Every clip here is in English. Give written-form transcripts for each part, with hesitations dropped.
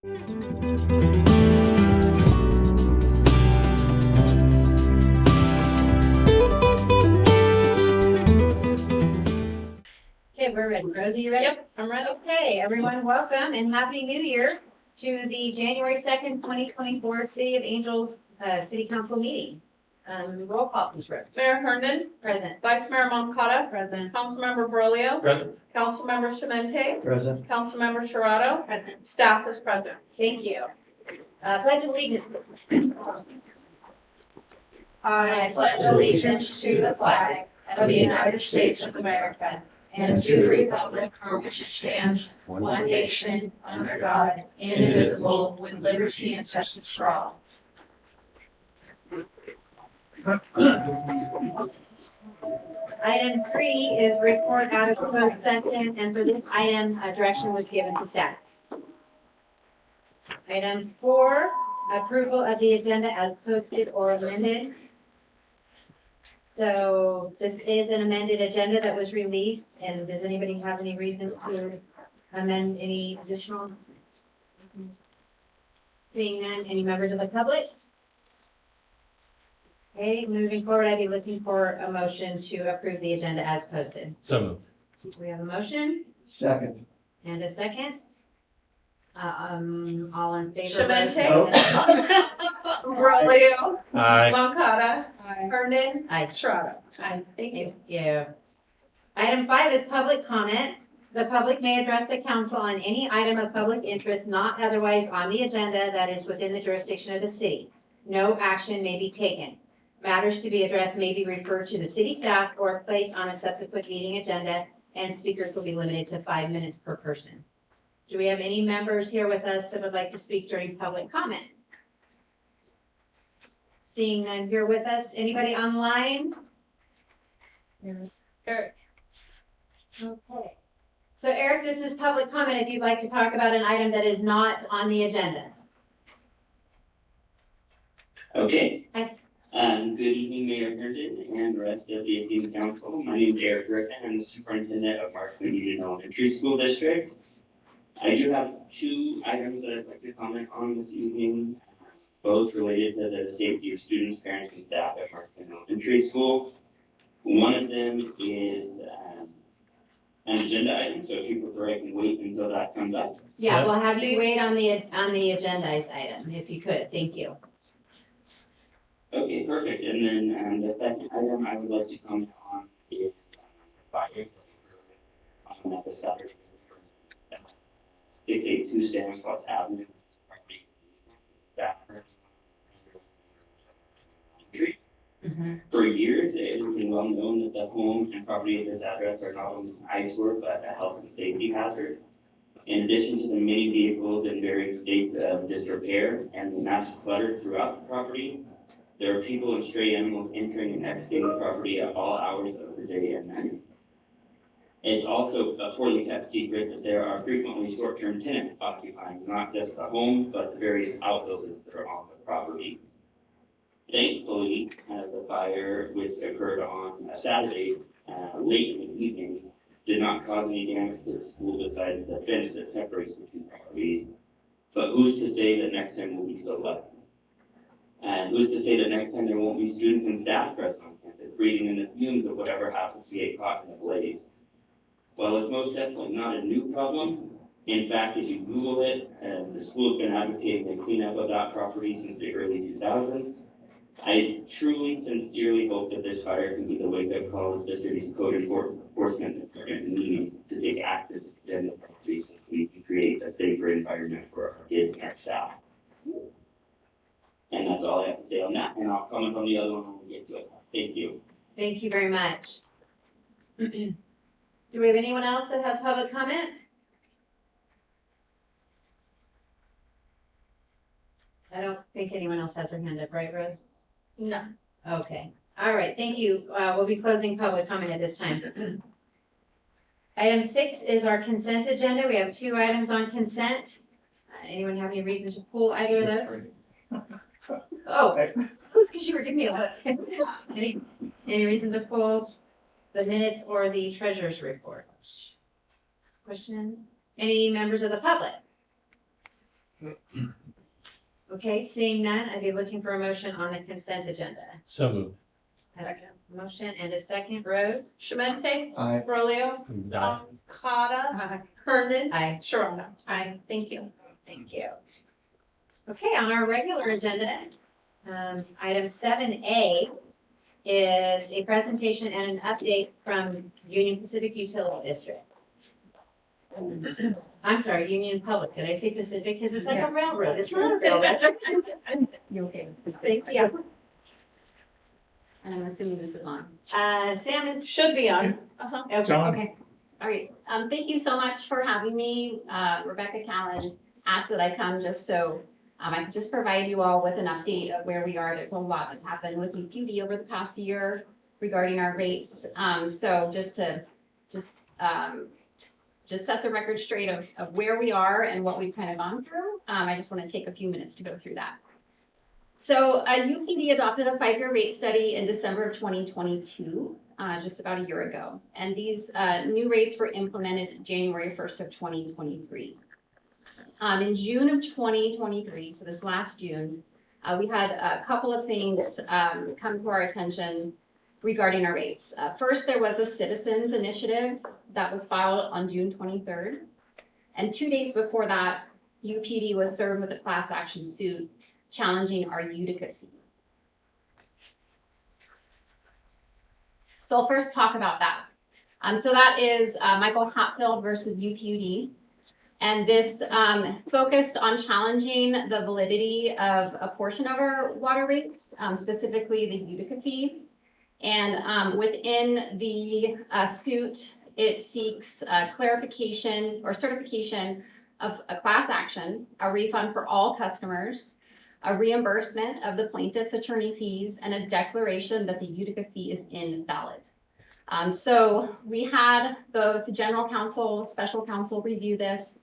Okay, we're ready. Rosie, you ready? Yep, I'm ready. Okay, everyone, welcome and Happy New Year to the January 2nd, 2024 City of Angels City Council meeting. Roll call, please, Rose. Mayor Herndon, Present. Vice Mayor Moncada, Present. Councilmember Berlio, Present. Councilmember Shemente, Present. Councilmember Sharado, Present. staff is present. Thank you. Pledge of allegiance. I pledge allegiance to the flag of the United States of America and to the republic for which it stands, one nation, under God, indivisible, with liberty and justice for all. Item 3 is report out of closed session, and for this item, direction was given to staff. Item 4, approval of the agenda as posted or amended. So this is an amended agenda that was released, and does anybody have any reason to amend any additional? Seeing none, any members of the public? Okay, moving forward, I'd be looking for a motion to approve the agenda as posted. So moved. We have a motion Second. and a second. All in favor? Shemente, Nope. Berlio, Aye. Moncada, Herndon, Aye. Sharado. Aye. Thank you. Thank you. Item 5 is public comment. The public may address the council on any item of public interest not otherwise on the agenda that is within the jurisdiction of the city. No action may be taken. Matters to be addressed may be referred to the city staff or placed on a subsequent meeting agenda, and speakers will be limited to 5 minutes per person. Do we have any members here with us that would like to speak during public comment? Seeing none here with us. Anybody online? Eric. Okay. So Eric, this is public comment if you'd like to talk about an item that is not on the agenda. Okay. Hi. Good evening, Mayor Herndon and the rest of the esteemed council. My name is Eric Griffin. I'm the superintendent of Markman Union Elementary School District. I do have 2 items that I'd like to comment on this evening, both related to the safety of students, parents, and staff at Markman Elementary School. One of them is an agenda item, so if you prefer, I can wait until that comes up. Yeah, we'll have you wait on the agendized item if you could. Thank you. Okay, perfect. And then the second item I would like to comment on is fire on the Saturday, 682 Stanislaus Avenue. For years, it has been well known that the home and property at this address are not only an eyesore, but a health and safety hazard. In addition to the many vehicles in various states of disrepair and the mass clutter throughout the property, there are people and stray animals entering and exiting the property at all hours of the day and night. It's also a poorly kept secret that there are frequently short-term tenants occupying not just the home, but the various outbuildings that are on the property. Thankfully, the fire, which occurred on a Saturday late in the evening, did not cause any damage to the school besides the fence that separates the 2 properties. But who's to say that next time will be so lucky? And who's to say that next time there won't be students and staff present on campus breathing in the fumes of whatever happens to get caught in the blaze? Well, it's most definitely not a new problem. In fact, if you Google it, the school's been advocating the cleanup of that property since the early 2000s. I truly, sincerely hope that this fire can be the wake-up call of the city's code enforcement department needing to take action to defend the property so we can create a safer environment for our kids and our staff. And that's all I have to say on that, and I'll comment on the other one when we get to it. Thank you. Thank you very much. Do we have anyone else that has public comment? I don't think anyone else has their hand up, right, Rose? No. Okay. All right. Thank you. We'll be closing public comment at this time. Item 6 is our consent agenda. We have 2 items on consent. Anyone have any reason to pull either of those? Oh, who's because you were giving me a look. Any reason to pull the minutes or the treasurer's report? Question? Any members of the public? Okay, seeing none, I'd be looking for a motion on the consent agenda. So moved. Second. Motion and a second. Rose? Shemente, Aye. Ferolio, Aye. Cotta, Herndon. Aye. Sharona. Aye. Thank you. Thank you. Okay, on our regular agenda, item 7A is a presentation and an update from Union Pacific Utility District. I'm sorry, Union Public. Did I say Pacific? Because it's like a railroad. It's not a railroad. You okay? Thank you. And I'm assuming this is on. Sam is. Should be on. Uh-huh. Okay, all right. Thank you so much for having me. Rebecca Callan asked that I come just so I could just provide you all with an update of where we are. There's a lot that's happened with UPD over the past year regarding our rates. So just set the record straight of where we are and what we've kind of gone through. I just want to take a few minutes to go through that. So UPD adopted a 5-year rate study in December of 2022, just about a year ago. And these new rates were implemented January 1st of 2023. In June of 2023, so this last June, we had a couple of things come to our attention regarding our rates. First, there was a citizens initiative that was filed on June 23rd. And 2 days before that, UPD was served with a class action suit challenging our Utica fee. So I'll first talk about that. So that is Michael Hatfield versus UPD. And this focused on challenging the validity of a portion of our water rates, specifically the Utica fee. And within the suit, it seeks clarification or certification of a class action, a refund for all customers, a reimbursement of the plaintiff's attorney fees, and a declaration that the Utica fee is invalid. So we had both general counsel, special counsel review this.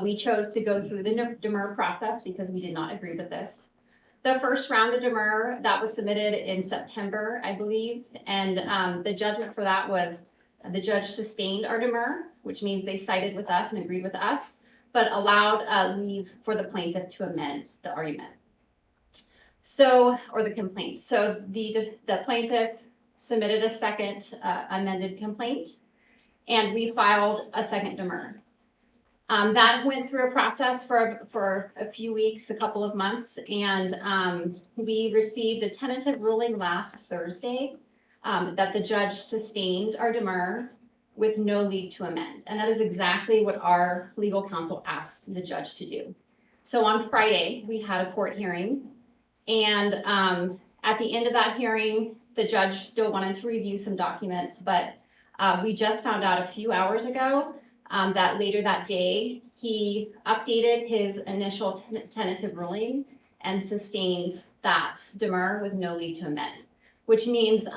We chose to go through the demur process because we did not agree with this. The first round of demur that was submitted in September, I believe, and the judgment for that was the judge sustained our demur, which means they sided with us and agreed with us, but allowed leave for the plaintiff to amend the argument. So, or the complaint. So the plaintiff submitted a second amended complaint, and we filed a second demur. That went through a process for a few weeks, a couple of months, and we received a tentative ruling last Thursday that the judge sustained our demur with no leave to amend. And that is exactly what our legal counsel asked the judge to do. So on Friday, we had a court hearing, and at the end of that hearing, the judge still wanted to review some documents, but we just found out a few hours ago that later that day, he updated his initial tentative ruling and sustained that demur with no leave to amend, which means,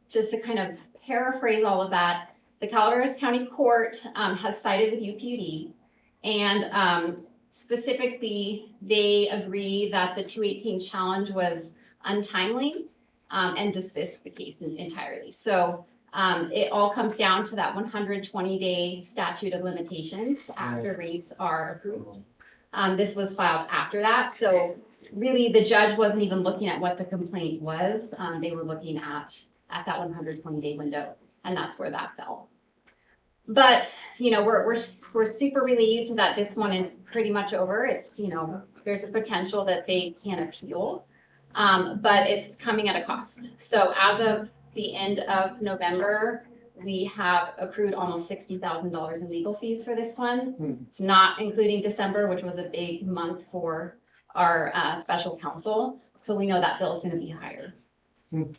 just to kind of paraphrase all of that, the Calaveras County Court has sided with UPD, and specifically, they agree that the 218 challenge was untimely and dismissed the case entirely. So it all comes down to that 120-day statute of limitations after rates are approved. This was filed after that, so really the judge wasn't even looking at what the complaint was. They were looking at that 120-day window, and that's where that fell. But we're super relieved that this one is pretty much over. It's there's a potential that they can appeal, but it's coming at a cost. So as of the end of November, we have accrued almost $60,000 in legal fees for this one. It's not including December, which was a big month for our special counsel. So we know that bill is going to be higher. And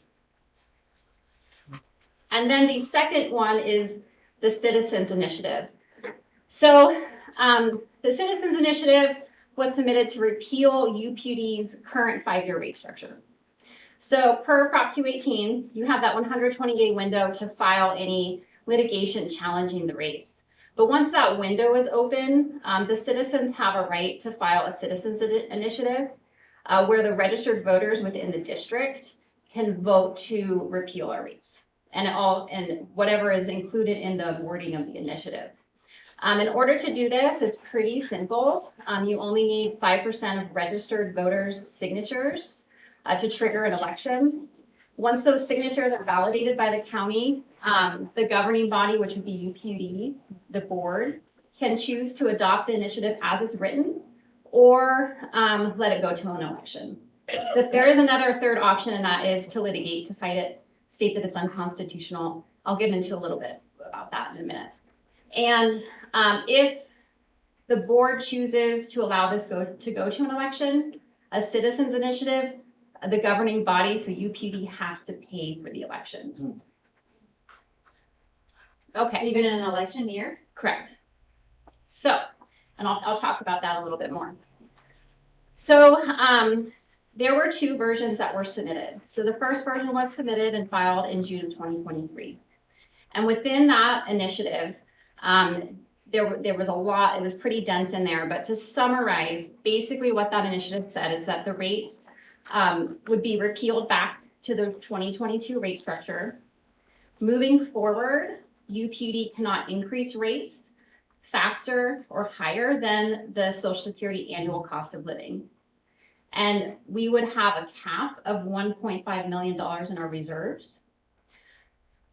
then the second one is the Citizens Initiative. So the Citizens Initiative was submitted to repeal UPD's current 5-year rate structure. So per Prop 218, you have that 120-day window to file any litigation challenging the rates. But once that window is open, the citizens have a right to file a citizens initiative where the registered voters within the district can vote to repeal our rates and whatever is included in the wording of the initiative. In order to do this, it's pretty simple. You only need 5% of registered voters' signatures to trigger an election. Once those signatures are validated by the county, the governing body, which would be UPUD, the board, can choose to adopt the initiative as it's written or let it go to an election. There is another third option, and that is to litigate, to fight it, state that it's unconstitutional. I'll get into a little bit about that in a minute. And if the board chooses to allow this to go to an election, a citizens initiative, the governing body, so UPD, has to pay for the election. Okay. Even in an election year? Correct. So, and I'll talk about that a little bit more. So, there were two versions that were submitted. So the first version was submitted and filed in June of 2023. And within that initiative, there was a lot, it was pretty dense in there, but to summarize, basically what that initiative said is that the rates would be repealed back to the 2022 rate structure. Moving forward, UPD cannot increase rates faster or higher than the Social Security annual cost of living. And we would have a cap of $1.5 million in our reserves.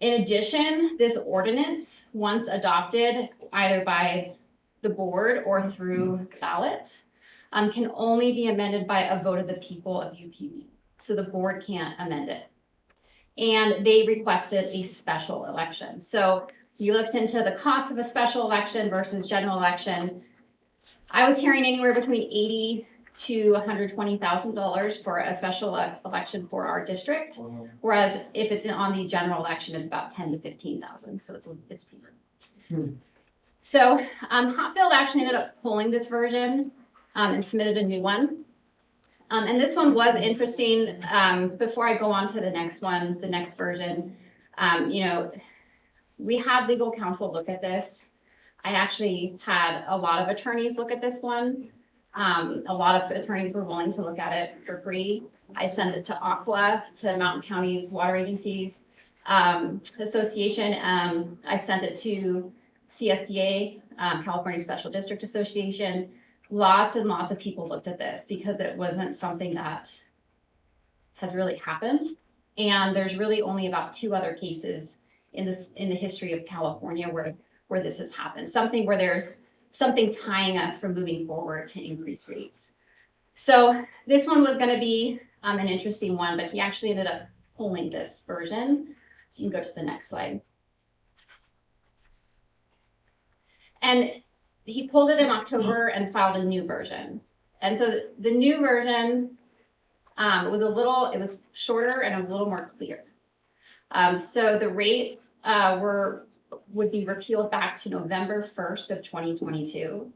In addition, this ordinance, once adopted either by the board or through ballot, can only be amended by a vote of the people of UPD. So the board can't amend it. And they requested a special election. So you looked into the cost of a special election versus general election. I was hearing anywhere between $80,000 to $120,000 for a special election for our district, whereas if it's on the general election, it's about $10,000 to $15,000. So it's cheaper. So Hatfield actually ended up pulling this version and submitted a new one. And this one was interesting. Before I go on to the next one, the next version, you know, we had legal counsel look at this. I actually had a lot of attorneys look at this one. A lot of attorneys were willing to look at it for free. I sent it to Aqua, to Mountain County's Water Agencies Association. I sent it to CSDA, California Special District Association. Lots and lots of people looked at this because it wasn't something that has really happened. And there's really only about 2 other cases in the history of California where this has happened. Something where there's something tying us from moving forward to increase rates. So this one was going to be an interesting one, but he actually ended up pulling this version. So you can go to the next slide. And he pulled it in October and filed a new version. And so the new version it was shorter and it was a little more clear. So the rates would be repealed back to November 1st of 2022.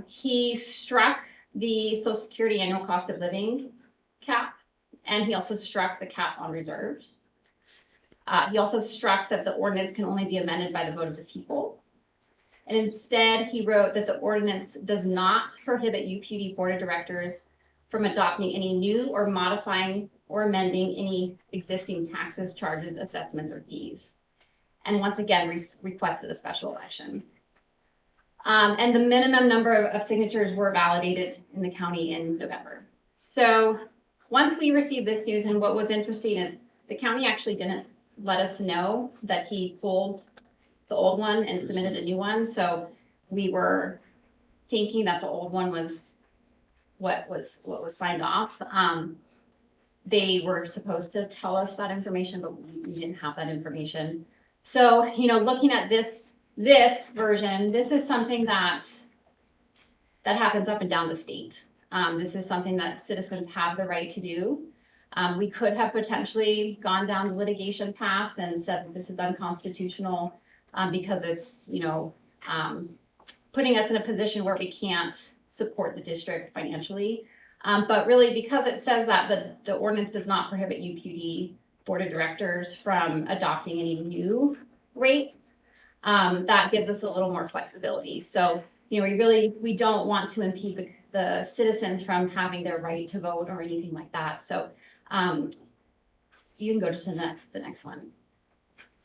He struck the Social Security annual cost of living cap, and he also struck the cap on reserves. He also struck that the ordinance can only be amended by the vote of the people. And instead, he wrote that the ordinance does not prohibit UPD Board of Directors from adopting any new or modifying or amending any existing taxes, charges, assessments, or fees. And once again, requested a special election. And the minimum number of signatures were validated in the county in November. So once we received this news, and what was interesting is the county actually didn't let us know that he pulled the old one and submitted a new one. So we were thinking that the old one was what was signed off. They were supposed to tell us that information, but we didn't have that information. So, you know, looking at this version, this is something that happens up and down the state. This is something that citizens have the right to do. We could have potentially gone down the litigation path and said that this is unconstitutional because it's, you know, putting us in a position where we can't support the district financially. But really, because it says that the ordinance does not prohibit UPD Board of Directors from adopting any new rates, that gives us a little more flexibility. So, you know, we don't want to impede the citizens from having their right to vote or anything like that. So you can go to the next one.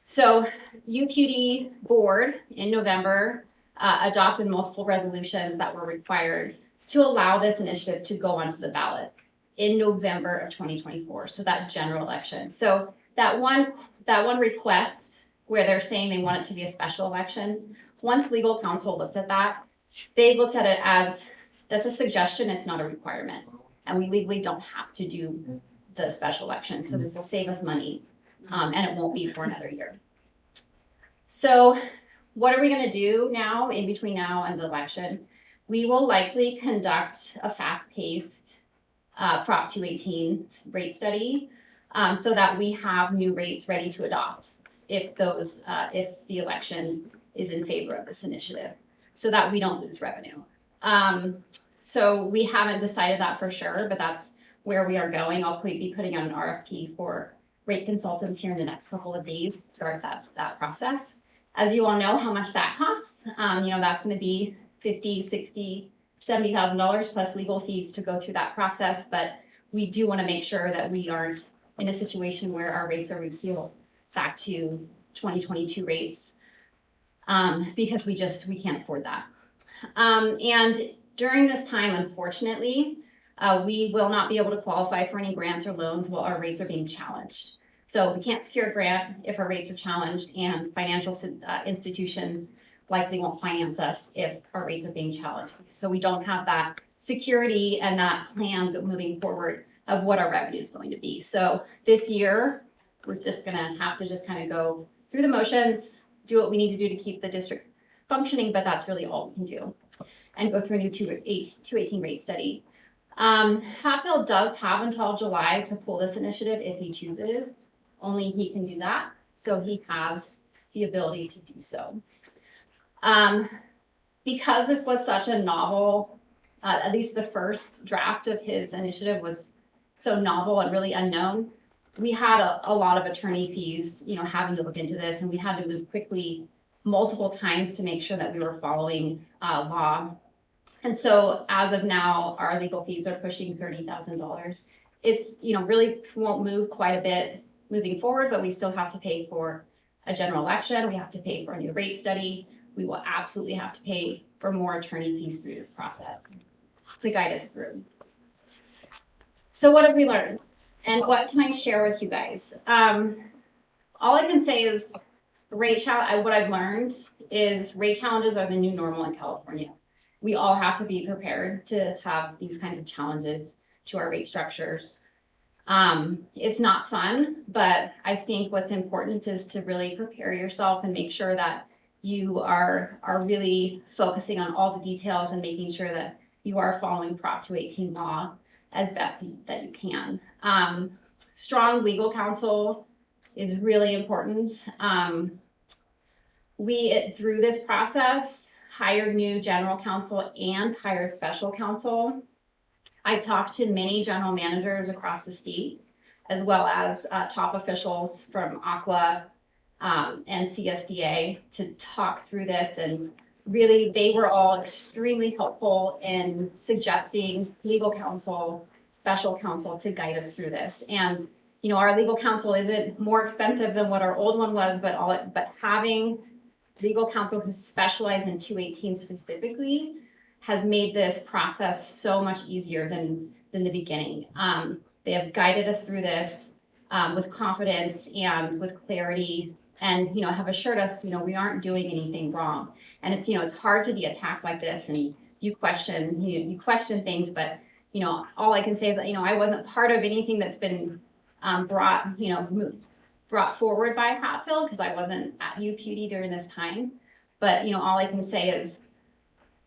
So UPD board in November adopted multiple resolutions that were required to allow this initiative to go onto the ballot in November of 2024. So that general election. So that one request where they're saying they want it to be a special election, once legal counsel looked at that, they looked at it as that's a suggestion, it's not a requirement. And we legally don't have to do the special election. So this will save us money and it won't be for another year. So what are we going to do now in between now and the election? We will likely conduct a fast-paced Prop 218 rate study so that we have new rates ready to adopt if the election is in favor of this initiative, so that we don't lose revenue. So we haven't decided that for sure, but that's where we are going. I'll be putting out an RFP for rate consultants here in the next couple of days to start that process. As you all know how much that costs, that's going to be $50,000, $60,000, $70,000 plus legal fees to go through that process. But we do want to make sure that we aren't in a situation where our rates are repealed back to 2022 rates because we can't afford that. And during this time, unfortunately, we will not be able to qualify for any grants or loans while our rates are being challenged. So we can't secure a grant if our rates are challenged, and financial institutions likely won't finance us if our rates are being challenged. So we don't have that security and that plan moving forward of what our revenue is going to be. So this year, we're just gonna have to just kind of go through the motions, do what we need to do to keep the district functioning, but that's really all we can do. And go through a new 218 rate study. Hatfield does have until July to pull this initiative if he chooses. Only he can do that, so he has the ability to do so. Because this was such a novel, at least the first draft of his initiative was so novel and really unknown, we had a lot of attorney fees, having to look into this, and we had to move quickly multiple times to make sure that we were following law. And so as of now, our legal fees are pushing $30,000. It's, really won't move quite a bit moving forward, but we still have to pay for a general election. We have to pay for a new rate study. We will absolutely have to pay for more attorney fees through this process to guide us through. So what have we learned? And what can I share with you guys? All I can say is what I've learned is rate challenges are the new normal in California. We all have to be prepared to have these kinds of challenges to our rate structures. It's not fun, but I think what's important is to really prepare yourself and make sure that you are really focusing on all the details and making sure that you are following Prop 218 law as best that you can. Strong legal counsel is really important. We, through this process, hired new general counsel and hired special counsel. I talked to many general managers across the state, as well as top officials from Aqua and CSDA to talk through this. And really, they were all extremely helpful in suggesting legal counsel, special counsel to guide us through this. And, our legal counsel isn't more expensive than what our old one was, but having legal counsel who specialize in 218 specifically has made this process so much easier than the beginning. They have guided us through this with confidence and with clarity, and have assured us we aren't doing anything wrong. And it's hard to be attacked like this, and you question things, but all I can say is that I wasn't part of anything that's been brought forward by Hatfield because I wasn't at UPD during this time. But all I can say is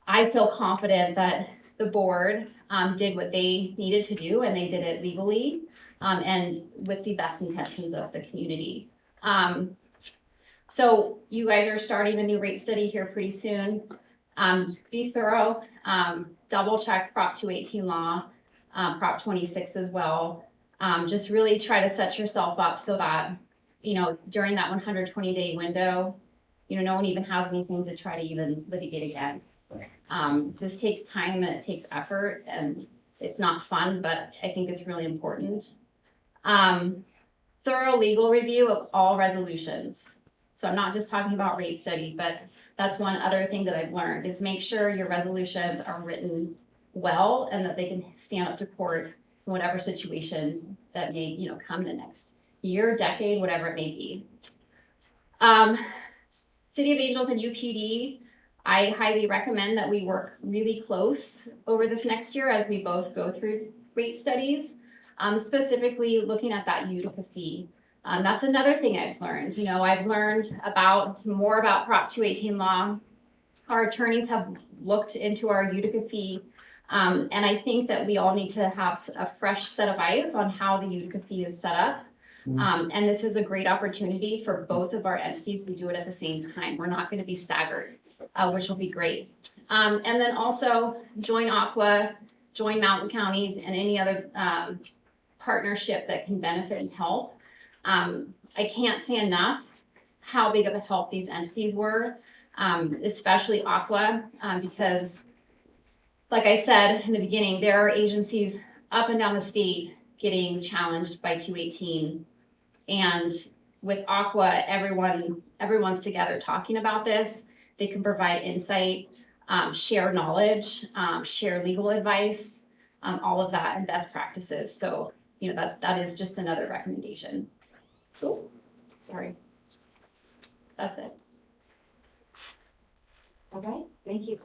I feel confident that the board did what they needed to do, and they did it legally and with the best intentions of the community. So you guys are starting a new rate study here pretty soon. Be thorough, double check Prop 218 law, Prop 26 as well. Just really try to set yourself up so that, during that 120-day window, no one even has anything to try to even litigate against. This takes time and it takes effort, and it's not fun, but I think it's really important. Thorough legal review of all resolutions. So I'm not just talking about rate study, but that's one other thing that I've learned is make sure your resolutions are written well and that they can stand up to court in whatever situation that may, come the next year, decade, whatever it may be. City of Angels and UPD, I highly recommend that we work really close over this next year as we both go through rate studies, specifically looking at that Utica fee. That's another thing I've learned. I've learned more about Prop 218 law. Our attorneys have looked into our Utica fee, and I think that we all need to have a fresh set of eyes on how the Utica fee is set up. And this is a great opportunity for both of our entities to do it at the same time. We're not going to be staggered, which will be great. And then also join Aqua, join Mountain Counties, and any other partnership that can benefit and help. I can't say enough how big of a help these entities were, especially Aqua, because like I said in the beginning, there are agencies up and down the state getting challenged by 218. And with Aqua, everyone's together talking about this. They can provide insight, share knowledge, share legal advice, all of that and best practices. So, that is just another recommendation. Cool. Sorry. That's it. Okay, thank you.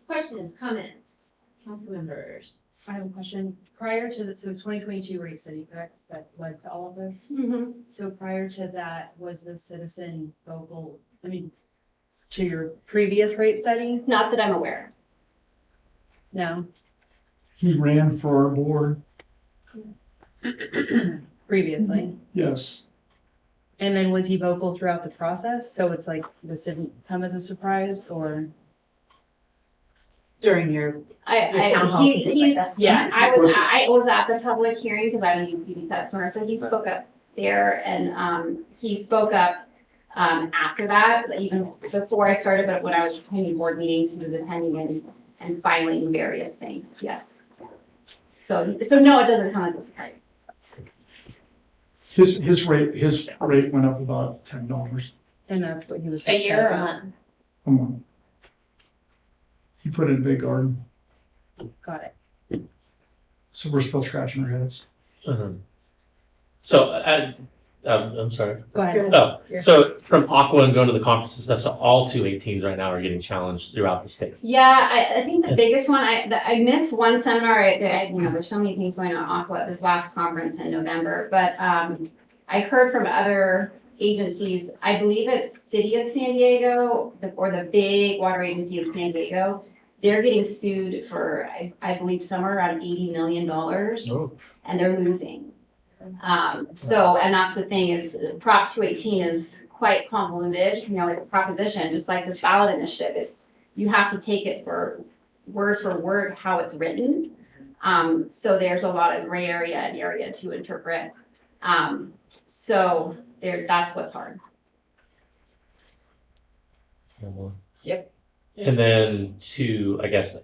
Questions, comments, council members? I have a question. Prior to this, so it's 2022 rate study, correct? That led to all of this? Mm-hmm. So prior to that, was the citizen vocal, to your previous rate study? Not that I'm aware. No, He ran for our board, previously. yes. And then was he vocal throughout the process? So it's like this didn't come as a surprise or? During your town halls and things like that? Yeah. I was at the public hearing because I'm a UPD customer, so he spoke up there and he spoke up after that, even before I started, but when I was attending board meetings, he was attending and filing various things, yes. So no, it doesn't come as a surprise. His rate went up about $10 And that's what he was. A year or a upset month? a month. He put in a big garden, about. Got it. so we're still scratching our heads. So, I'm sorry. Go ahead. Oh, so from Aqua and going to the conference and stuff, so all 218s right now are getting challenged throughout the state. Yeah, I think the biggest one, I missed one seminar, there's so many things going on at Aqua at this last conference in November, but I heard from other agencies, I believe it's City of San Diego, or the big water agency of San Diego, they're getting sued for, I believe somewhere around $80 million, and they're losing. And that's the thing is Prop 218 is quite convoluted, it's a proposition, just like this ballot initiative. You have to take it for word how it's written. So there's a lot of gray area and area to interpret. That's what's hard. Yep. And then I guess,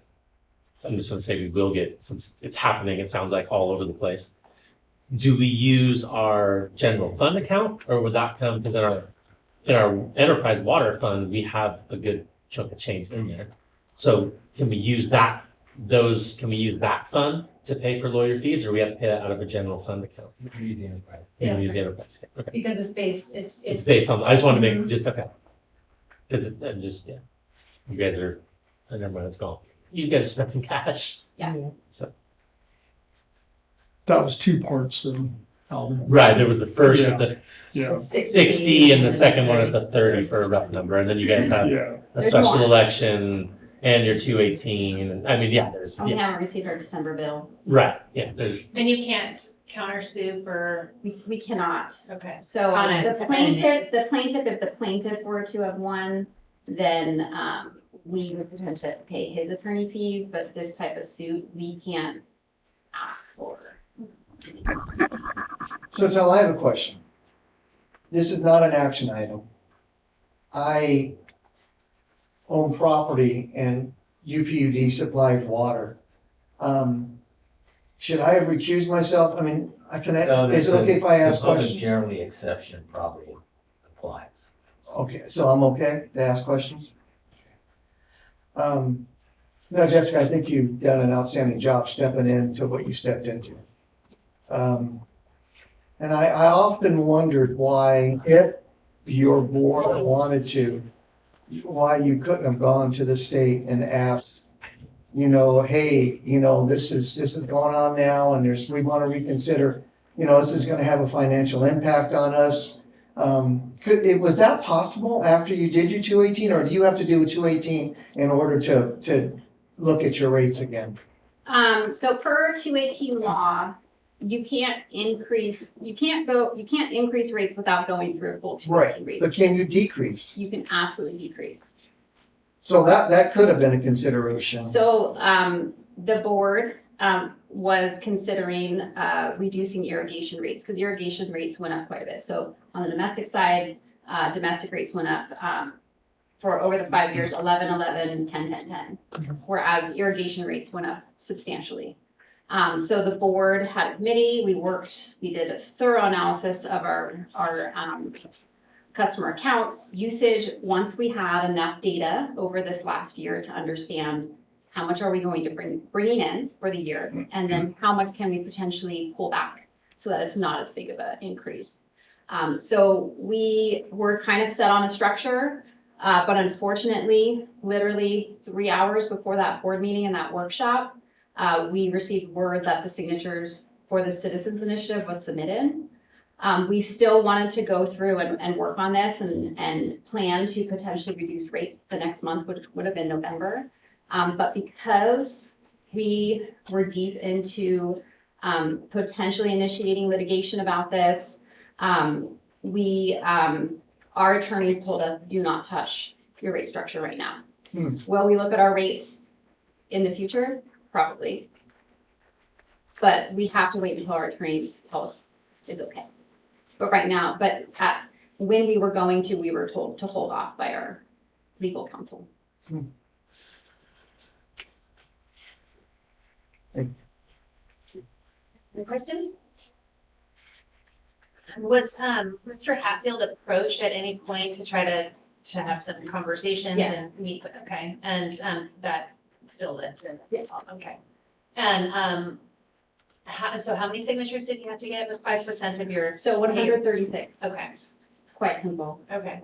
I'm just gonna say we will get, since it's happening, it sounds like all over the place. Do we use our general fund account or would that come, because in our enterprise water fund, we have a good chunk of change in there. So can we use that fund to pay for lawyer fees or we have to pay that out of a general fund account? We can use the enterprise. Okay. Because It's based on, I just wanted to make, okay. Because you guys are, never mind, it's gone. You guys spent some cash. Yeah. So. That was two parts though, Alvin. Right, there was the first Yeah. at the Yeah, 60 and the second one at the 30 for a rough number. And then you guys have yeah. a special election and your 218. And I mean, there's, We haven't received our December bill. right, there's, And you can't countersue for, We cannot. okay. So On if the plaintiff were to have won, then we would potentially have to pay his attorney fees, but this type of suit, we can't ask for. So Tal, I have a question. This is not an action item. I own property and UPUD supplies water. Should I have recused myself? I mean, is it okay if I ask The public questions? generally exception probably applies. Okay, so I'm okay to ask questions? No, Jessica, I think you've done an outstanding job stepping into what you stepped into. And I often wondered why, if your board wanted to, why you couldn't have gone to the state and asked, hey, this is going on now and we want to reconsider, this is going to have a financial impact on us. Was that possible after you did your 218, or do you have to do a 218 in order to look at your rates again? So per 218 law, you can't increase rates without going through a full 218 rate. But can you decrease? You can absolutely decrease. So that could have been a consideration. So, the board, was considering, reducing irrigation rates, because irrigation rates went up quite a bit. So on the domestic side, domestic rates went up, for over the 5 years, 11, 11, 10, 10, 10. Whereas irrigation rates went up substantially. So the board had a committee, we did a thorough analysis of our customer accounts usage. Once we had enough data over this last year to understand how much are we going to bringing in for the year, and then how much can we potentially pull back so that it's not as big of an increase. So we were kind of set on a structure, but unfortunately, literally 3 hours before that board meeting and that workshop, we received word that the signatures for the citizens initiative was submitted. We still wanted to go through and work on this and plan to potentially reduce rates the next month, which would have been November. But because we were deep into potentially initiating litigation about this, our attorneys told us, do not touch your rate structure right now. Will we look at our rates in the future? Probably. But we have to wait until our attorneys tell us it's okay. But right now, when we were going to, we were told to hold off by our legal counsel. Any questions? Was Mr. Hatfield approached at any point to try to have some conversations Yes. and meet with, okay, and that still led to? Yes. Okay. And so how many signatures did you have to get with 5% of your? So 136, Okay, quite simple. okay.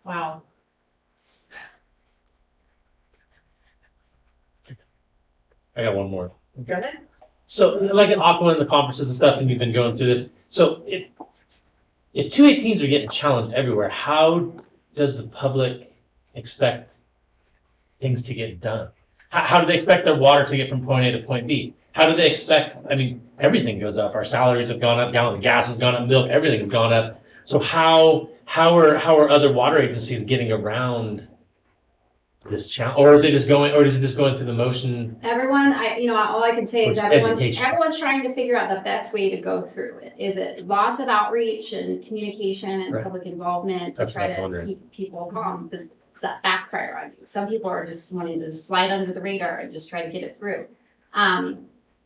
Wow. I got one more. Okay. So like at Aqua and the conferences and stuff, and you've been going through this. So if 218s are getting challenged everywhere, how does the public expect things to get done? How do they expect their water to get from point A to point B? How do they expect, everything goes up. Our salaries have gone up, gallon of gas has gone up, milk, everything's gone up. So how are other water agencies getting around this challenge? Or are they just going, or is it just going through the motion? Everyone, all I can say Or is just everyone's education. trying to figure out the best way to go through it. Is it lots of outreach and communication and Right. public involvement to That's try what I was to wondering. keep people calm? Does that backfire on you? Some people are just wanting to slide under the radar and just try to get it through.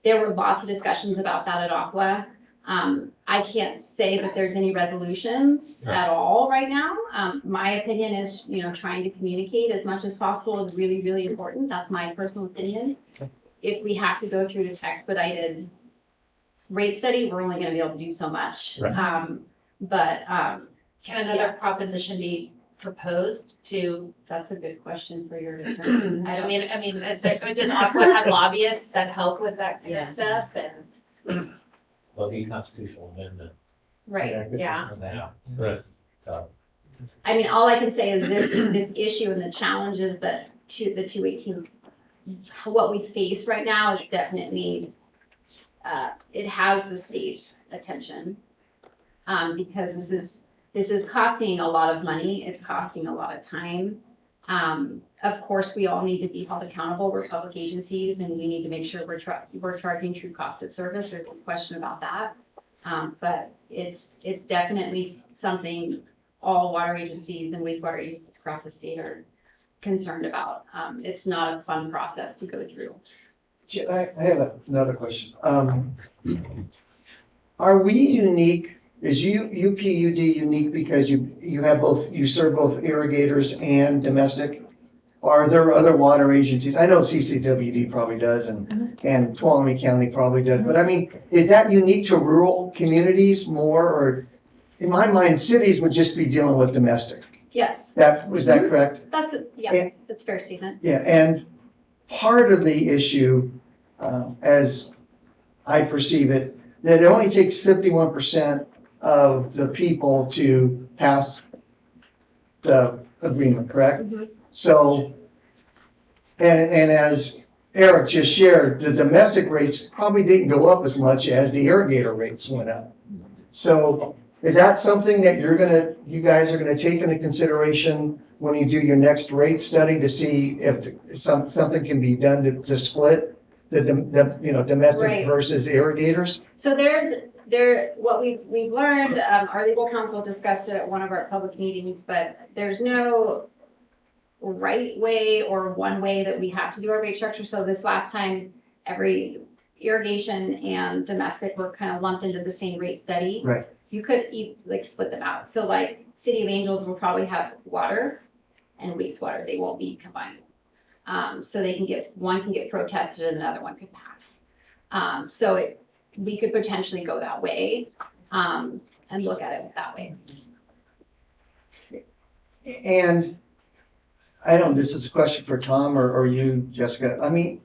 There were lots of discussions about that at Aqua. I can't say that there's any resolutions Right. at all right now. My opinion is, trying to communicate as much as possible is really, really important. That's my personal opinion. If we have to go through this expedited rate study, we're only gonna be able to do so much. Right. Can another proposition be proposed to? That's a good question for your attorney. I mean, does Aqua have lobbyists that help with that kind Yeah. of stuff and? Well, the constitutional amendment. Right. Yeah. Now, Right. so, All I can say is this issue and the challenges that the 218, what we face right now is definitely, it has the state's attention. Because this is costing a lot of money, it's costing a lot of time. Of course, we all need to be held accountable, we're public agencies, and we need to make sure we're charging true cost of service, there's no question about that. But it's definitely something all water agencies and wastewater agencies across the state are concerned about. It's not a fun process to go through. I have another question. Are we unique is UPUD unique because you have both, you serve both irrigators and domestic? Or are there other water agencies? I know CCWD probably does and Tuolumne County probably does, but I mean, is that unique to rural communities more? Or in my mind, cities would just be dealing with domestic. Yes, Was that correct? that's, yeah, that's a fair statement. Yeah, and part of the issue, as I perceive it, that it only takes 51% of the people to pass the agreement, correct? So, and as Eric just shared, the domestic rates probably didn't go up as much as the irrigator rates went up. So is that something that you guys are gonna take into consideration when you do your next rate study to see if something can be done to split the domestic Right. versus irrigators? So what we've learned, our legal counsel discussed it at one of our public meetings, but there's no right way or one way that we have to do our rate structure. So this last time, every irrigation and domestic were kind of lumped into the same rate study. Right. You could split them out. So like City of Angels will probably have water and wastewater. They won't be combined. So one can get protested and another one could pass. We could potentially go that way, and look at it that way. And I don't, this is a question for Tom or you, Jessica. I mean,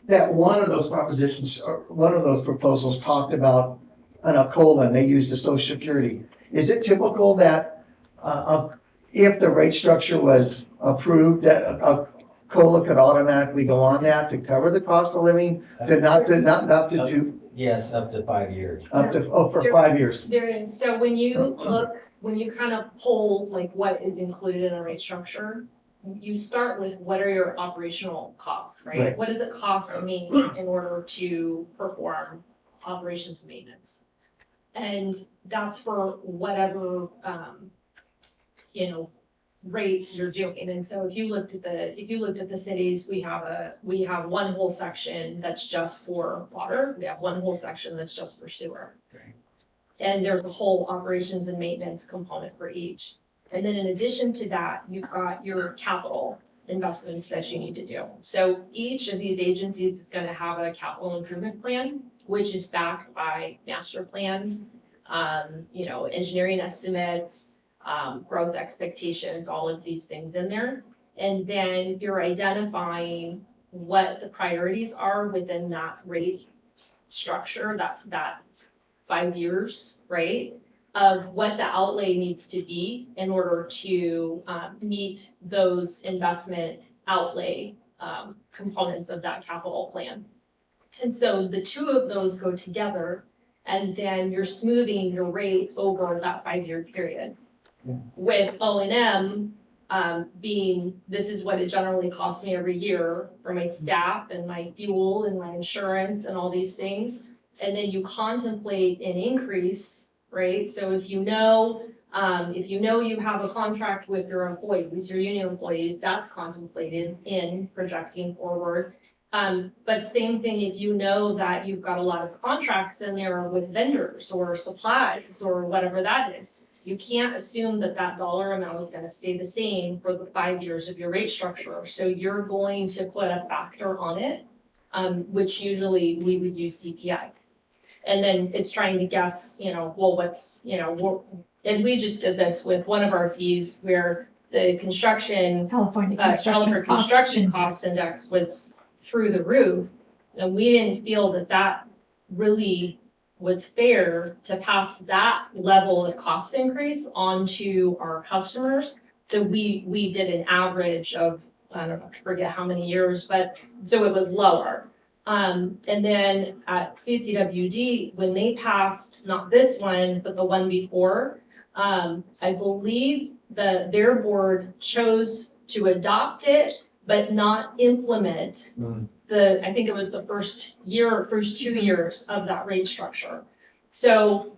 that one of those propositions, or one of those proposals talked about a COLA, and they used the Social Security. Is it typical that if the rate structure was approved, that a COLA could automatically go on that to cover the cost of living, not to do, Yes, up to 5 years. for 5 years? There is, so when you kind of pull like what is included in a rate structure, you start with what are your operational costs, right? Right. What does it cost me in order to perform operations and maintenance? And that's for whatever, rate you're doing. And so if you looked at the cities, we have one whole section that's just for water. We have one whole section that's just for sewer. And there's a whole operations and maintenance component for each. And then in addition to that, you've got your capital investments that you need to do. So each of these agencies is going to have a capital improvement plan, which is backed by master plans, engineering estimates, growth expectations, all of these things in there. And then you're identifying what the priorities are within that rate structure, that 5 years, right? Of what the outlay needs to be in order to meet those investment outlay components of that capital plan. And so the two of those go together, and then you're smoothing your rate over that 5-year period. With O&M being, this is what it generally costs me every year for my staff and my fuel and my insurance and all these things. And then you contemplate an increase, right? So if you know you have a contract with your employees, your union employees, that's contemplated in projecting forward. But same thing if you know that you've got a lot of contracts in there with vendors or supplies or whatever that is. You can't assume that dollar amount is going to stay the same for the 5 years of your rate structure. So you're going to put a factor on it, which usually we would use CPI. And then it's trying to guess, and we just did this with one of our fees where the California construction cost index was through the roof. And we didn't feel that really was fair to pass that level of cost increase onto our customers. So we did an average of, I don't know, I forget how many years, but so it was lower. And then at CCWD, when they passed, not this one, but the one before, I believe their board chose to adopt it, but not implement I think it was the first 2 years of that rate structure. So,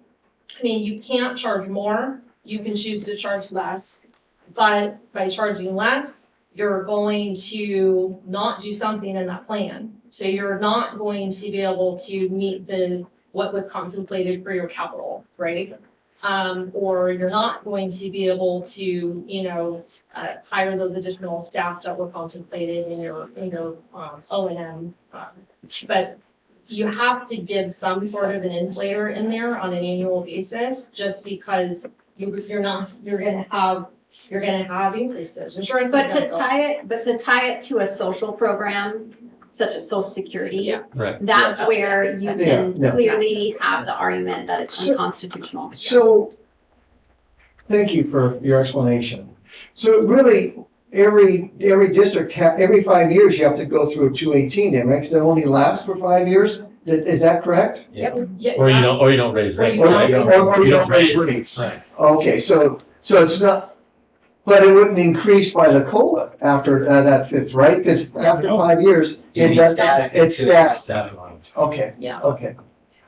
I mean, you can't charge more, you can choose to charge less, but by charging less, you're going to not do something in that plan. So you're not going to be able to meet the what was contemplated for your capital, right? Or you're not going to be able to, hire those additional staff that were contemplated in your O&M. But you have to give some sort of an inflator in there on an annual basis, just because you're gonna have increases. Insurance. But to tie it to a social program such as Social Security, Yeah. Right. that's where you can Yeah. clearly have the argument that it's So- unconstitutional. So, thank you for your explanation. So really, every district, every 5 years, you have to go through a 218 then, right? Because it only lasts for 5 years? Is that correct? Yeah. Or you don't raise rates. you don't right? raise Or you don't raise rates? Right. Okay, so it's not, but it wouldn't increase by the COLA after that fifth, right? Because after 5 years, it does, it's static. Okay, Yeah. okay.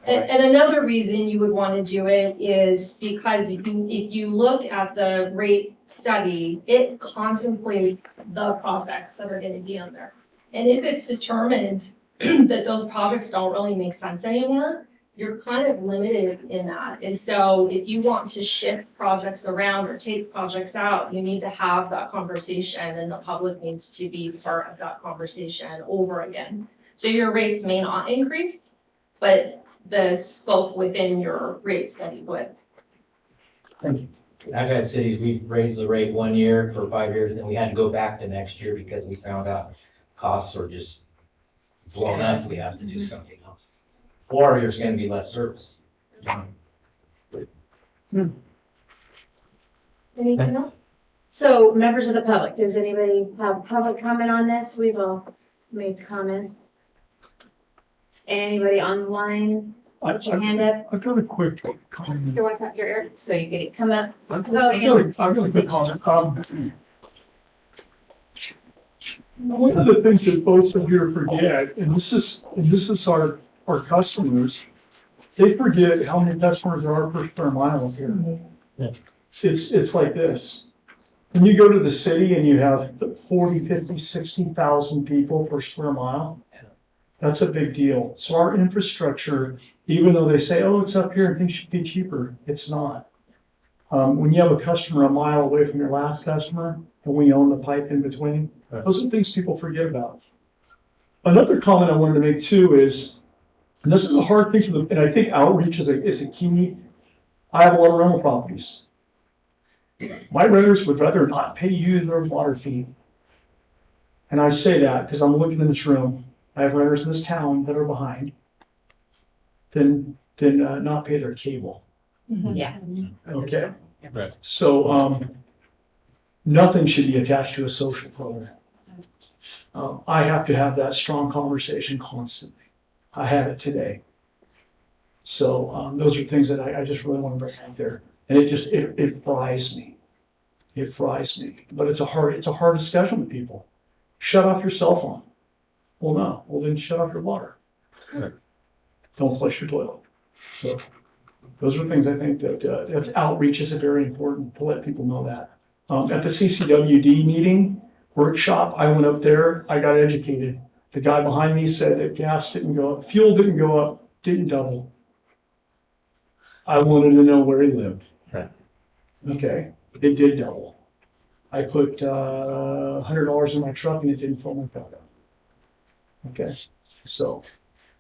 And another reason you would want to do it is because if you look at the rate study, it contemplates the projects that are going to be on there. And if it's determined that those projects don't really make sense anymore, you're kind of limited in that. And so if you want to shift projects around or take projects out, you need to have that conversation, and the public needs to be part of that conversation over again. So your rates may not increase, but the scope within your rate study would. I've had cities, we raised the rate 1 year for 5 years, and then we had to go back the next year because we found out costs are just blown up, we have to do something else. Or there's gonna be less service. Anything else? So, members of the public, does anybody have public comment on this? We've all made comments. Anybody online? Put your hand up I've got a quick comment. You want to cut your ear so you can come up. I've got a quick comment. One of the things that folks in here forget, and this is our customers, they forget how many customers there are per square mile up here. Yeah. It's like this. When you go to the city and you have 40, 50, 60,000 people per square mile, that's a big deal. So our infrastructure, even though they say, oh, it's up here and things should be cheaper, it's not. When you have a customer a mile away from your last customer, and we own the pipe in between, those are things people forget about. Another comment I wanted to make too is, and this is a hard thing for them, and I think outreach is a key. I have a lot of rental properties. My renters would rather not pay you their water fee. And I say that because I'm looking in this room. I have renters in this town that are behind than not pay their cable. Yeah. Okay? Right. So, nothing should be attached to a social program. I have to have that strong conversation constantly. I had it today. So, those are things that I just really want to bring out there. And it fries me. It fries me. But it's a hard discussion with people. Shut off your cell phone. Well, no. Well, then shut off your water. Right. Don't flush your toilet. So those are things I think that's outreach is very important to let people know that. At the CCWD meeting, workshop, I went up there, I got educated. The guy behind me said that gas didn't go up, fuel didn't go up, didn't double. I wanted to know where he lived. Right. Okay, it did double. I put $100 in my truck and it didn't fill my truck up. Okay, so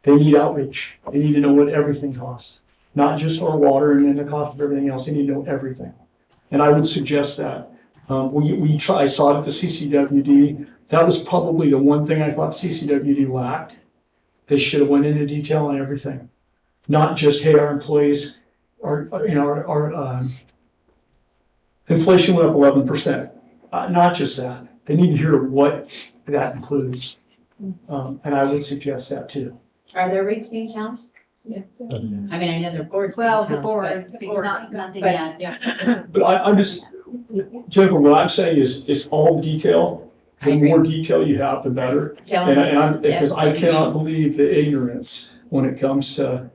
they need outreach. They need to know what everything costs, not just our water and then the cost of everything else. They need to know everything. And I would suggest that. I saw it at the CCWD. That was probably the one thing I thought CCWD lacked. They should have went into detail on everything. Not just, hey, our employees, our inflation went up 11%. Not just that. They need to hear what that includes. And I would suggest that too. Are there rates being challenged? Yeah. I mean, I know their boards. being Well, the challenged, board, nothing but- yet. Yeah. But I'm just, Jennifer, what I'm saying is all detail. I The agree. more detail you have, the better. Tell And them. because I cannot believe the ignorance when it comes to,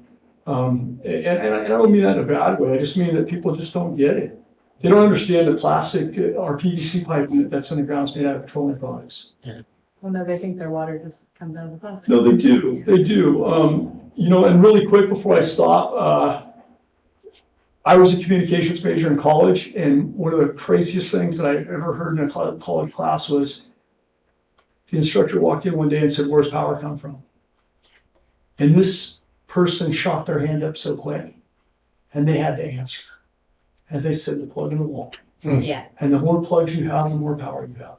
and I don't mean that in a bad way. I just mean that people just don't get it. They don't understand that plastic, our PVC pipe that's in the ground is made out of petroleum products. Yeah. Well, no, they think their water just comes out of the faucet. No, they do, they do. And really quick before I stop, I was a communications major in college, and one of the craziest things that I ever heard in a college class was the instructor walked in one day and said, "Where's power come from?" And this person shot their hand up so quick, and they had to answer. And they said, "The plug in the wall." Yeah. And the more plugs you have, the more power you have.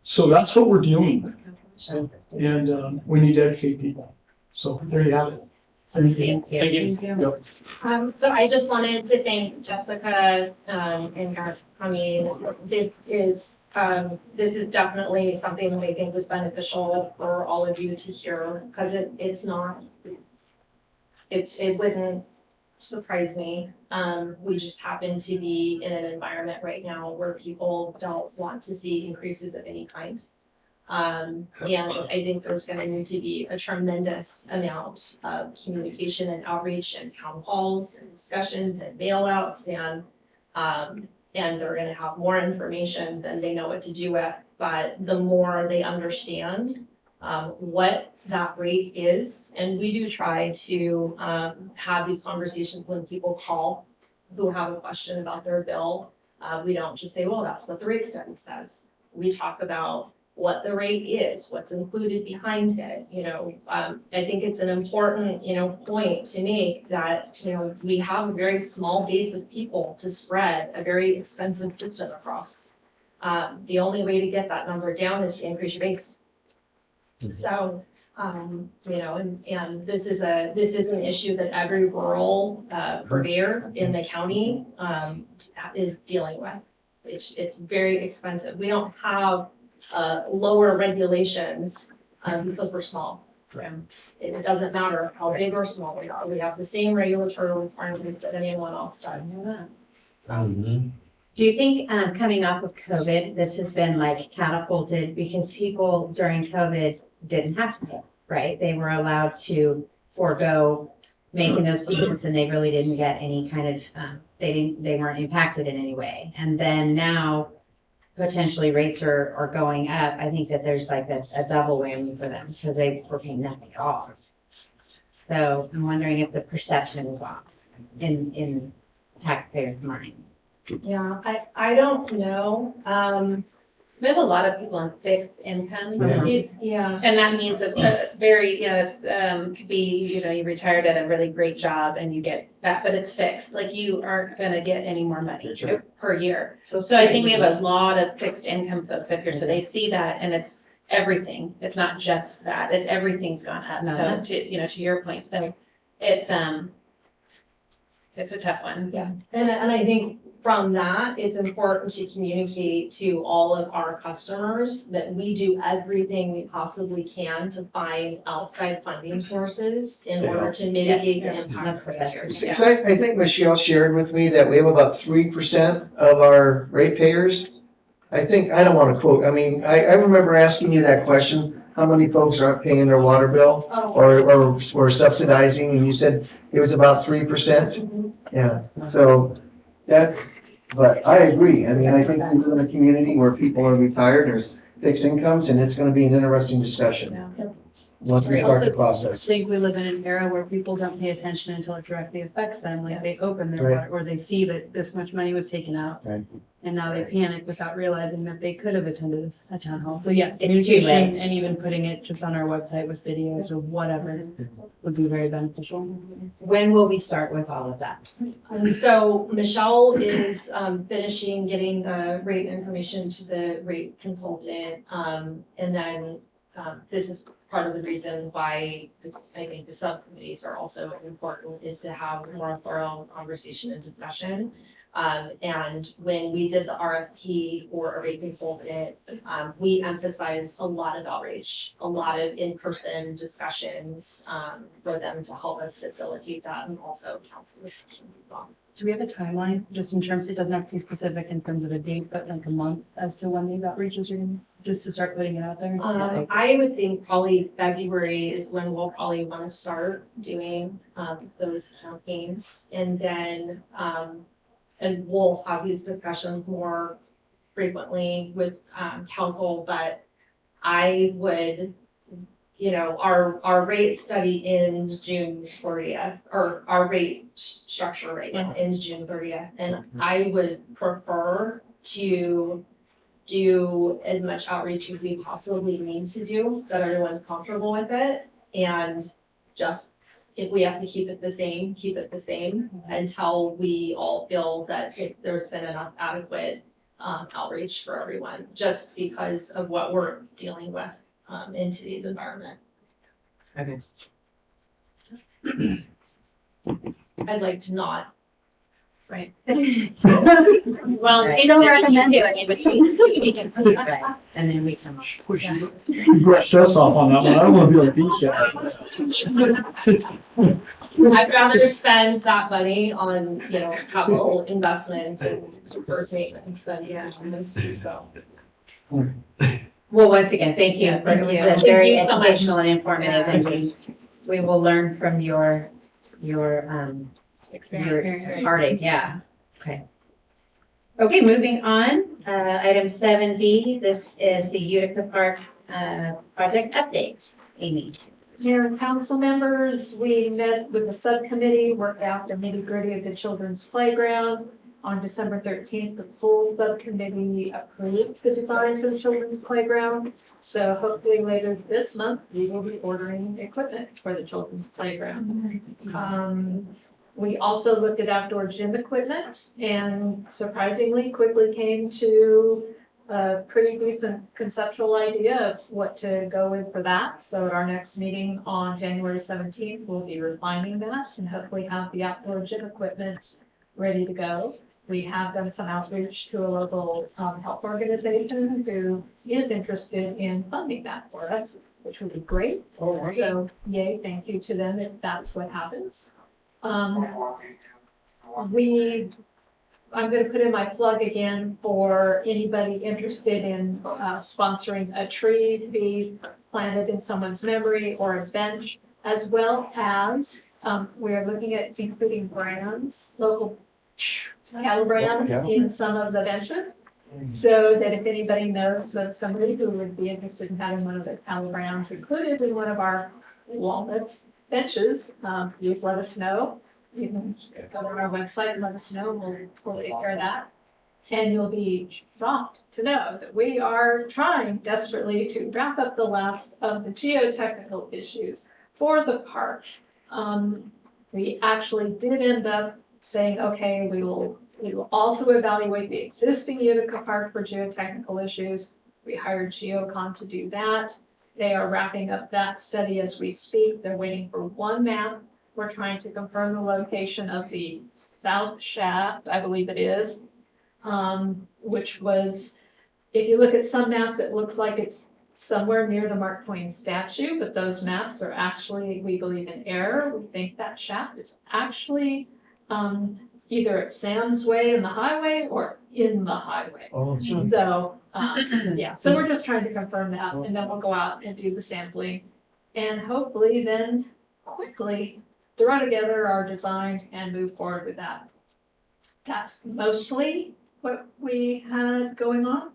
So that's what we're dealing with. And we need to educate people. So there you have it. Thank you. Thank you. Yep. So I just wanted to thank Jessica, and Garth. I mean, this is definitely something that I think was beneficial for all of you to hear, because it's not, it wouldn't surprise me. We just happen to be in an environment right now where people don't want to see increases of any kind. And I think there's gonna need to be a tremendous amount of communication and outreach and town halls and discussions and bailouts and they're gonna have more information than they know what to do with. But the more they understand, what that rate is, and we do try to, have these conversations when people call who have a question about their bill. We don't just say, well, that's what the rate study says. We talk about what the rate is, what's included behind it, I think it's an important, point to make that, we have a very small base of people to spread a very expensive system across. The only way to get that number down is to increase your base. So, and this is an issue that every rural, purveyor in the county, is dealing with. It's very expensive. We don't have lower regulations because we're small. It doesn't matter how big or small we are. We have the same regulatory requirements that anyone else does. Do you think, coming off of COVID, this has been like catapulted because people during COVID didn't have to pay, right? They were allowed to forego making those payments and they really didn't get any kind of, they weren't impacted in any way. And then now potentially rates are going up. I think that there's like a double whammy for them because they were paying nothing at all. So I'm wondering if the perception is off in taxpayers' minds. Yeah, I don't know. We have a lot of people on fixed income. Yeah. And that means a very, could be, you retired at a really great job and you get that, but it's fixed. Like you aren't gonna get any more money per year. So I think we have a lot of fixed income folks up here, so they see that and it's everything. It's not just that, it's everything's gone up. No. So to your point, so it's a tough one. Yeah, and I think from that, it's important to communicate to all of our customers that we do everything we possibly can to find outside funding sources in order to mitigate the impact for users. Because I think Michelle shared with me that we have about 3% of our ratepayers. I don't want to quote, I remember asking you that question, how many folks aren't paying their water bill or subsidizing, and you said it was about 3%? Yeah, so but I agree. I think we live in a community where people are retired, there's fixed incomes, and it's gonna be an interesting discussion once we start the I process. think we live in an era where people don't pay attention until it directly affects them, like they open their water, or they see that this much money was taken out. Right. And now they panic without realizing that they could have attended a town hall. So yeah, It's too late. communication and even putting it just on our website with videos or whatever would be very beneficial. When will we start with all of that? So Michelle is finishing getting the rate information to the rate consultant. And then this is part of the reason why I think the subcommittees are also important, is to have more thorough conversation and discussion. And when we did the RFP for a rate consultant, we emphasized a lot of outreach, a lot of in-person discussions for them to help us facilitate that, and also council discussion as well. Do we have a timeline, just in terms, it doesn't have to be specific in terms of a date, but like a month as to when these outreaches are going, just to start putting it out there? I would think probably February is when we'll probably want to start doing those campaigns, and then and we'll have these discussions more frequently with council, but I would, our rate study ends June 30th, or our rate structure rate ends June 30th. And I would prefer to do as much outreach as we possibly need to do, so that everyone's comfortable with it. And just, if we have to keep it the same, keep it the same until we all feel that there's been enough adequate outreach for everyone, just because of what we're dealing with in today's environment. Okay. I'd like to not. Right. Well, Right. see, don't recommend it in between. And then we can. You brushed us off on that one. I don't want to be like these guys. I'd rather spend that money on, capital investment and deferred maintenance than on this piece, so. Well, once again, thank you. Thank It was you. a Thank very you so much. educational and informative, and we will learn from your heartache, yeah. Okay, moving on, item 7B, this is the Utica Park, project update. Amy. Mayor and council members, we met with the subcommittee, worked out the nitty-gritty of the children's playground. On December 13th, the full subcommittee approved the design for the children's playground. So hopefully later this month, we will be ordering equipment for the children's playground. We also looked at outdoor gym equipment and surprisingly quickly came to a pretty decent conceptual idea of what to go with for that. So at our next meeting on January 17th, we'll be refining that and hopefully have the outdoor gym equipment ready to go. We have done some outreach to a local health organization who is interested in funding that for us, which would be great. So yay, thank you to them if that's what happens. I'm going to put in my plug again for anybody interested in sponsoring a tree to be planted in someone's memory or a bench, as well as we're looking at including brands, local cattle brands in some of the benches. So that if anybody knows of somebody who would be interested in having one of the cattle brands included in one of our walnut benches, please let us know. You can go to our website and let us know. We'll take care of that. And you'll be shocked to know that we are trying desperately to wrap up the last of the geotechnical issues for the park. We actually did end up saying, okay, we will also evaluate the existing Utica Park for geotechnical issues. We hired Geocon to do that. They are wrapping up that study as we speak. They're waiting for one map. We're trying to confirm the location of the south shaft, I believe it is, which was, if you look at some maps, it looks like it's somewhere near the Mark Twain statue, but those maps are actually, we believe, in error. We think that shaft is actually either at Sam's Way in the highway or in the highway. Oh, gee. So, yeah, so we're just trying to confirm that, and then we'll go out and do the sampling. And hopefully then quickly throw together our design and move forward with that. That's mostly what we had going on.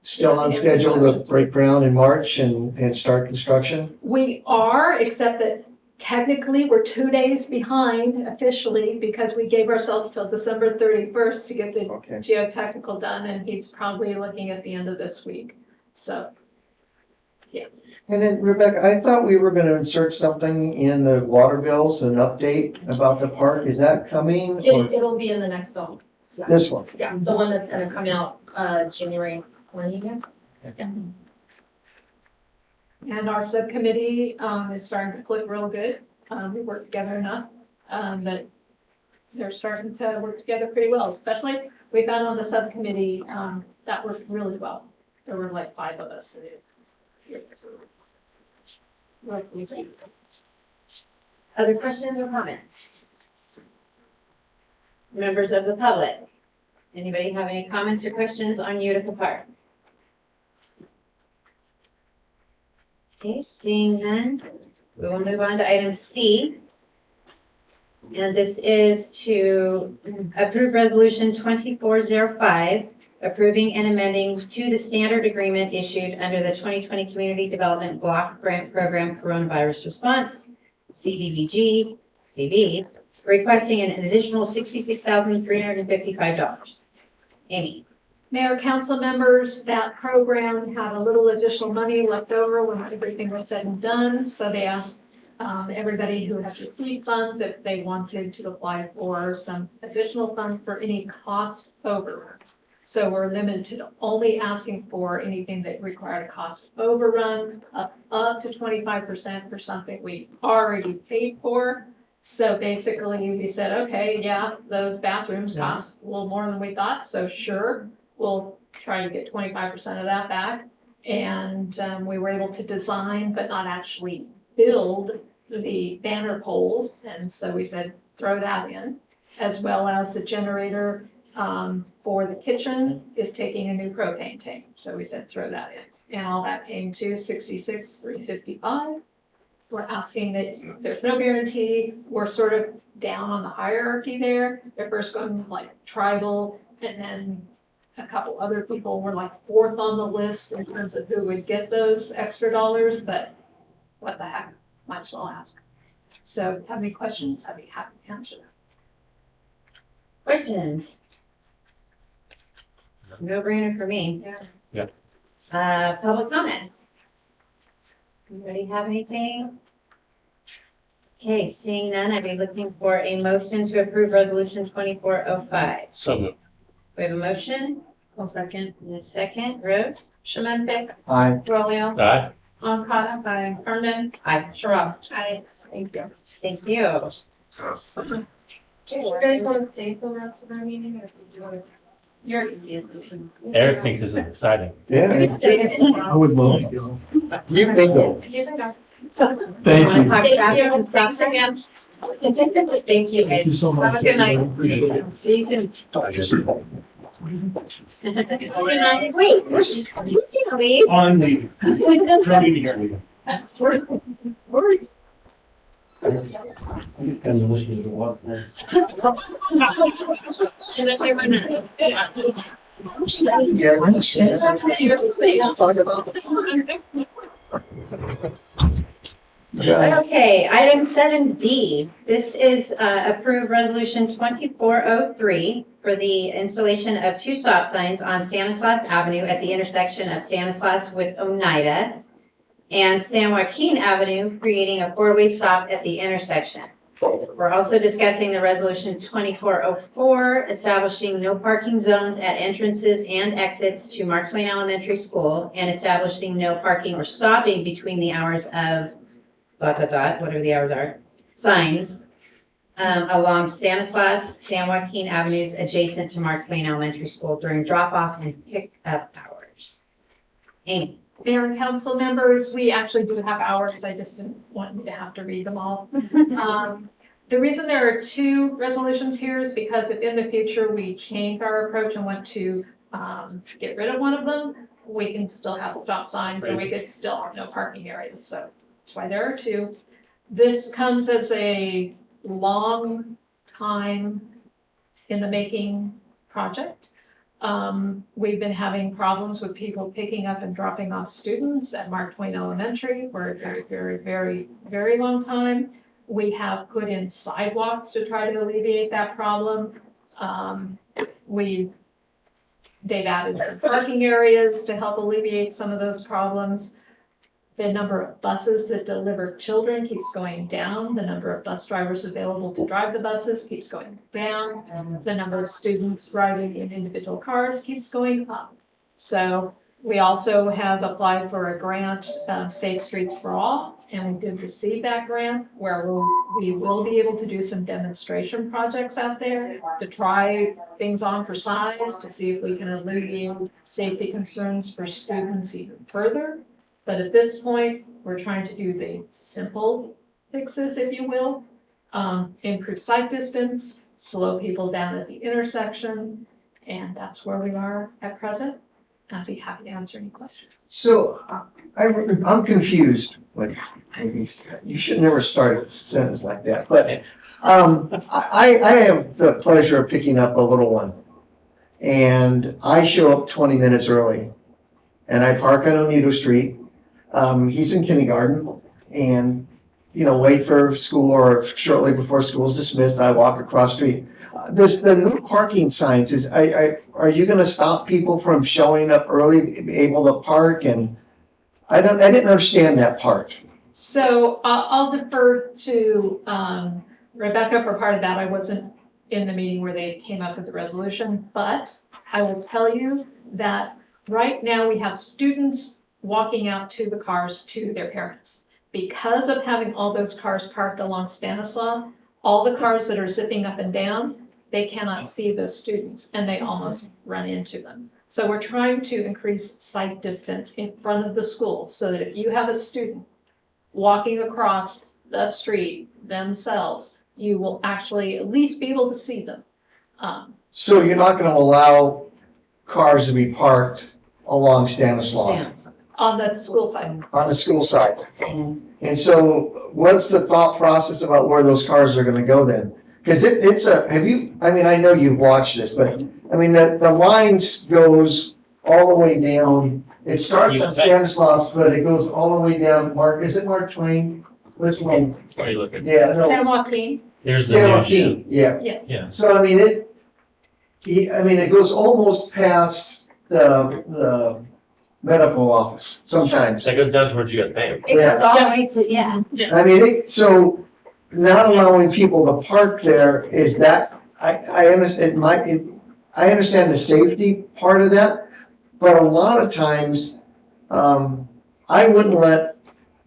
Still on schedule to break ground in March and start construction? We are, except that technically we're 2 days behind officially because we gave ourselves till December 31st to get the geotechnical done, and he's probably looking at the end of this week. So, yeah. And then Rebecca, I thought we were gonna insert something in the water bills, an update about the park. Is that coming? Or It'll be in the next bill. Yeah. this one? Yeah, the one that's gonna come out January 20th. Yeah. And our subcommittee is starting to click real good. We work together enough that they're starting to work together pretty well, especially we found on the subcommittee that worked really well. There were like 5 of us. Other questions or comments? Members of the public, anybody have any comments or questions on Utica Park? Okay, seeing none, we will move on to item C. And this is to approve resolution 2405, approving and amending to the standard agreement issued under the 2020 Community Development Block Grant Program Coronavirus Response, CDBG, CV, requesting an additional $66,355. Amy. Mayor, council members, that program had a little additional money left over when everything was said and done. So they asked everybody who had received funds if they wanted to apply for some additional funds for any cost overruns. So we're limited to only asking for anything that required a cost overrun up to 25% for something we already paid for. So basically we said, okay, yeah, those bathrooms cost a little more than we thought. So sure, we'll try to get 25% of that back. And we were able to design, but not actually build the banner poles. And so we said, throw that in, as well as the generator for the kitchen is taking a new propane tank. So we said, throw that in. And all that came to $66,355. We're asking that there's no guarantee. We're sort of down on the hierarchy there. They're first going like tribal, and then a couple other people were like fourth on the list in terms of who would get those extra dollars, but what the heck, might as well ask. So if you have any questions, I'd be happy to answer them. Questions? No brainer for me. Yeah. Public comment. Anybody have anything? Okay, seeing none, I'd be looking for a motion to approve resolution 2405. So moved. We have a motion I'll second. and a second. Rose? Shemente, Aye. Rolio, Aye. Moncada, Aye. Hernan, Aye. Sharab. Aye. Thank you. Thank you. Do you guys want to stay for the rest of our meeting, or do you want to? Eric thinks this is exciting. Yeah. I would love to. You can go. Thank Wanna you. talk about it and stuff? Thanks again. Thank you, Thank guys. you so much. Have a good night. See you soon. Wait, you can't leave. On leave. Ready to hear you. And listen to what? Yeah, I understand. Talk about Okay, item 7D. This is approved resolution 2403 for the installation of 2 stop signs on Stanislaus Avenue at the intersection of Stanislaus with Oneida and San Joaquin Avenue, creating a 4-way stop at the intersection. We're also discussing the resolution 2404, establishing no parking zones at entrances and exits to Mark Twain Elementary School and establishing no parking or stopping between the hours of ... whatever the hours are, signs along Stanislaus, San Joaquin Avenues adjacent to Mark Twain Elementary School during drop-off and pick-up hours. Amy. Mayor and council members, we actually do have hours. I just didn't want you to have to read them all. The reason there are 2 resolutions here is because if in the future we change our approach and want to get rid of one of them, we can still have stop signs or we could still have no parking areas. So that's why there are 2. This comes as a long time in the making project. We've been having problems with people picking up and dropping off students at Mark Twain Elementary for a very, very, very, very long time. We have put in sidewalks to try to alleviate that problem. They've added parking areas to help alleviate some of those problems. The number of buses that deliver children keeps going down. The number of bus drivers available to drive the buses keeps going down. The number of students riding in individual cars keeps going up. So we also have applied for a grant, Safe Streets for All, and we did receive that grant where we will be able to do some demonstration projects out there to try things on for size, to see if we can alleviate safety concerns for students even further. But at this point, we're trying to do the simple fixes, if you will, improve sight distance, slow people down at the intersection, and that's where we are at present. I'd be happy to answer any questions. So I'm confused. Like, you should never start a sentence like that. But I have the pleasure of picking up a little one. and I show up 20 minutes early. And I park on Oneto Street. He's in kindergarten, and, you know, wait for school, or shortly before school's dismissed, I walk across the street. There's the no parking signs. Are you gonna stop people from showing up early, able to park? And I didn't understand that part. So I'll defer to Rebecca for part of that. I wasn't in the meeting where they came up with the resolution, but I will tell you that right now we have students walking out to the cars to their parents. Because of having all those cars parked along Stanislaus, all the cars that are zipping up and down, they cannot see those students and they almost run into them. So we're trying to increase sight distance in front of the school so that if you have a student walking across the street themselves, you will actually at least be able to see them. So you're not gonna allow cars to be parked along Stanislaus On the school side. on the school side? And so what's the thought process about where those cars are gonna go then? Because I know you've watched this, but, I mean, the lines goes all the way down. It starts on Stanislaus, but it goes all the way down, is it Mark Twain? Which one? Are you looking? Yeah, no, San Joaquin. Here's the San new Joaquin, yeah. Yes. Yeah. So, I mean, it goes almost past the medical office sometimes. That goes down towards you guys' name. It goes all the way to, yeah. I mean, so not allowing people to park there, is that, I understand, I understand the safety part of that, but a lot of times, I wouldn't let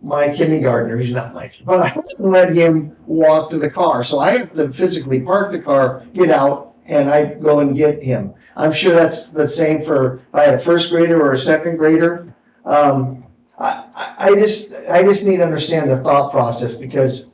my kindergartner, he's not my, but I wouldn't let him walk to the car. So I have to physically park the car, get out, and I go and get him. I'm sure that's the same for, if I had a first grader or a second grader. I just need to understand the thought process, because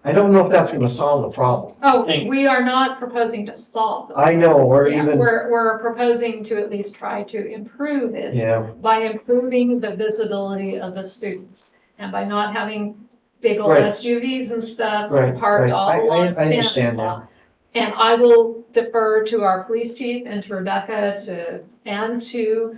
I don't know if that's gonna solve the problem. Oh, we are not proposing to solve. I know, or Yeah, even, we're proposing to at least try to improve it yeah, by improving the visibility of the students and by not having big old Right. SUVs and stuff right, parked right. all I along understand Stanislaus. that. And I will defer to our police chief and to Rebecca and to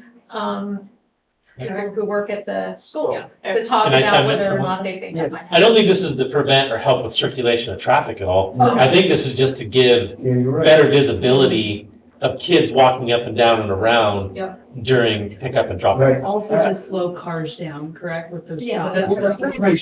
people who work at the school to talk Can I about chime in whether for or one not they think that might I don't think this is to prevent or help with circulation of traffic at all. Oh, no. I think this is just to give Yeah, you're right. better visibility of kids walking up and down and around Yep. during pickup and drop off. Right. Also just slow cars down, correct, with those. Yeah. Every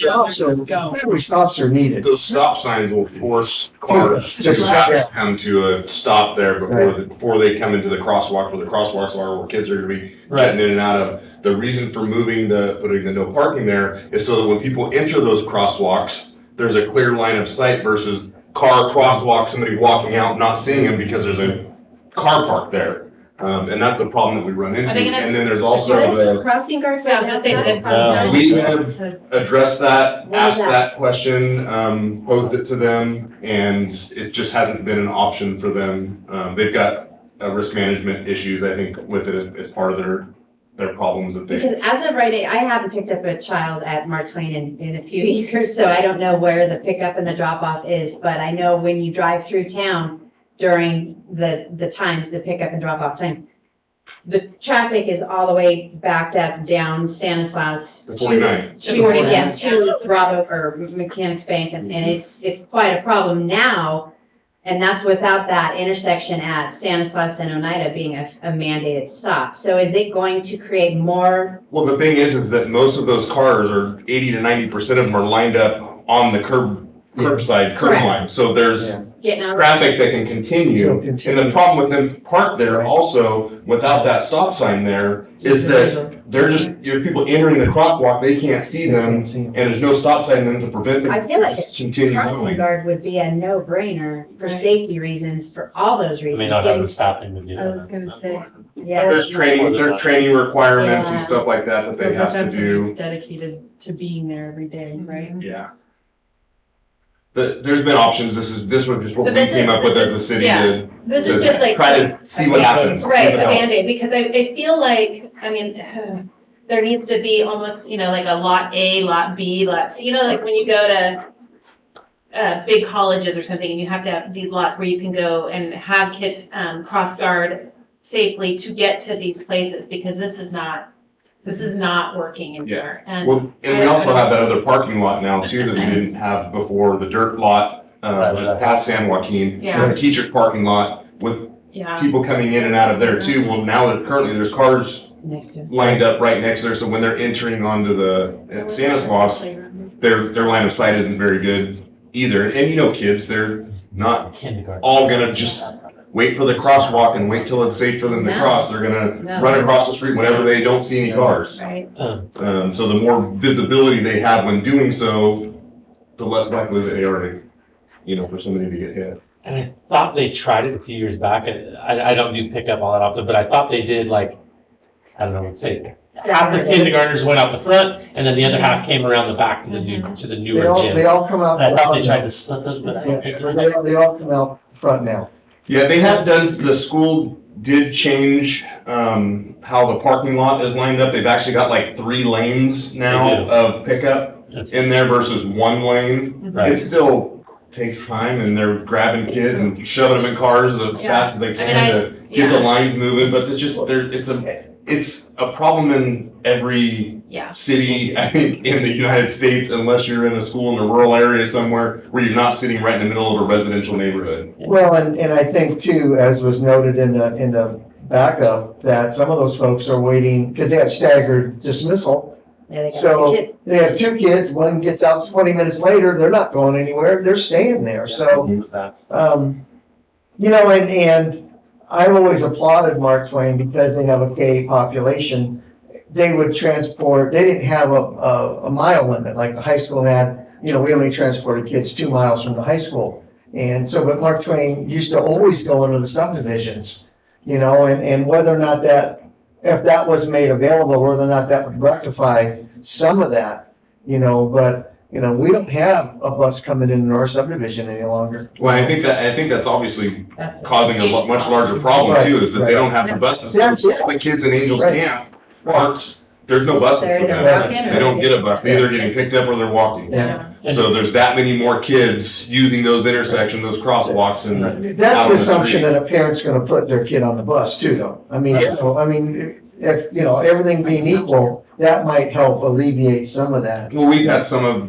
stops are needed. Those stop signs will force cars to Just- yeah. come to a stop there before they come into the crosswalk, where the crosswalks are, where kids are gonna be getting in and out of. The reason for putting the no parking there is so that when people enter those crosswalks, there's a clear line of sight versus car crosswalk, somebody walking out, not seeing them because there's a car parked there. And that's the problem that we run into. Are they gonna- And then there's also the, Crossing guards. Yeah, I was gonna say that- No. we have addressed that, What is asked that? that question, posed it to them, and it just hasn't been an option for them. They've got risk management issues, I think, with it as part of their problems that Because they. as of right now, I haven't picked up a child at Mark Twain in a few years, so I don't know where the pickup and the drop off is, but I know when you drive through town during the times, the pickup and drop off times, the traffic is all the way backed up down Stanislaus. The 49. To Bravo or Mechanics Bank, and it's quite a problem now. And that's without that intersection at Stanislaus and Oneida being a mandated stop. So is it going to create more? Well, the thing is that most of those cars are 80 to 90% of them are lined up on the curbside curb Correct. line. So there's Yeah. Getting out. traffic that can continue. Still And continue. the problem with them parked there Right. also, without that stop sign there, is that they're just, your people entering the crosswalk, they can't see them, and there's no stop sign then to prevent them I feel like from a continuing crossing going. guard would be a no-brainer for Right. safety reasons, for all those I reasons. may not have the staffing to do that. I was gonna say. Yeah. There's training requirements and Yeah. stuff like that they have to do. Dedicated to being there every day, right? Yeah. There's been options, this was just what So we this came is- up with as a city yeah. to This is just like. try to see what happens. see Right, what a helps. Band-Aid, because I feel like, I mean, there needs to be almost, like a lot A, lot B, lot C, like when you go to big colleges or something, and you have to have these lots where you can go and have kids cross guard safely to get to these places, because this is not working anymore. And Well, and we also have that other parking lot now too that we didn't have before, the dirt lot, just past San Joaquin. Yeah. The teacher's parking lot with yeah, people coming in and out of there too. Well, now that currently there's cars lined up right next there, so when they're entering onto the Stanislaus, their line of sight isn't very good either. And you know, kids, they're not Kindergarten. all gonna just wait for the crosswalk and wait till it's safe for them to No. cross. They're gonna No. run across the street whenever they don't see any cars. right. So the more visibility they have when doing so, the less likely they are to, for somebody to get hit. And I thought they tried it a few years back. I don't do pickup all that often, but I thought they did like, I don't know, let's say half the kindergartners went out the front, and then the other half came around the back to the newer They gym. all come out. And I thought they front tried now. to split those, but I Yeah, they all come out front now. Yeah, they have done, the school did change how the parking lot is lined up. They've actually got like 3 lanes now They do. of pickup in there versus 1 lane. Right. It still takes time, and they're grabbing kids and shoving them in cars as fast as they can to get the lines moving, but it's a problem in every city, I think, in the United States, unless you're in a school in a rural area somewhere where you're not sitting right in the middle of a residential neighborhood. Well, and I think too, as was noted in the backup, that some of those folks are waiting, because they have staggered dismissal. So they have 2 kids, one gets out 20 minutes later, they're not going anywhere, they're staying there, so. And I've always applauded Mark Twain because they have a gay population. They would transport, they didn't have a mile limit like the high school had. We only transported kids 2 miles from the high school. And so, but Mark Twain used to always go into the subdivisions, and whether or not if that was made available, whether or not that would rectify some of that, but we don't have a bus coming into our subdivision any longer. Well, I think that's obviously causing a much larger problem too, is that they don't have the buses. So all the kids in Angels Camp there's no buses for them. They don't get a bus. They're either getting picked up or they're walking. Yeah. So there's that many more kids using those intersections, those crosswalks, and That's out the on assumption street. that a parent's gonna put their kid on the bus too, though. If, everything being equal, that might help alleviate some of that. Well, we've had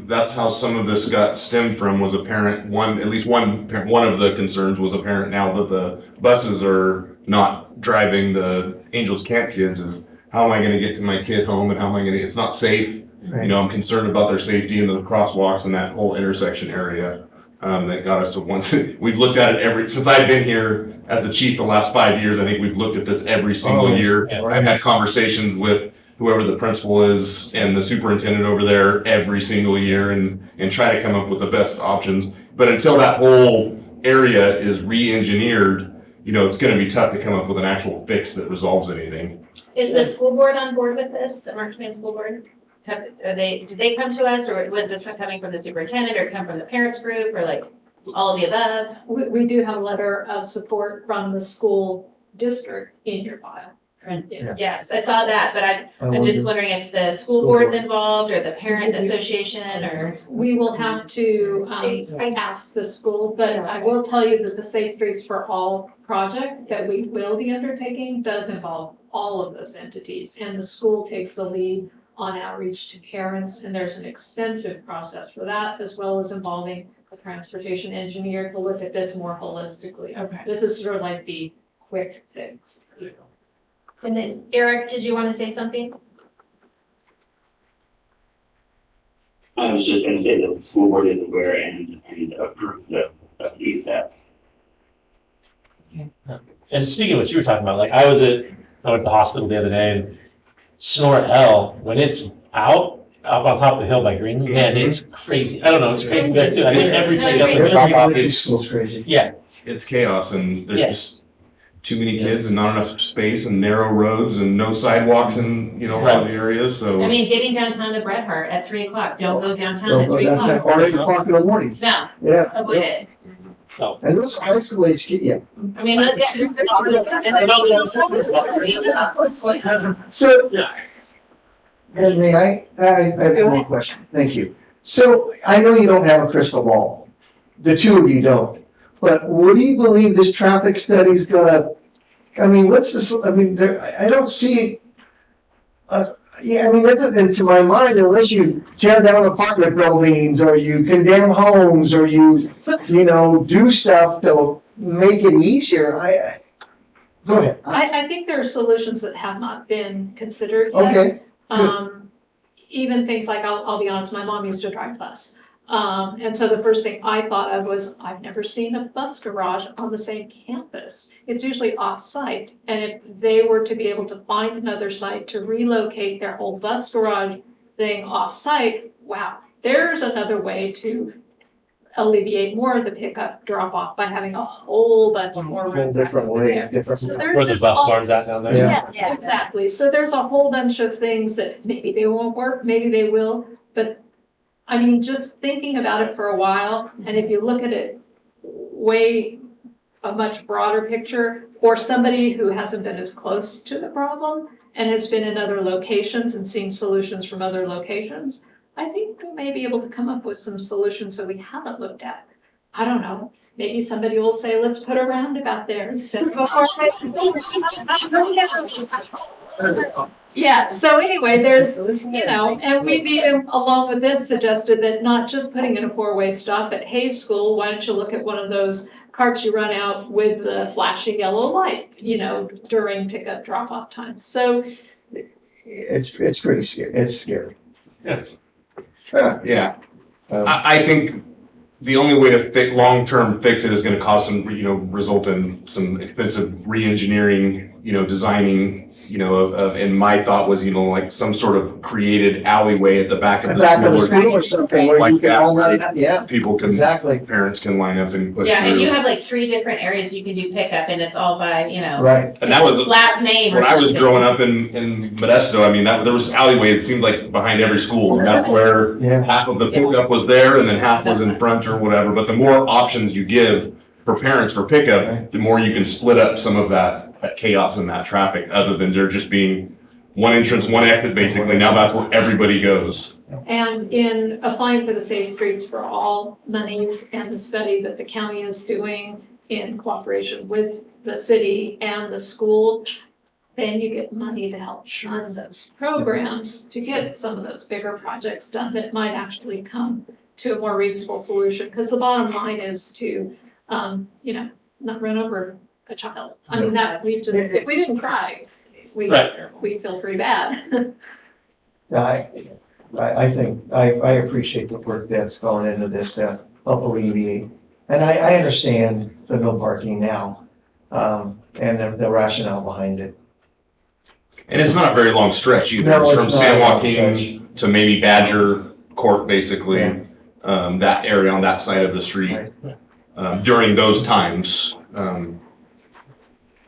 that's how some of this got stemmed from, was a parent, at least one parent, one of the concerns was apparent now that the buses are not driving the Angels Camp kids, is how am I gonna get to my kid home, and how am I it's not safe. Right. I'm concerned about their safety in the crosswalks and that whole intersection area. That got us to once, we've looked at it since I've been here as the chief for the last 5 years, I think we've looked at this every single year. I've had conversations with whoever the principal is and the superintendent over there every single year and try to come up with the best options. But until that whole area is re-engineered, it's gonna be tough to come up with an actual fix that resolves anything. Is the school board on board with this, the Mark Twain School Board? Did they come to us, or was this coming from the superintendent, or come from the parents group, or like all of the above? We do have a letter of support from the school district in your file. Yes, I saw that, but I'm just wondering if the school board's involved, or the parent association, or. We will have to ask the school, but I will tell you that the Safe Streets for All project that we will be undertaking does involve all of those entities, and the school takes the lead on outreach to parents, and there's an extensive process for that, as well as involving a transportation engineer to look at this more holistically. Okay. This is sort of like the quick fix. And then Eric, did you want to say something? I was just gonna say that the school board is aware and approves of these steps. And speaking of what you were talking about, like I went to the hospital the other day, and Snort L, when it's out on top of the hill by Greenland, man, it's crazy. I don't know, it's crazy there too. I think every pickup It's crazy. yeah. It's chaos, and there's just too many kids and not enough space and narrow roads and no sidewalks in, a lot of the areas, so. I mean, getting downtown to Bret Hart at 3:00, don't go downtown Don't at go 3:00. downtown, or 8 o'clock in the morning. No, Yeah. avoid it. So. And those high school age kids, yeah. I mean, So, Henry, I have one more question. Thank you. So I know you don't have a crystal ball, the two of you don't. But what do you believe this traffic study's gonna, I mean, what's this, I mean, I don't see, yeah, I mean, that's, and to my mind, unless you tear down apartment buildings, or you condemn homes, or you do stuff to make it easier, go ahead. I think there are solutions that have not been considered yet. Okay, Even things like, I'll be honest, my mom used to drive bus. And so the first thing I thought of was, I've never seen a bus garage on the same campus. It's usually off-site. And if they were to be able to find another site to relocate their whole bus garage thing off-site, wow, there's another way to alleviate more of the pickup drop-off by having a whole bunch more whole room back different over way, there. different. So there's Where the just bus all- barn's at down there? Yeah. Exactly. So there's a whole bunch of things that maybe they won't work, maybe they will, but I mean, just thinking about it for a while, and if you look at it a much broader picture, or somebody who hasn't been as close to the problem and has been in other locations and seen solutions from other locations, I think we may be able to come up with some solutions that we haven't looked at. I don't know. Maybe somebody will say, let's put a roundabout there instead of a Yeah, so anyway, there's, and we've even, along with this, suggested that not just putting in a four-way stop at Hayes School, why don't you look at one of those carts you run out with the flashing yellow light, during pickup drop-off times. So It's pretty scary, it's scary. Yeah. Yeah. I think the only way to long-term fix it is gonna cause some, result in some expensive re-engineering, designing, and my thought was, like some sort of created alleyway at the back of the school. Or something where you Like can that, all right? run, yeah, People can, exactly, parents can line up and push Yeah, and you through. have like 3 different areas you can do pickup and it's all by, right. And that was, last name or when I was something. growing up in Modesto, I mean, there was alleyways, it seemed like behind every school. And that's where Yeah. half of the pickup was there and then half was in front or whatever. But the more options you give for parents for pickup, the more you can split up some of that chaos and that traffic, other than there just being one entrance, one exit, basically. Now that's where everybody goes. And in applying for the Safe Streets for All monies and the study that the county is doing in cooperation with the city and the school, then you get money to help fund those programs to get some of those bigger projects done that might actually come to a more reasonable solution. Because the bottom line is to, not run over a child. I mean, if we didn't try, we feel pretty bad. I think, I appreciate the work that's gone into this to help alleviate. And I understand the no parking now, and the rationale behind it. And it's not a very long stretch either. No, It's from it's not San a long Joaquin to maybe Badger Court, basically, that area on that side of the street. During those times,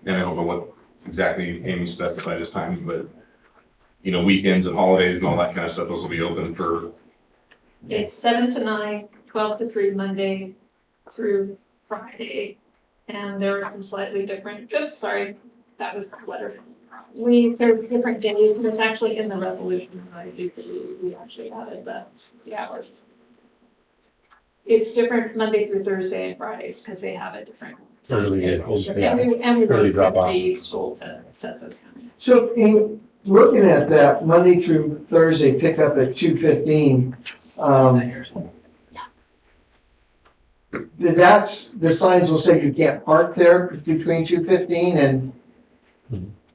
and I don't know what exactly Amy specified as times, but, weekends and holidays and all that kind of stuff, those will be open for. It's 7 to 9, 12 to 3, Monday through Friday. And there are some slightly different, sorry, that was the letter. There's different days, and it's actually in the resolution. We actually added the hours. It's different Monday through Thursday and Fridays, because they have a different. Early, And we Early work drop with off. the school to set those kind of. So in looking at that Monday through Thursday pickup at 2:15, the signs will say you can't park there between 2:15 and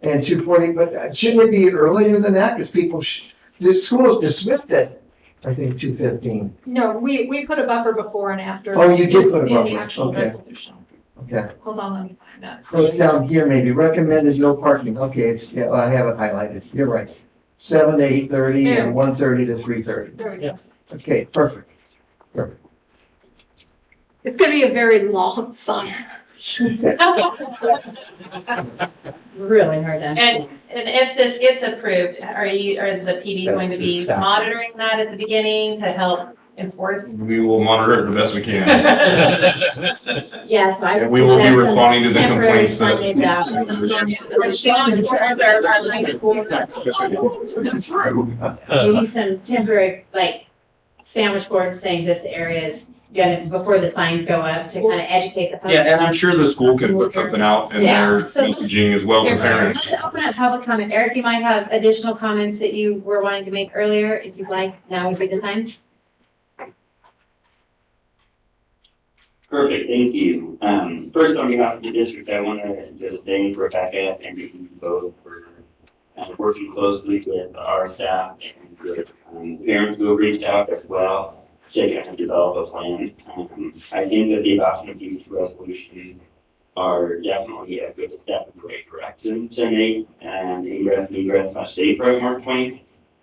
2:40, but shouldn't it be earlier than that? Because the school is dismissed at, I think, 2:15. No, we put a buffer before and after. Oh, you did put a In buffer, the actual okay. resolution. Okay. Hold on, let me find that. So it's down here maybe, recommended no parking. Okay, I have it highlighted. You're right. 7 to 8:30 and 1:30 to 3:30. There we go. Okay, perfect. It's gonna be a very long sign. Really hard to And if this gets approved, is the PD That's going to the be staff. monitoring that at the beginning to help enforce? We will monitor it the best we can. Yes, I. And we will be responding to the temporary complaints that. signage out. Through. Maybe some temporary, sandwich boards saying this area is gonna, before the signs go up, to kind of educate the public. Yeah, and I'm sure the school can put something out in Yeah, their so let's- messaging as well to parents. Let's open up public comment. Eric, you might have additional comments that you were wanting to make earlier. If you'd like, now would be the time. Perfect, thank you. First, on behalf of the district, I want to just thank Rebecca and you both for working closely with our staff and with parents who have reached out as well to kind of develop a plan. I think that the adoption of these two resolutions are definitely a good step in the right direction to make ingress and egress much safer at Mark Twain.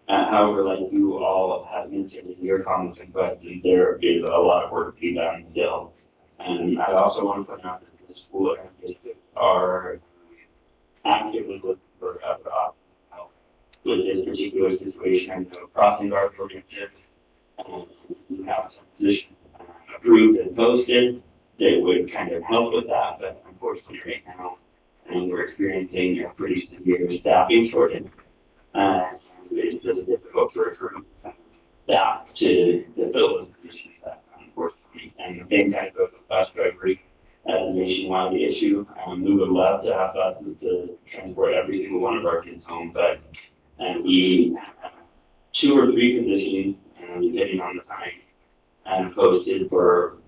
However, like you all have mentioned in your comments and questions, there is a lot of work to be done still. And I also want to point out that the school and district are actively looking for other options to help with this particular situation. I know crossing guard prevention, we have some positions approved and posted that would kind of help with that, but unfortunately right now, we're experiencing a pretty severe staffing shortage. It's just difficult for a group of staff to fill those positions, unfortunately. And the same kind of goes with bus drivers as a nationwide issue. We would love to have buses to transport every single one of our kids home, but we have 2 or 3 positions, depending on the time, posted for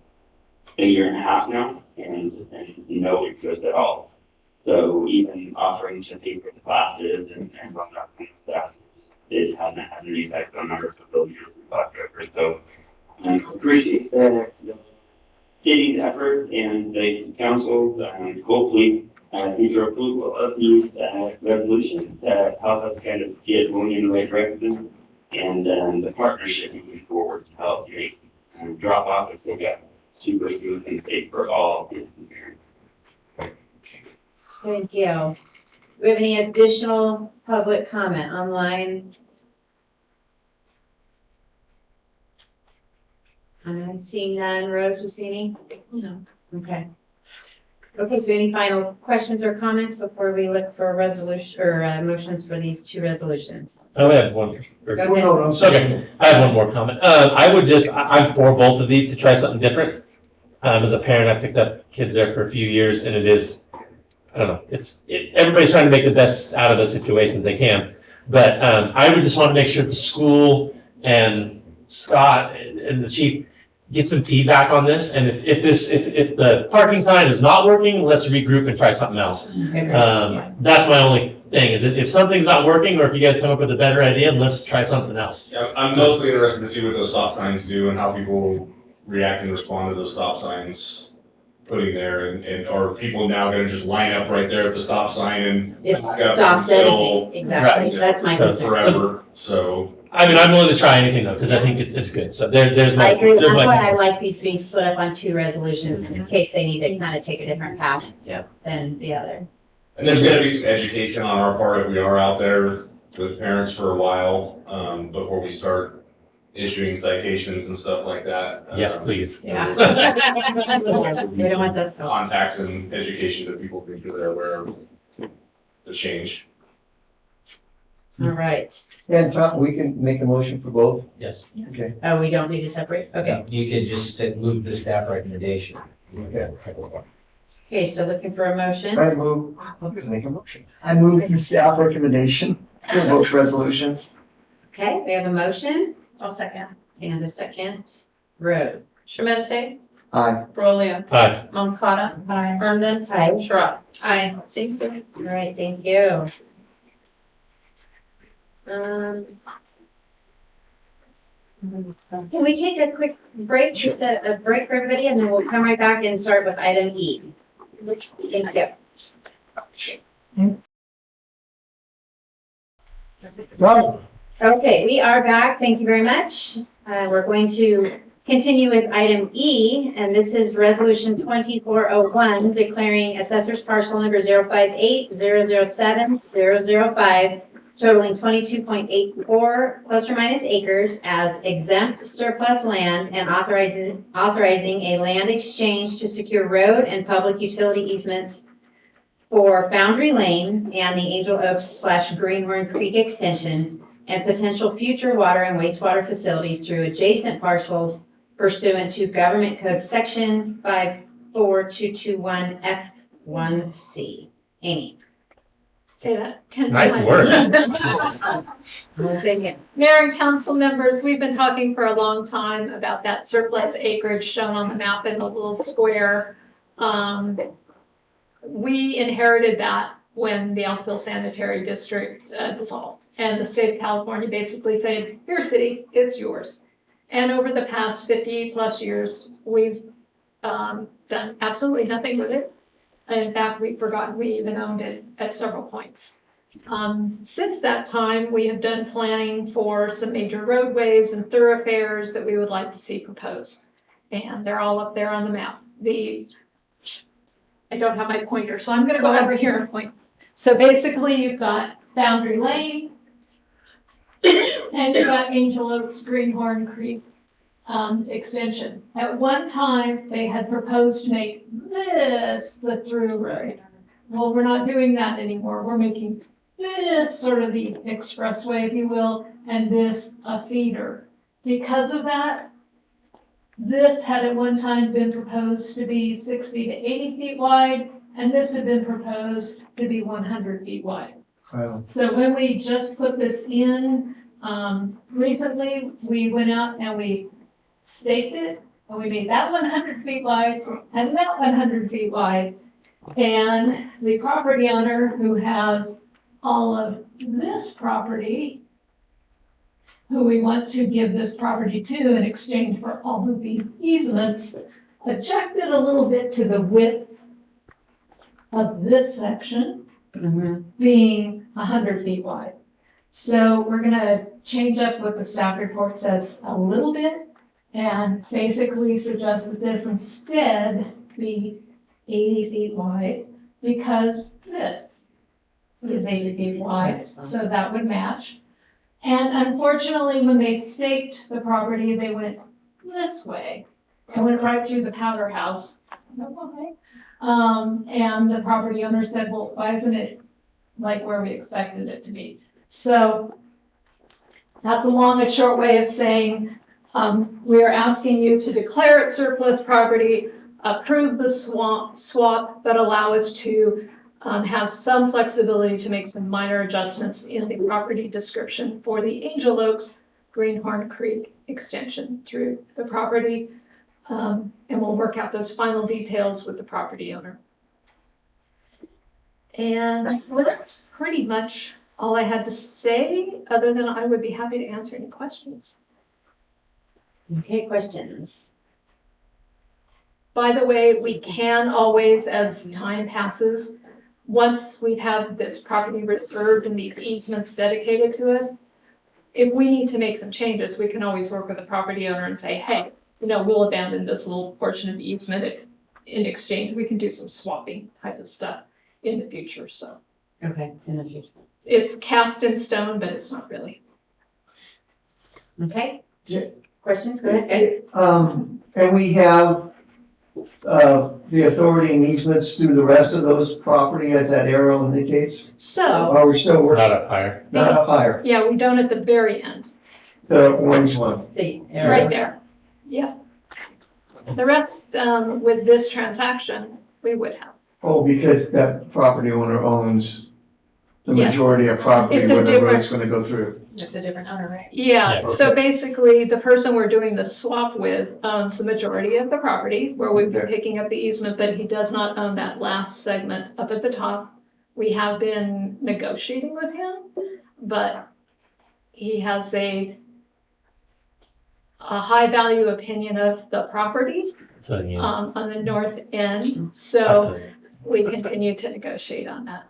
a year and a half now, and no interest at all. So even offering to pay for the classes and whatnot, that it hasn't had any effect on our ability to bus drivers. So I appreciate the city's effort and the council's hopefully future approval of these resolutions to help us kind of get going in the right direction, and the partnership moving forward to help make drop off and pick up super smooth and safe for all kids and parents. Thank you. Do we have any additional public comment online? I'm seeing none. Rose, you see any? No. Okay. Okay, so any final questions or comments before we look for resolution or motions for these 2 resolutions? Oh, I have one. Go ahead. Okay, I have one more comment. I'm for both of these to try something different. As a parent, I picked up kids there for a few years, and it is, I don't know, everybody's trying to make the best out of the situation they can. But I would just want to make sure the school and Scott and the chief get some feedback on this. And if the parking sign is not working, let's regroup and try something else. That's my only thing, is if something's not working, or if you guys come up with a better idea, let's try something else. Yeah, I'm mostly interested to see what those stop signs do and how people react and respond to those stop signs putting there, and are people now gonna just line up right there at the stop sign and It back up stops until, anything. Exactly. Right. That's my So concern. forever, so. I mean, I'm willing to try anything though, because I think it's good. So there's I my. agree. there's That's my- why I like these being split up on 2 resolutions in case they need to kind of take a different path than the other. And there's gonna be some education on our part if we are out there with parents for a while, before we start issuing citations and stuff like that. Yes, please. Yeah. They don't want those. Contacts and education that people think they're aware of the change. All right. And Tom, we can make a motion for both? Yes. Okay. Oh, we don't need to separate? Okay. You could just move the staff recommendation. Okay. Okay, so looking for a motion. I move, I'm gonna make a motion. I move the staff recommendation for both resolutions. Okay, we have a motion I'll second. and a second. Road. Shemente, Aye. Brilliant, Hi. Moncada, Herndon, Aye. Schrock. Aye. Thank you. All right, thank you. Can we take a quick break, just a break for everybody, and then we'll come right back and start with item E. Thank you. No. Okay, we are back. Thank you very much. We're going to continue with item E, and this is resolution 2401, declaring assessor's parcel number 058-007-005, totaling 22.84 plus or minus acres as exempt surplus land, and authorizing a land exchange to secure road and public utility easements for Foundry Lane and the Angel Oaks / Greenhorn Creek extension and potential future water and wastewater facilities through adjacent parcels pursuant to Government Code Section 54221F1C. Amy. Say that 10 Nice times. work. Say again. Mayor and council members, we've been talking for a long time about that surplus acreage shown on the map in the little square. We inherited that when the Elkville Sanitary District dissolved. And the state of California basically said, here, city, it's yours. And over the past 50 plus years, we've done absolutely nothing with it. And in fact, we've forgotten we even owned it at several points. Since that time, we have done planning for some major roadways and thoroughfares that we would like to see proposed. And they're all up there on the map. I don't have my pointer, so I'm gonna go over here and point. So basically, you've got Boundary Lane, and you've got Angel Oaks Greenhorn Creek extension. At one time, they had proposed to make this the through road. Well, we're not doing that anymore. We're making this sort of the expressway, if you will, and this a feeder. Because of that, this had at one time been proposed to be 60 to 80 feet wide, and this had been proposed to be 100 feet wide. Wow. So when we just put this in, recently, we went out and we staked it, and we made that 100 feet wide and that 100 feet wide. And the property owner who has all of this property, who we want to give this property to in exchange for all of these easements, objected a little bit to the width of this section being 100 feet wide. So we're gonna change up what the staff report says a little bit and basically suggest that this instead be 80 feet wide, because this is 80 feet wide, so that would match. And unfortunately, when they staked the property, they went this way and went right through the powder house. And the property owner said, well, why isn't it like where we expected it to be? So that's a long and short way of saying, we are asking you to declare it surplus property, approve the swap, but allow us to have some flexibility to make some minor adjustments in the property description for the Angel Oaks Greenhorn Creek extension through the property. And we'll work out those final details with the property owner. And that's pretty much all I had to say, other than I would be happy to answer any questions. Okay, questions? By the way, we can always, as time passes, once we have this property reserved and these easements dedicated to us, if we need to make some changes, we can always work with the property owner and say, hey, we'll abandon this little portion of the easement. If in exchange, we can do some swapping type of stuff in the future, so. Okay, in the future. It's cast in stone, but it's not really. Okay, Yeah. questions, go ahead. And we have, the authority and easements through the rest of those property as that arrow indicates? So, Oh, we're still working, Not up higher. not up higher, yeah, we don't at the very end, the orange one. right there. Yeah. The rest, with this transaction, we would have. Oh, because that property owner owns the Yes. majority of property It's a where the different- road's gonna go through. It's a different owner, right? Yeah, Yeah. so basically, the person we're doing the swap with owns the majority of the property where we've been Okay. picking up the easement, but he does not own that last segment up at the top. We have been negotiating with him, but he has a high value opinion of the property So, yeah. on the north end, so we continue to negotiate on that.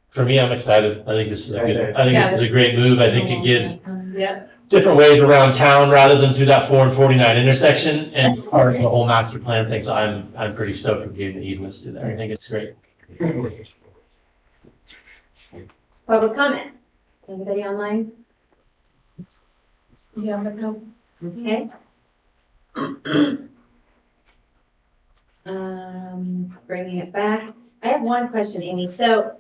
For me, I'm excited. I think this is a good, I think Yeah. this is a great move. I think it gives Yeah. different ways around town rather than through that 4 and 49 intersection and part of the whole master plan thing. So I'm pretty stoked with getting the easements through there. I think it's great. Public comment? Anybody online? Yeah, but no. Okay. Bringing it back. I have one question, Amy. So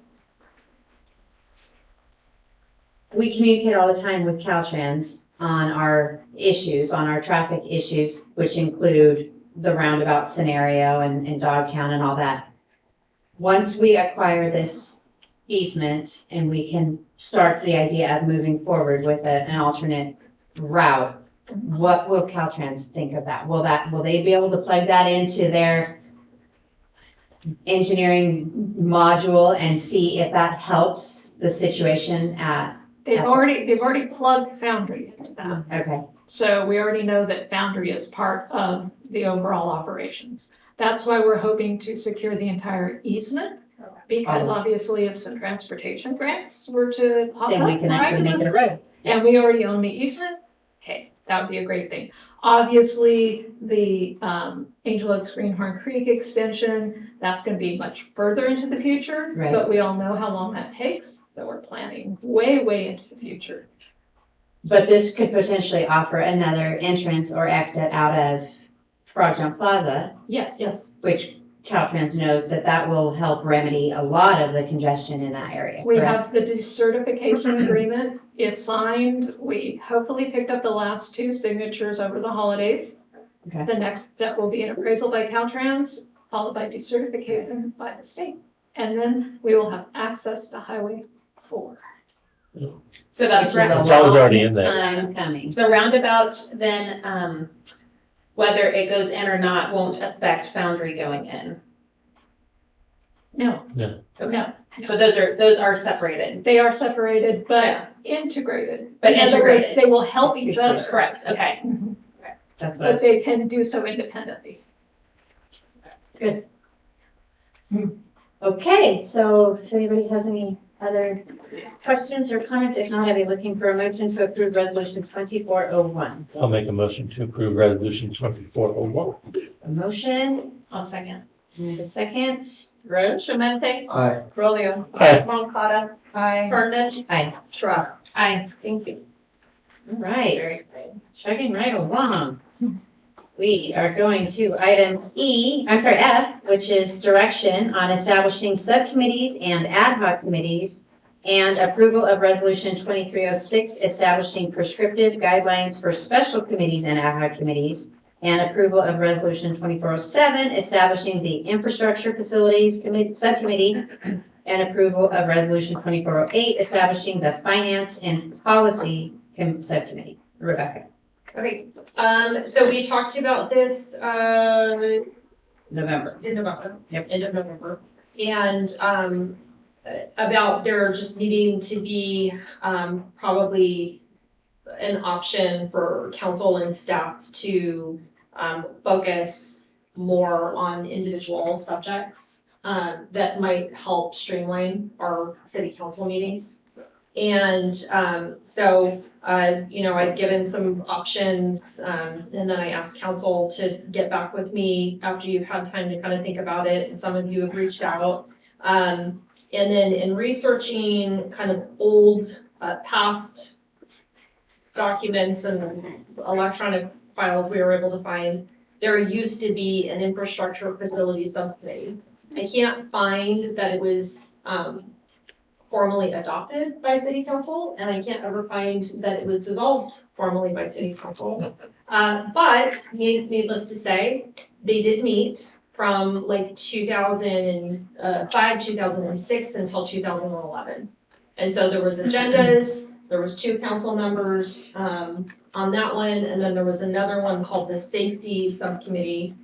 we communicate all the time with Caltrans on our issues, on our traffic issues, which include the roundabout scenario and Dogtown and all that. Once we acquire this easement and we can start the idea of moving forward with an alternate route, what will Caltrans think of that? Will they be able to plug that into their engineering module and see if that helps the situation at, They've already plugged Foundry into that. okay, So we already know that Foundry is part of the overall operations. That's why we're hoping to secure the entire easement, because obviously if some transportation grants were to pop up. then we can actually make it a road. And we already own the easement, hey, that would be a great thing. Obviously, the Angel Oaks Greenhorn Creek extension, that's gonna be much further into the future. Right. But we all know how long that takes, so we're planning way, way into the future. But this could potentially offer another entrance or exit out of Frog Jump Plaza, Yes, yes. which Caltrans knows that will help remedy a lot of the congestion in that area. We correct? have the decertification agreement is signed. We hopefully picked up the last 2 signatures over the holidays. Okay. The next step will be an appraisal by Caltrans, followed by decertification by the state. And then we will have access to Highway 4. So that Which is a It's already in long there. time coming. the roundabout then, whether it goes in or not, won't affect Foundry going in. No. No. Okay. So those are separated. They are separated, but integrated. But In other words, integrated. they will help each other. Correct, okay. Mhm. That's what I But they can do so independently. Okay, so if anybody has any other questions or comments, if not, I'd be looking for a motion to approve resolution 2401. I'll make a motion to approve resolution 2401. A motion, I'll second. and a second. Rose? Shemente, Aye. Rolio, Aye. Moncada, Aye. Furnish, Aye. Schrock. Aye. Thank you. All right, Very exciting. chugging right along. We are going to item F, which is direction on establishing subcommittees and ad hoc committees and approval of resolution 2306, establishing prescriptive guidelines for special committees and ad hoc committees, and approval of resolution 2407, establishing the infrastructure facilities subcommittee, and approval of resolution 2408, establishing the finance and policy subcommittee. Rebecca. Okay, so we talked about this, November. in November. Yep. End of November. And, about there just needing to be, probably an option for council and staff to, focus more on individual subjects, that might help streamline our city council meetings. And, so, I'd given some options, and then I asked council to get back with me after you've had time to kind of think about it, and some of you have reached out. And then in researching kind of old, past documents and electronic files we were able to find, there used to be an infrastructure facility subcommittee. I can't find that it was, formally adopted by city council, and I can't ever find that it was dissolved formally by city council. But needless to say, they did meet from like 2005, 2006 until 2011. And so there was agendas, there was 2 council members on that one, and then there was another one called the safety subcommittee,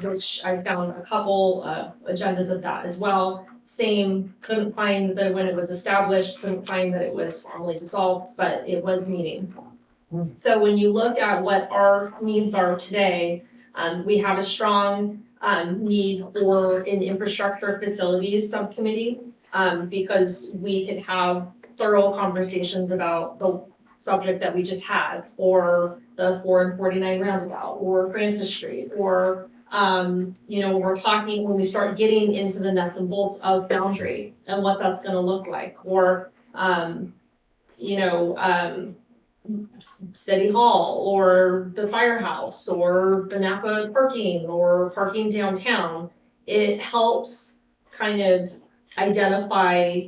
which I found a couple agendas of that as well. Same, couldn't find that when it was established, couldn't find that it was formally dissolved, but it was meeting. So when you look at what our needs are today, we have a strong need for an infrastructure facilities subcommittee, because we could have thorough conversations about the subject that we just had, or the 4 and 49 roundabout, or Francis Street, or we're talking, when we start getting into the nuts and bolts of boundary and what that's gonna look like, or, City Hall, or the firehouse, or the Napa parking, or parking downtown. It helps kind of identify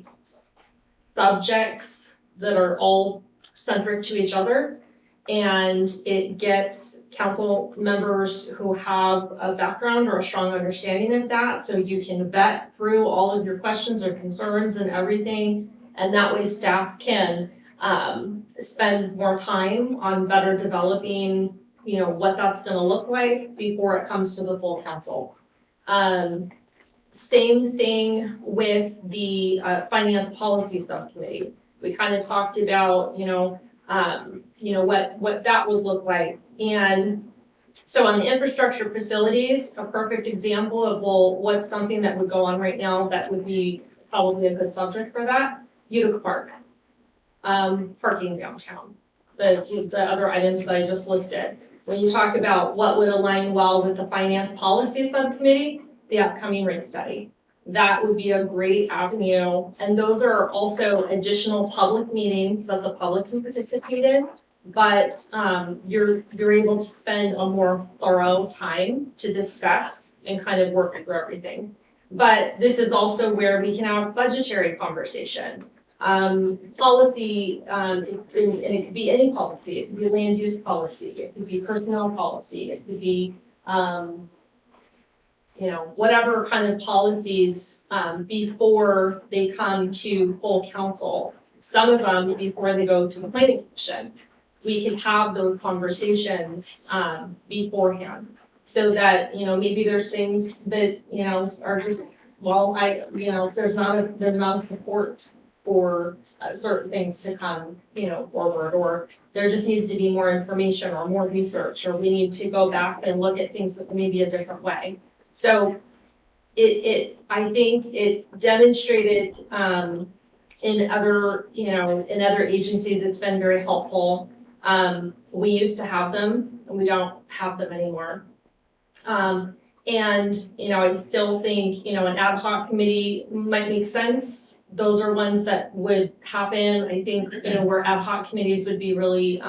subjects that are all centric to each other. And it gets council members who have a background or a strong understanding of that, so you can vet through all of your questions or concerns and everything. And that way staff can spend more time on better developing, you know, what that's gonna look like before it comes to the full council. Same thing with the finance policy subcommittee. We kind of talked about, what that would look like. And so on the infrastructure facilities, a perfect example of, well, what's something that would go on right now that would be probably a good subject for that? Utica Park. Parking downtown. The other items that I just listed. When you talk about what would align well with the finance policy subcommittee, the upcoming rate study. That would be a great avenue. And those are also additional public meetings that the public can participate in. But you're able to spend a more thorough time to discuss and kind of work through everything. But this is also where we can have budgetary conversations. Policy, and it could be any policy. It could be land use policy. It could be personnel policy. It could be, whatever kind of policies before they come to full council. Some of them before they go to the planning commission. We can have those conversations beforehand, so that maybe there's things that are just there's not a support for certain things to come forward, or there just needs to be more information or more research, or we need to go back and look at things that maybe a different way. So I think it demonstrated in other agencies, it's been very helpful. We used to have them and we don't have them anymore. And I still think, an ad hoc committee might make sense. Those are ones that would happen. I think, where ad hoc committees would be really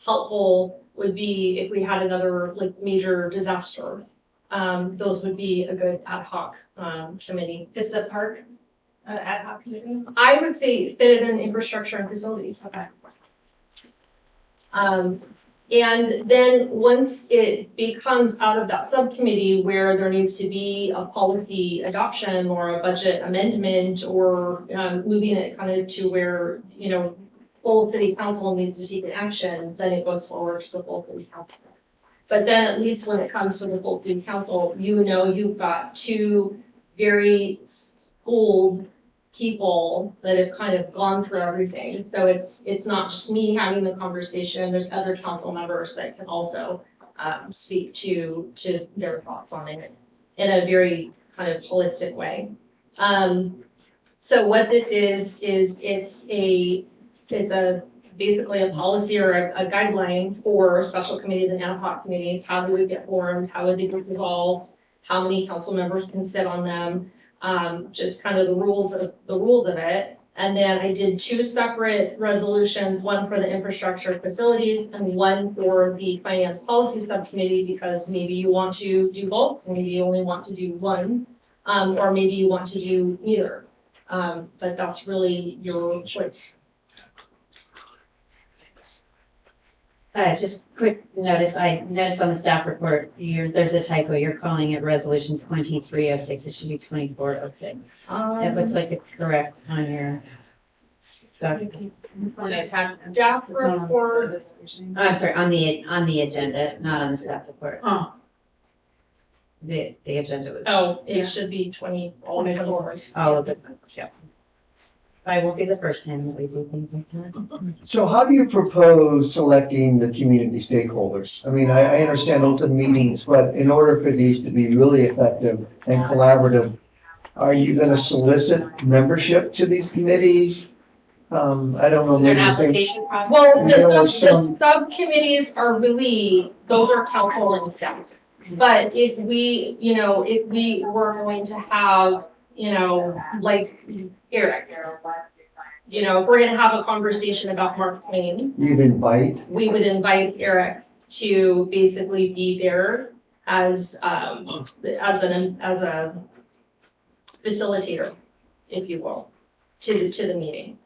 helpful would be if we had another major disaster. Those would be a good ad hoc committee. Is the park ad hoc committee? I would say fit it in infrastructure and facilities. Okay. And then once it becomes out of that subcommittee where there needs to be a policy adoption or a budget amendment, or moving it kind of to where, full city council needs to take an action, then it goes forward to the full city council. But then at least when it comes to the full city council, you've got two very schooled people that have kind of gone through everything. So it's not just me having the conversation, there's other council members that can also speak to their thoughts on it in a very kind of holistic way. So what this is it's basically a policy or a guideline for special committees and ad hoc committees. How do we get formed? How would they get involved? How many council members can sit on them? Just kind of the rules of it. And then I did two separate resolutions, one for the infrastructure facilities and one for the finance policy subcommittee, because maybe you want to do both, maybe you only want to do one, or maybe you want to do neither. But that's really your choice. Just quick notice, I noticed on the staff report, there's a typo, you're calling it resolution 2306, it should be 2406. It looks like it's correct on your document. Staff report. I'm sorry, on the agenda, not on the staff report. The agenda was. Oh, it should be 24. Oh, yeah. I won't be the first time that we do things like that. So how do you propose selecting the community stakeholders? I mean, I understand open meetings, but in order for these to be really effective and collaborative, are you gonna solicit membership to these committees? I don't know. Is there an maybe the same- application process? Well, There the some- subcommittees are really, those are council and staff. But if we were going to have, like Eric, if we're gonna have a conversation about Mark Twain, You'd invite? we would invite Eric to basically be there as a facilitator, if you will, to the meeting.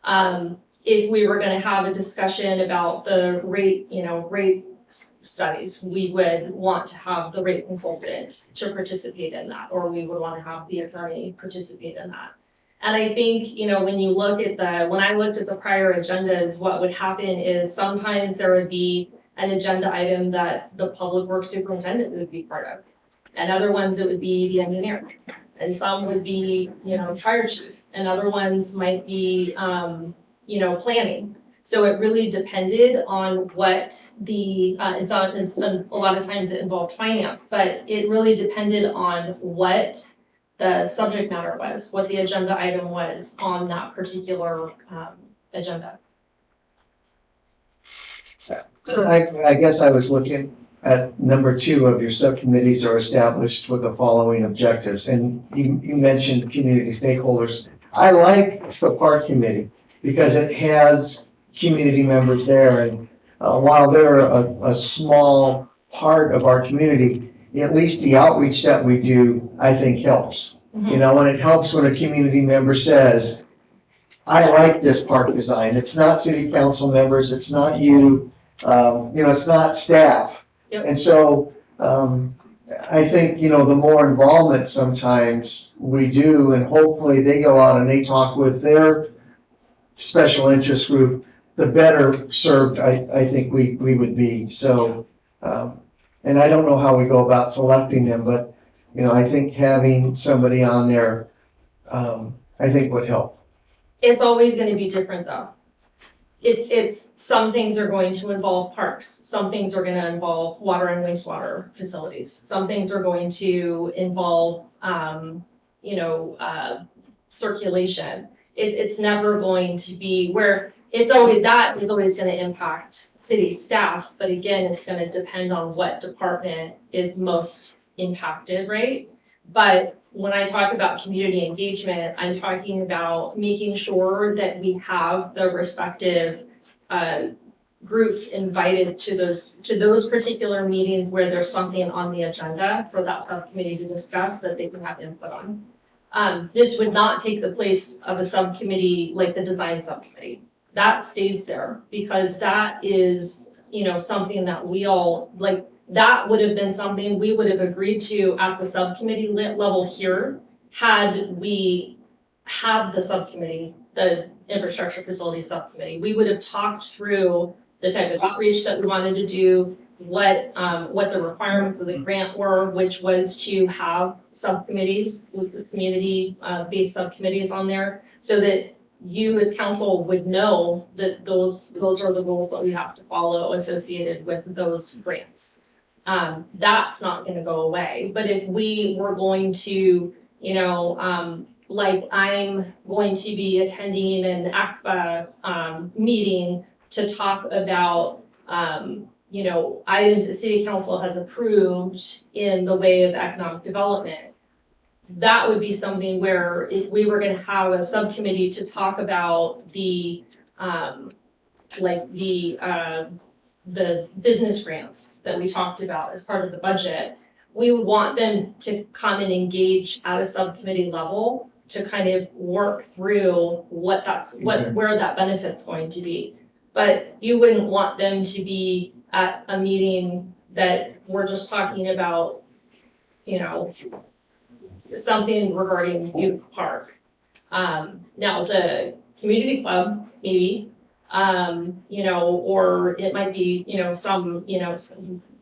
If we were gonna have a discussion about the rate, rate studies, we would want to have the rate consultant to participate in that, or we would want to have the attorney participate in that. And I think, when you look at when I looked at the prior agendas, what would happen is sometimes there would be an agenda item that the public works superintendent would be part of. And other ones, it would be the engineer. And some would be, fire chief. And other ones might be, planning. So it really depended on what it's a lot of times it involved finance, but it really depended on what the subject matter was, what the agenda item was on that particular agenda. I guess I was looking at number 2 of your subcommittees are established with the following objectives. And you mentioned community stakeholders. I like the park committee because it has community members there. And while they're a small part of our community, at least the outreach that we do, I think helps. And it helps when a community member says, I like this park design. It's not city council members, it's not you, it's not staff. Yep. And so I think, the more involvement sometimes we do, and hopefully they go out and they talk with their special interest group, the better served I think we would be. So, and I don't know how we go about selecting them, but, I think having somebody on there, I think would help. It's always gonna be different though. It's, some things are going to involve parks, some things are gonna involve water and wastewater facilities, some things are going to involve, circulation. It's never going to be where that is always gonna impact city staff, but again, it's gonna depend on what department is most impacted, right? But when I talk about community engagement, I'm talking about making sure that we have the respective groups invited to those particular meetings where there's something on the agenda for that subcommittee to discuss that they can have input on. This would not take the place of a subcommittee like the design subcommittee. That stays there because that is, something that we all like. That would have been something we would have agreed to at the subcommittee level here had we had the subcommittee, the infrastructure facility subcommittee. We would have talked through the type of outreach that we wanted to do, what the requirements of the grant were, which was to have subcommittees with community based subcommittees on there so that you as council would know that those are the rules that we have to follow associated with those grants. That's not gonna go away, but if we were going to, like I'm going to be attending an ACPA meeting to talk about, items that city council has approved in the way of economic development. That would be something where if we were gonna have a subcommittee to talk about the business grants that we talked about as part of the budget, we would want them to come and engage at a subcommittee level to kind of work through where that benefit's going to be. But you wouldn't want them to be at a meeting that we're just talking about, something regarding Butte Park. Now the community club, maybe, or it might be, some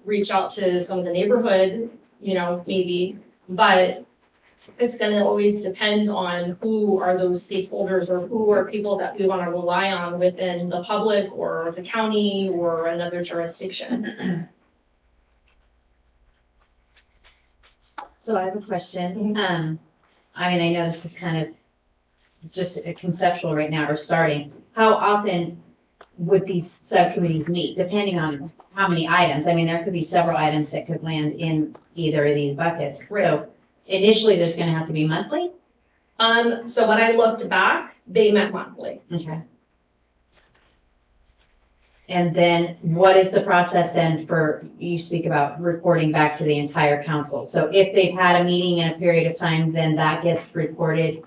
reach out to some of the neighborhood, maybe, but it's gonna always depend on who are those stakeholders or who are people that we wanna rely on within the public or the county or another jurisdiction. So I have a question. I know this is kind of just a conceptual right now or starting. How often would these subcommittees meet, depending on how many items? There could be several items that could land in either of these buckets. Right. So initially, there's gonna have to be monthly? So when I looked back, they met monthly. Okay. And then what is the process then for, you speak about reporting back to the entire council? So if they've had a meeting in a period of time, then that gets reported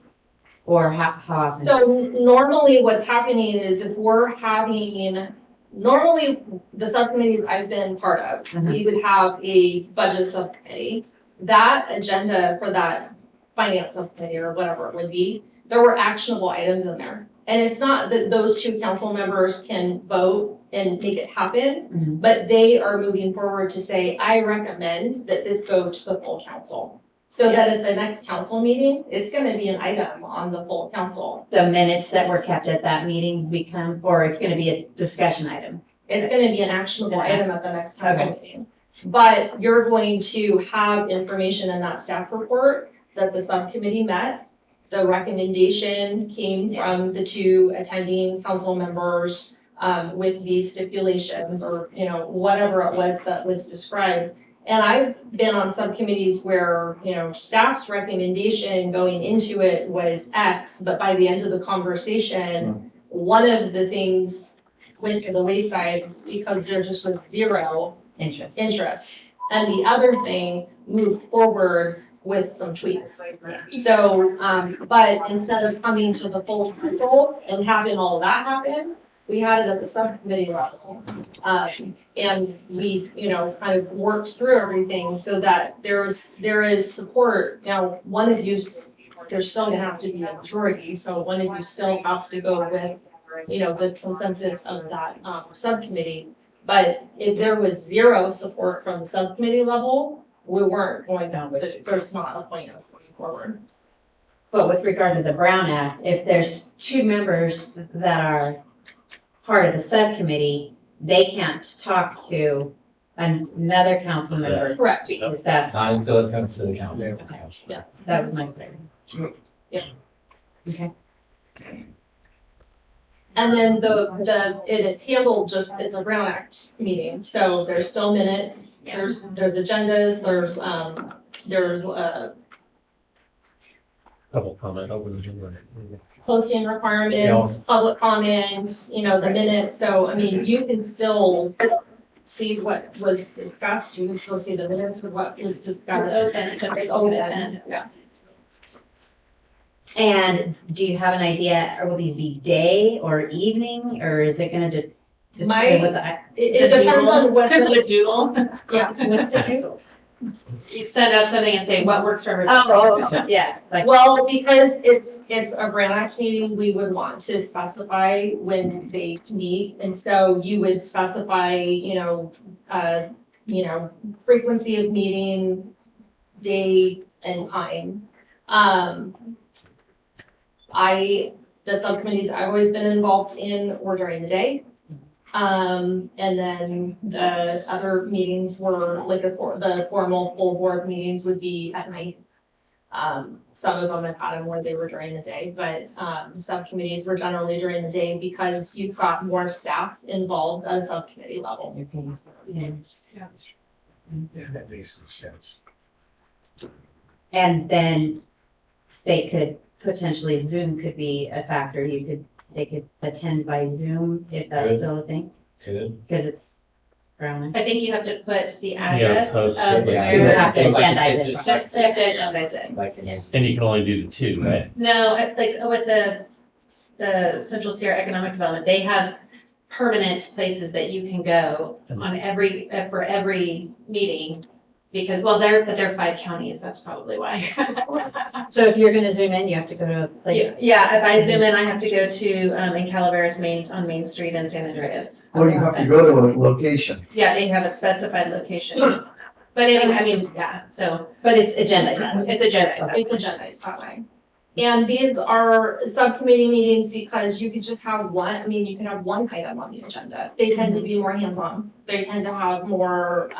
Or how often? So normally what's happening is if we're having, normally the subcommittees I've been part of, we would have a budget subcommittee. That agenda for that finance subcommittee or whatever it would be, there were actionable items in there. And it's not that those two council members can vote and make it happen, but they are moving forward to say, I recommend that this go to the full council. So that at the next council meeting, it's gonna be an item on the full council. The minutes that were kept at that meeting become, or it's gonna be a discussion item? It's gonna be an actionable item at the next council meeting. But you're going to have information in that staff report that the subcommittee met. The recommendation came from the two attending council members, with these stipulations or, you know, whatever it was that was described. And I've been on subcommittees where, you know, staff's recommendation going into it was X, but by the end of the conversation, one of the things went to the wayside because there just was zero Interest. And the other thing moved forward with some tweaks. So, but instead of coming to the full council and having all that happen, we had it at the subcommittee level. And we, you know, kind of worked through everything so that there is support. Now, one of you's, there's still gonna have to be a majority, so one of you still has to go with, you know, the consensus of that, subcommittee. But if there was zero support from the subcommittee level, we weren't going down, there's not a point of going forward. But with regard to the Brown Act, if there's two members that are part of the subcommittee, they can't talk to another council member. Correct. Because that's, Not until it comes to the council. Yeah. that was my thing. Yeah. Okay. And then it's handled just, it's a Brown Act meeting, so there's still minutes, there's agendas, there's Couple comment, open the. posting requirements, public comments, you know, the minutes, so, I mean, you can still see what was discussed, you can still see the minutes of what was discussed. It's open, It's open, yeah. And do you have an idea, or will these be day or evening, or is it gonna just? My- with the- It depends on what, There's the- a doodle. yeah. What's the doodle? You send out something and say what works for everybody. Yeah, like, Well, because it's a Brown Act meeting, we would want to specify when they meet, and so you would specify, you know, frequency of meeting, day and time. The subcommittees I've always been involved in were during the day. And then the other meetings were like the formal full board meetings would be at night. Some of them have had them where they were during the day, but, subcommittees were generally during the day because you've got more staff involved at a subcommittee level. Yeah, that makes some sense. and then they could potentially, Zoom could be a factor, they could attend by Zoom if that's Good. still a thing, Good. because it's Brown. I think you have to put the address post of it, yeah. You where, have to Like, agendize it's it. just- just they have to agendize it. Like, And you can only do the two, right? No, like with the Central Sierra Economic Development, they have permanent places that you can go on for every meeting. Because, well, they're 5 counties, that's probably why. So if you're gonna Zoom in, you have to go to a place. Yeah, if I zoom in, I have to go to, in Calaveras, on Main Street in San Andreas. Well, you have to go to a location. Yeah, they have a specified location. But anyway, I mean, yeah, so But it's agendized. it's agenda. It's agendized that way. And these are subcommittee meetings because you could just have one, I mean, you can have one item on the agenda. They tend to be more hands-on. They tend to have more,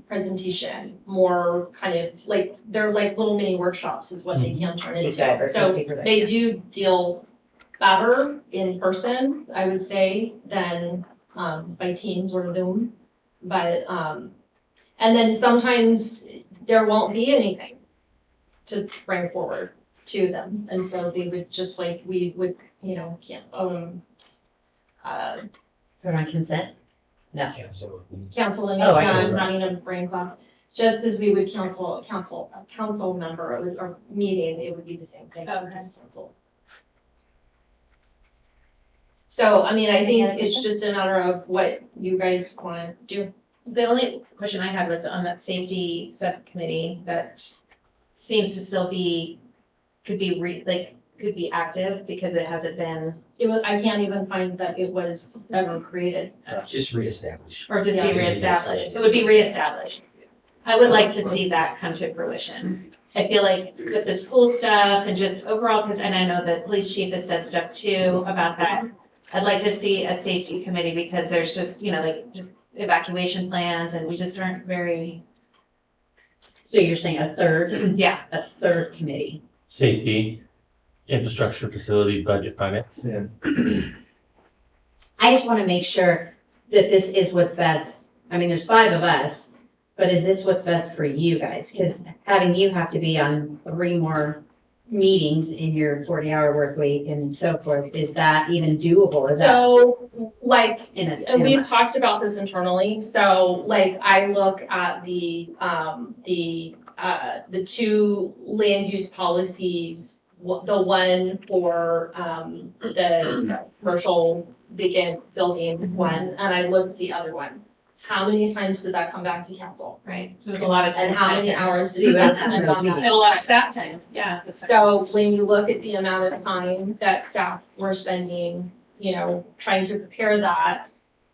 presentation, more kind of like, they're like little mini workshops is what they can turn into. So they do deal better in person, I would say, than, by Teams or Zoom. But, and then sometimes there won't be anything to bring forward to them, and so they would just like, we would, you know, Put on consent? No. counsel them Oh, I on see. having a brain pump, just as we would counsel a council member or meeting, it would be the same thing. Okay. Just counsel. So, I mean, I think it's just a matter of what you guys wanna do. The only question I had was on that safety subcommittee that seems to still be, could be active because it hasn't been, I can't even find that it was ever created. Just reestablish. or just be Yeah. reestablished. It would be reestablished. I would like to see that come to fruition. I feel like with the school stuff and just overall, because, and I know the police chief has said stuff too about that. I'd like to see a safety committee because there's just, just evacuation plans and we just aren't very, So you're saying a third committee? Safety, infrastructure, facility, budget, finance. I just want to make sure that this is what's best. I mean, there's 5 of us, but is this what's best for you guys? Because having you have to be on 3 more meetings in your 40-hour work week and so forth, is that even doable? Is that So, like, in a we've talked about this internally, so like I look at the 2 land use policies, the one for the commercial vacant building one, and I look at the other one. How many times did that come back to council? right? There's a lot of time. And how many hours did we spend on And a that? lot of staff time, yeah. So when you look at the amount of time that staff were spending, trying to prepare that,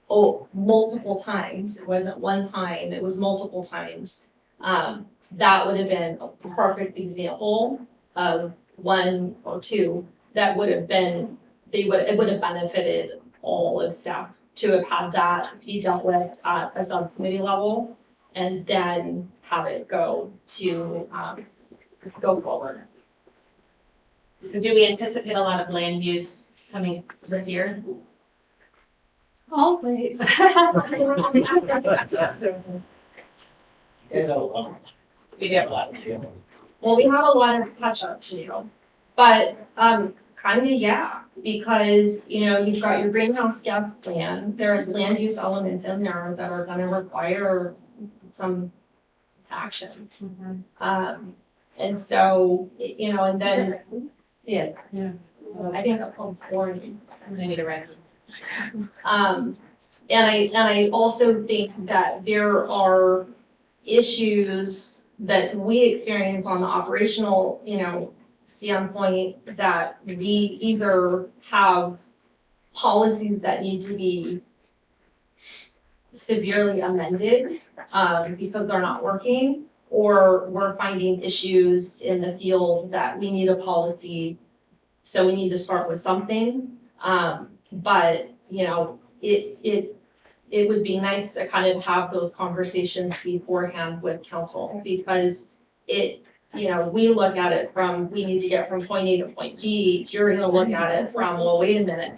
multiple times, it wasn't one time, it was multiple times. That would have been a perfect example of 1 or 2 that would have been, it would have benefited all of staff to have had that be dealt with at a subcommittee level and then have it go to, go forward. So do we anticipate a lot of land use coming this year? Always. We do have a lot. Well, we have a lot of catch up to do, but, kind of, yeah, because, you've got your greenhouse gas plan, there are land use elements in there that are gonna require some action. And so, and then, I think that's called boring. I need to write. And I also think that there are issues that we experience on the operational, standpoint that we either have policies that need to be severely amended, because they're not working, or we're finding issues in the field that we need a policy, so we need to start with something. But, it would be nice to kind of have those conversations beforehand with council, because we look at it from, we need to get from point A to point B, you're gonna look at it from, well, wait a minute,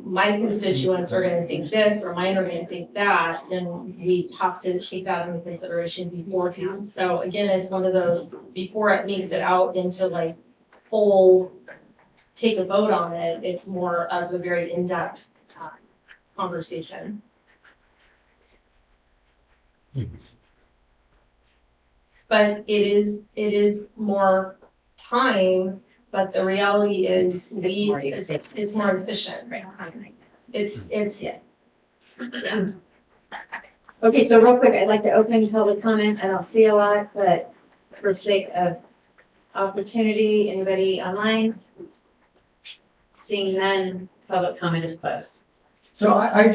my constituents are gonna think this, or mine are gonna think that, and we have to take that into consideration beforehand. So again, it's one of those, before it makes it out into like full, take a vote on it, it's more of a very in-depth conversation. But it is more time, but the reality is it's more efficient. It's. Yeah. Okay, so real quick, I'd like to open public comment. I don't see a lot, but for sake of opportunity, anybody online? Seeing none, public comment is closed. So I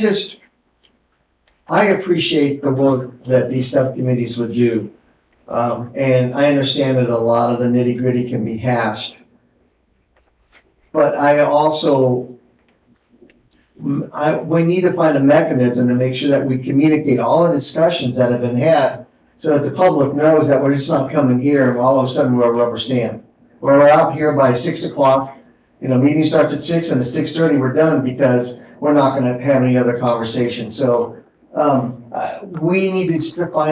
appreciate the work that these subcommittees would do. And I understand that a lot of the nitty gritty can be hashed. But I also, we need to find a mechanism to make sure that we communicate all the discussions that have been had so that the public knows that we're just not coming here and all of a sudden we're a rubber stamp. We're out here by 6 o'clock, meeting starts at 6 and at 6:30 we're done because we're not gonna have any other conversation. So we need to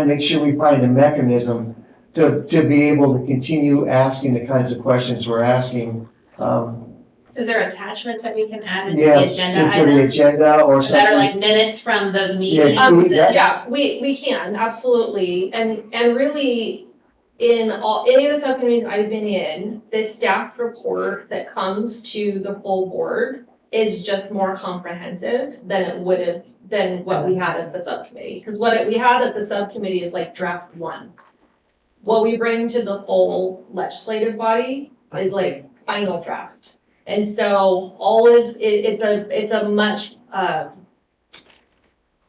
make sure we find a mechanism to be able to continue asking the kinds of questions we're asking. Is there attachments that we can add into the Yes, agenda to the items? agenda or something. That are like minutes from those meetings? Yeah, we can, absolutely. And really, in any of the subcommittees I've been in, the staff report that comes to the full board is just more comprehensive than it would have, than what we had at the subcommittee. Because what we had at the subcommittee is like draft 1. What we bring to the full legislative body is like final draft. And so all of it's a much, I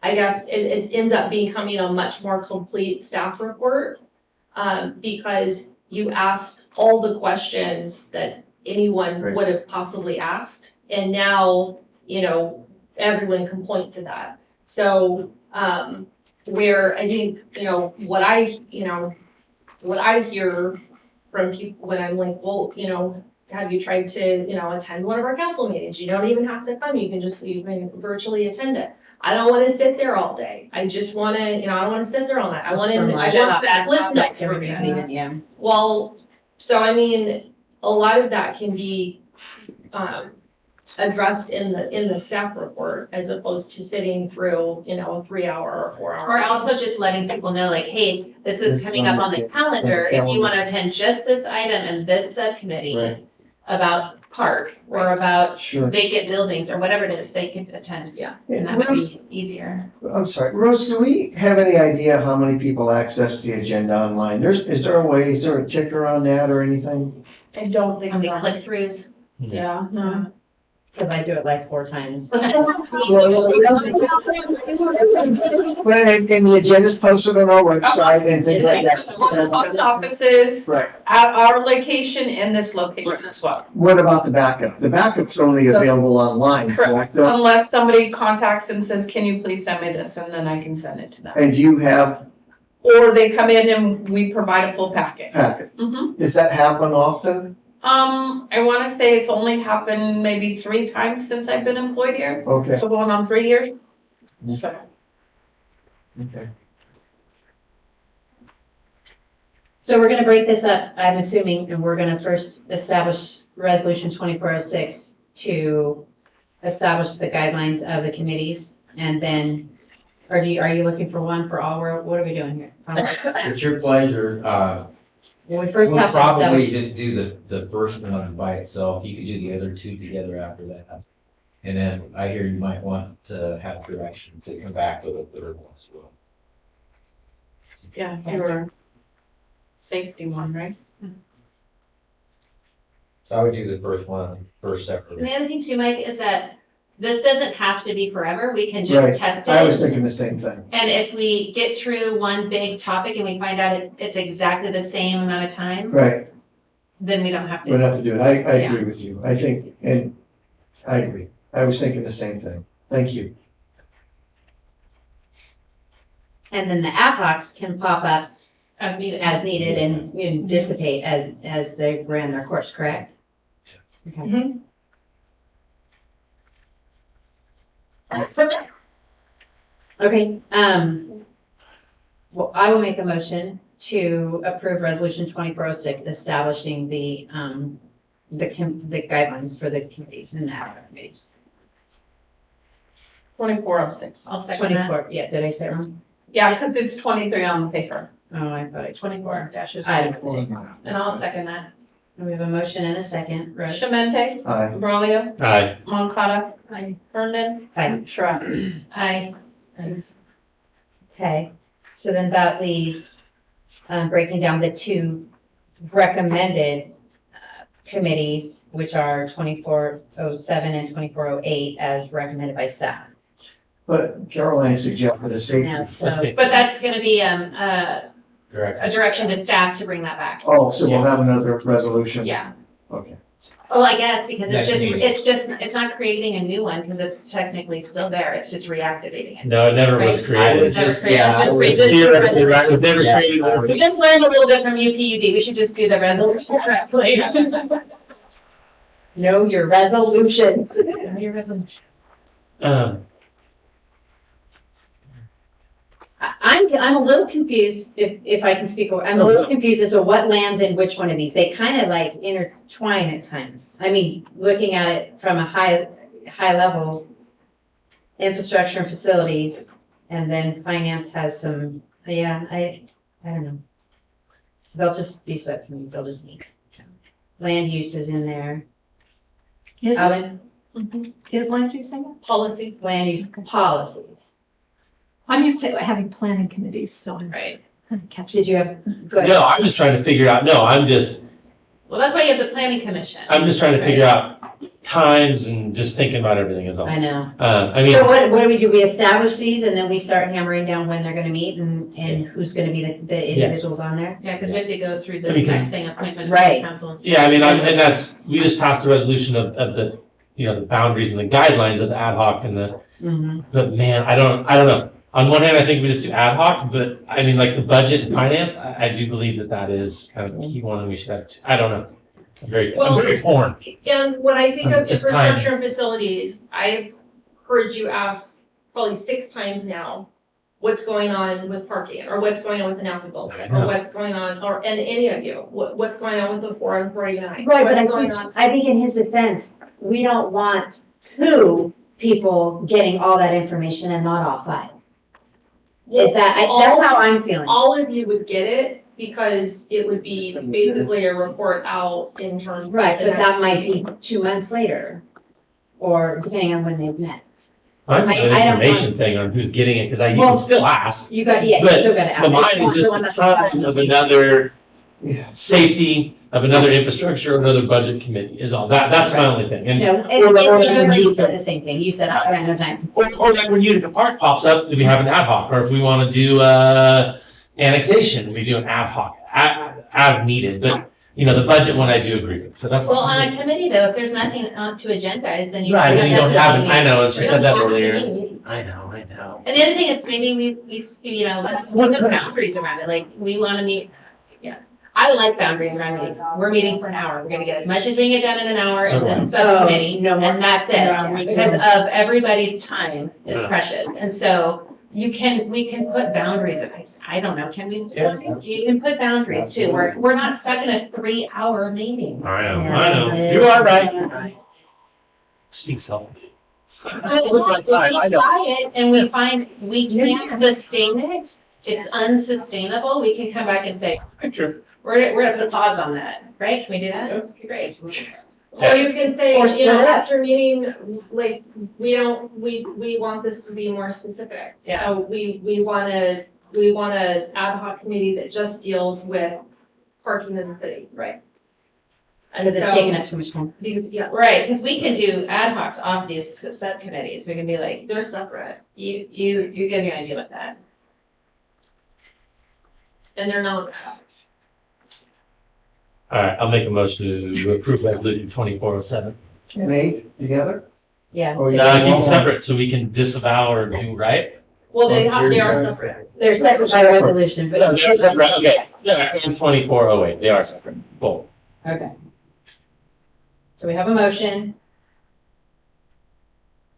guess it ends up becoming a much more complete staff report, because you ask all the questions that anyone would have possibly asked. And now, everyone can point to that. So, where I think, what I hear from people when I'm like, well, have you tried to, attend one of our council meetings? You don't even have to come. You can virtually attend it. I don't want to sit there all day. I just want to, I don't want to sit there all night. I want that flip notes for me. Well, so I mean, a lot of that can be addressed in the staff report as opposed to sitting through, a 3-hour or 4-hour. Or also just letting people know like, hey, this is coming up on the calendar. If you want to attend just this item and this subcommittee about park or about vacant buildings or whatever it is, they could attend. Yeah. And that would be easier. I'm sorry, Rose, do we have any idea how many people access the agenda online? Is there a ticker on that or anything? I don't think How many so. click-throughs? Yeah, no. Because I do it like 4 times. But and the agenda's posted on our website and things like that. Post offices Right. at our location and this location as well. What about the backup? The backup's only available online, correct? Unless somebody contacts and says, can you please send me this? And then I can send it to them. And do you have Or they come in and we provide a full packet. packet? Mhm. Does that happen often? I want to say it's only happened maybe 3 times since I've been employed here. Okay. So going on 3 years. So. Okay. So we're gonna break this up, I'm assuming, and we're gonna first establish resolution 2406 to establish the guidelines of the committees, and then, are you looking for one for all, what are we doing here? It's your pleasure. Well, we first We'll have to probably establish, just do the first one by itself. You could do the other 2 together after that. And then I hear you might want to have direction to come back with a third one as well. Yeah, your safety one, right? So I would do the first one first And separately. the other thing too, Mike, is that this doesn't have to be forever. We can Right. just test I was it. thinking the same thing. And if we get through one big topic and we find out it's exactly the same amount of time, Right. then we don't have We don't to. have to do it. I agree with you. I think, and I agree. I was thinking the same thing. Thank you. and then the ad hocs can pop up As needed. as needed and dissipate as they ran their course, correct? Okay. Okay, well, I will make a motion to approve resolution 2406, establishing the guidelines for the committees and the ad hoc committees. 2406. I'll second that. 24, yeah, did I say it wrong? Yeah, because it's 23 on the paper. Oh, I thought I. 24 dashes. Item And 4. I'll second that. We have a motion and a second. Rose? Shemente, Aye. Braulio, Aye. Moncada, Aye. Herndon, Aye. Shrub. Aye. Okay, so then that leaves, breaking down the 2 recommended committees, which are 2407 and 2408 as recommended by staff. But Caroline suggested a safety. Now, so, Let's see. But that's gonna be, a Direction. direction to staff to bring that back. Oh, so we'll have another resolution? Yeah. Okay. Well, I guess, because Next meeting. it's not creating a new one, because it's technically still there. It's just reactivating it. No, it never was Right. created. Never Just- created. yeah, I Just would- created. Theoretically, right, it never Yeah. created. We just learned a little bit from UPUD. We should just do the resolution correctly. know your resolutions. Your resolution. I'm a little confused, if I can speak, I'm a little confused as to what lands in which one of these. They kind of like intertwine at times. I mean, looking at it from a high level, infrastructure and facilities, and then finance has some, I don't know. They'll just be subcommittees, they'll just meet. Land use is in there. Is it? Alvin? Is land use in it? Policy. Land use policies. I'm used to having planning committees, so I'm Right. kind of catching. Did you have, go ahead. No, I'm just trying to figure out, no, I'm just Well, that's why you have the planning commission. trying to figure out times and just thinking about everything is all. I know. I mean, So what do we do? We establish these and then we start hammering down when they're gonna meet and who's gonna be the individuals on there? Yeah, because we have to go through this Because- next thing, appointment of Right. city council. And yeah, I mean, and that's, we just passed the resolution of the, the boundaries and the guidelines of the ad hoc and the, Mm-hmm. but man, I don't know. On one hand, I think we just do ad hoc, but I mean, like the budget and finance, I do believe that is kind of a key one and we should have, I don't know. I'm very torn. And when I think of Just infrastructure and facilities, I've heard you ask probably 6 times now, what's going on with parking, or what's going on with the Napa building, I know. or what's going on, or, and any of you, what's going on with the 4 and 49? Right, but What's going on? I think in his defense, we don't want 2 people getting all that information and not all 5. Is that, that's how I'm feeling. All of you would get it, because it would be basically a report out in terms of. Right, the but next that might be meeting. 2 months later, or depending on when they've met. Mine's I an don't information want- thing on who's getting it, because you Well, can still ask. You got, yeah, you But- still gotta ask. But mine It's is not the just one a that's ton of another Yeah. safety, of another infrastructure, another budget committee is all. That's my only thing. And No, or- or when you you- said the same thing. You said, I got no time. Or like when Utica Park pops up, do we have an ad hoc? Or if we want to do annexation, we do an ad hoc, as needed. But, the budget one I do agree with, so that's. Well, on a committee though, if there's nothing to agendize, then you. Right, then you don't have it, I know, and she We said don't that have to earlier. meet. I know. And the other thing is maybe we put boundaries around it, like we want to meet, I like boundaries around meetings. We're meeting for an hour. We're gonna get as much as we can get done in an hour So in do I. this subcommittee, no more. and that's it. Because of everybody's time is Yeah. precious, and so we can put boundaries. I don't know, can we? You can put boundaries too. We're not stuck in a 3-hour meeting. I know. You are right. Speak self. If we try it and we find we can't sustain it, it's unsustainable, we can come back and say, Sure. we're gonna put a pause on that, right? Can we do that? Okay, great. Or you can say, Or split it up. after meeting, like, we want this to be more specific. Yeah. So we want a ad hoc committee that just deals with parking in the city. Right. Because it's taking up too much time. Because, yeah, Right, because we can do ad hocs off these subcommittees, we can be like, they're separate, you guys are gonna deal with that. and they're not. All right, I'll make a motion to approve resolution 2407. And 8 together? Yeah. Or you Keep want them one? separate so we can disavow or do, right? Well, they Well, are you're- separate. They're separate by resolution, No, but. they're separate, okay. Yeah, and 2408, they are separate, both. Okay. So we have a motion.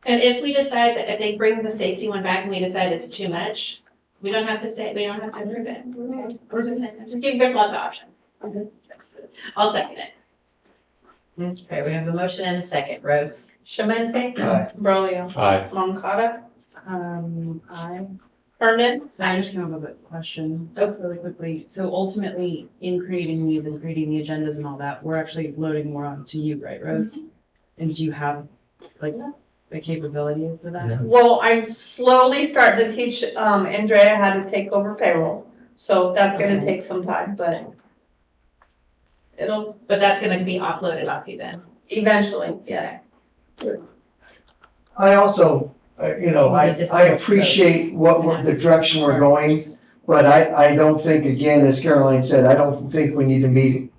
And if we decide that, if they bring the safety one back and we decide it's too much, we don't have to approve it. We're just giving, there's lots of options. I'll second it. Okay, we have a motion and a second. Rose? Shemente, Aye. Braulio, Aye. Moncada, I Hernan. just came up with a question really quickly. So ultimately, in creating these and creating the agendas and all that, we're actually loading more onto you, right, Rose? And do you have like the capability for that? Well, I'm slowly starting to teach Andrea how to take over payroll, so that's gonna take some time, but But that's gonna be offloaded off you then. eventually, yeah. I also, I appreciate the direction we're going, but I don't think, again, as Caroline said, I don't think we need to meet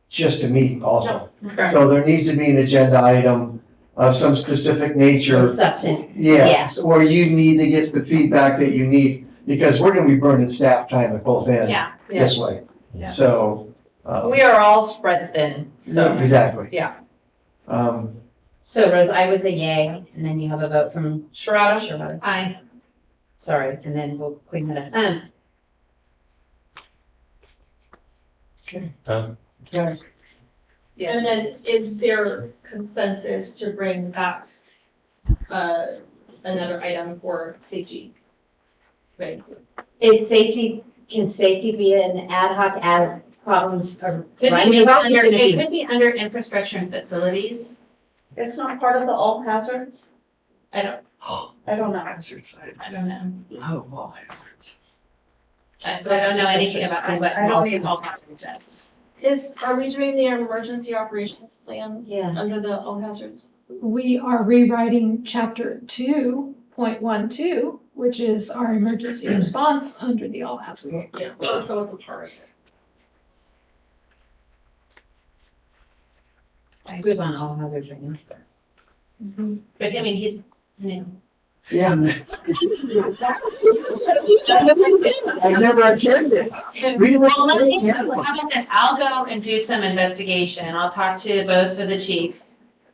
just to meet also. So there needs to be an agenda item of some specific nature. Substance. Yes, or you need to get the feedback that you need, because we're gonna be burning staff time at both ends Yeah. this way. Yeah. So, We are all spread thin, so. exactly. Yeah. So Rose, I was a yay, and then you have a vote from Sharada? Sharada. Aye. Sorry, and then we'll clean that up. Yours. Yeah. And then is there consensus to bring back, another item for safety? Right. Can safety be an ad hoc as problems are Could running? be It's always under, gonna it be- could be under infrastructure and facilities. It's not part of the all hazards? I don't, I don't know. I don't know. Oh, well. I don't know anything about what I don't even- all says. Are we doing the emergency operations plan Yeah. under the all hazards? We are rewriting chapter 2.12, which is our emergency response under the all hazards. Yeah, so it's a part of it. Who's on all hazards right now? But I mean, he's new. Yeah. I never attended. We were. Well, let me, how about this? I'll go and do some investigation. I'll talk to both of the chiefs,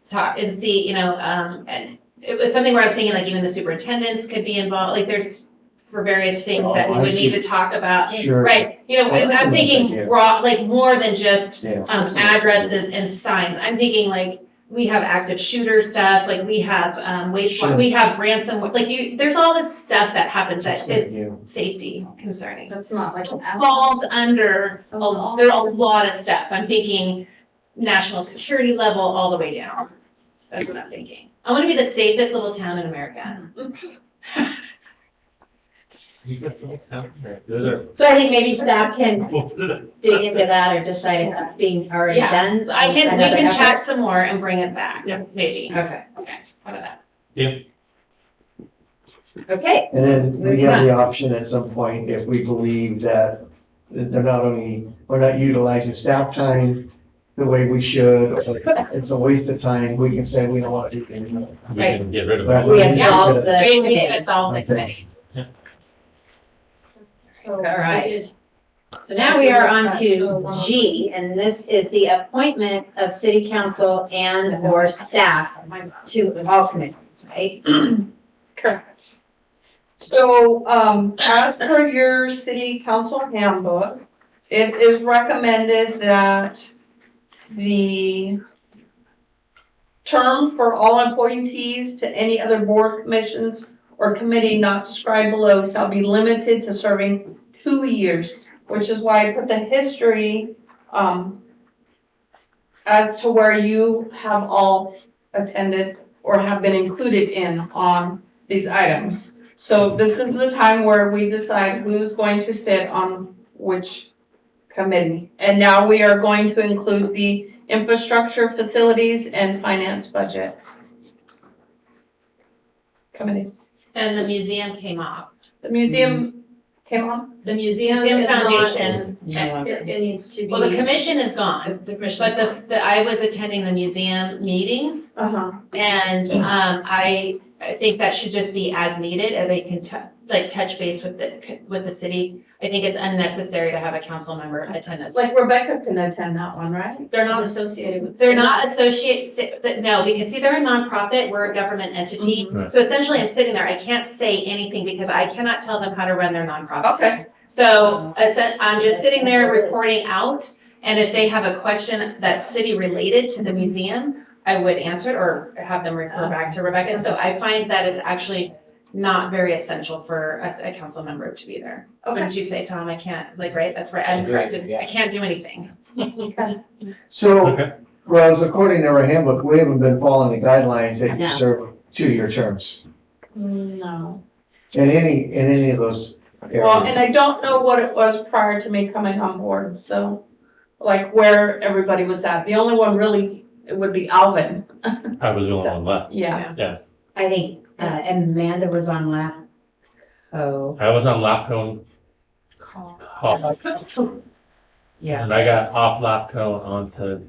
talk and see, and it was something where I was thinking like even the superintendents could be involved, like there's for various things that we Oh, I would need see. to talk about. Sure. Right, Oh, that's a I'm nice thinking idea. raw, like more than just Yeah. That's a nice addresses and signs. I'm thinking like we have active shooter stuff, like we have wastewater, Sure. we have ransom, like there's all this stuff that happens that idea. is Yeah. safety concerning. That's not like an Falls under, Oh. there's a lot of stuff. I'm thinking national security level all the way down. That's what I'm thinking. I want to be the safest little town in America. So I think maybe staff can dig into that or decide if it's being already Yeah. done. We Another can effort? chat some more and bring it back, maybe. Okay, How about that? okay. And then we Moving have the option at some point, if we believe that we're not utilizing staff time the way we should, or it's a waste of time, we can say we don't want to do things. We can get rid of Right. it. We have solved the We committee. can solve the Okay. committee. So. All right. So now we are on to G, and this is the appointment of city council and or staff to all committees, right? Correct. So, as per your city council handbook, it is recommended that the term for all appointees to any other board, commissions, or committee not described below shall be limited to serving 2 years, which is why I put the history, as to where you have all attended or have been included in on these items. So this is the time where we decide who's going to sit on which committee. And now we are going to include the infrastructure, facilities, and finance budget committees. And the museum came off. The museum came on? The museum Museum is not, Foundation. it needs to be. Well, the commission is gone, The commission but I was attending the museum meetings. Uh-huh. And I think that should just be as needed, and they can touch base with the city. I think it's unnecessary to have a council member attend this. Like Rebecca can attend that one, right? They're not associated with. They're not associated, no, because see, they're a nonprofit, we're a government entity. Right. So essentially, I'm sitting there, I can't say anything because I cannot tell them how to run their nonprofit. Okay. So I'm just sitting there reporting out, and if they have a question that's city related to the museum, I would answer it or have them refer back to Rebecca. So I find that it's actually not very essential for a council member to be there. Wouldn't you say, Tom? I can't, right? That's right. I'm Agreed, corrected. yeah. I can't do anything. So, Okay. Rose, according to our handbook, we haven't been following the guidelines that you No. serve 2-year terms No. in any of those Well, and areas. I don't know what it was prior to me coming on board, so, like, where everybody was at. The only one really, it would be Alvin. I was the only one left. Yeah. I think Amanda was on last. Oh. I was on LAPCO. Yeah. And I got off LAPCO onto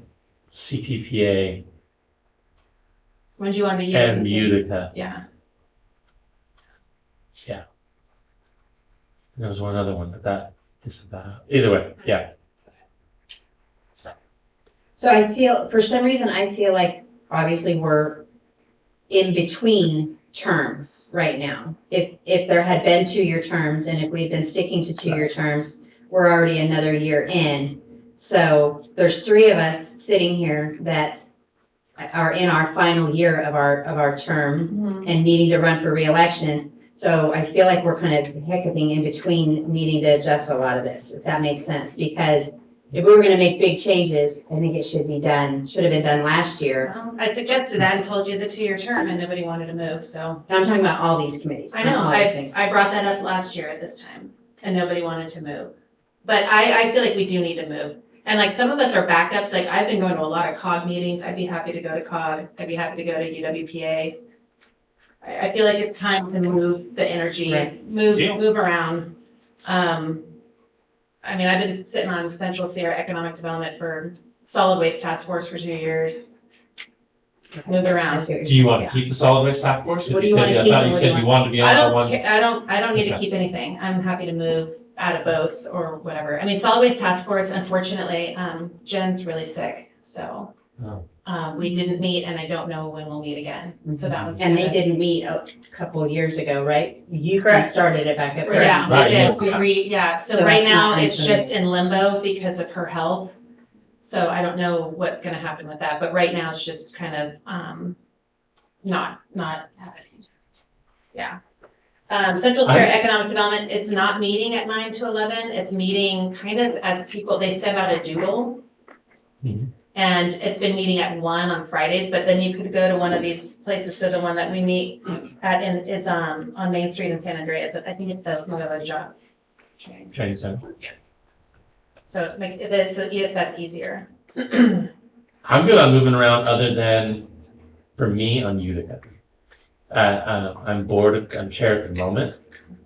CPPA When do you want to use? and Utica. Yeah. There was one other one, but that disavowed. Either way, yeah. So I feel, for some reason, I feel like obviously we're in between terms right now. If there had been 2-year terms and if we'd been sticking to 2-year terms, we're already another year in. So there's 3 of us sitting here that are in our final year of our term and needing to run for reelection. So I feel like we're kind of hiccuping in between needing to adjust a lot of this, if that makes sense, because if we were gonna make big changes, I think it should have been done last year. Well, I suggested that and told you the 2-year term and nobody wanted to move, so. I'm talking about all these committees. I not know, all these things. I brought that up last year at this time and nobody wanted to move. But I feel like we do need to move. And like some of us are backups, like I've been going to a lot of COG meetings. I'd be happy to go to COG. I'd be happy to go to UWPA. I feel like it's time to move the energy, Right. move Deal. around. I mean, I've been sitting on Central Sierra Economic Development for Solid Waste Task Force for 2 years. Move I around. see what you're Do you want saying. to keep the solid waste task force? 'Cause What do you you said, wanna I keep thought and you what do you said you want- wanted to be I on that don't, one. I don't need to Okay. keep anything. I'm happy to move out of both or whatever. I mean, Solid Waste Task Force, unfortunately, Jen's really sick, so. Oh. We didn't meet and I don't know when we'll meet again. So that one's. And they kinda- didn't meet a couple of years ago, right? You Correct. started it back up. there. Yeah, Right, we yeah. did. Yeah, so So right that's not now it's until- just in limbo because of her health. So I don't know what's gonna happen with that, but right now it's just kind of, not happening. Yeah. Central Sierra Economic Development, it's not meeting at 9 to 11. It's meeting kind of as people, they send out a doodle. Mhm. And it's been meeting at 1 on Fridays, but then you could go to one of these places. So the one that we meet at is on Main Street in San Andreas. I think it's the Mother job. Training center. So it makes, if that's easier. I'm good on moving around other than, for me, on Utica. I'm bored, I'm chair at the moment,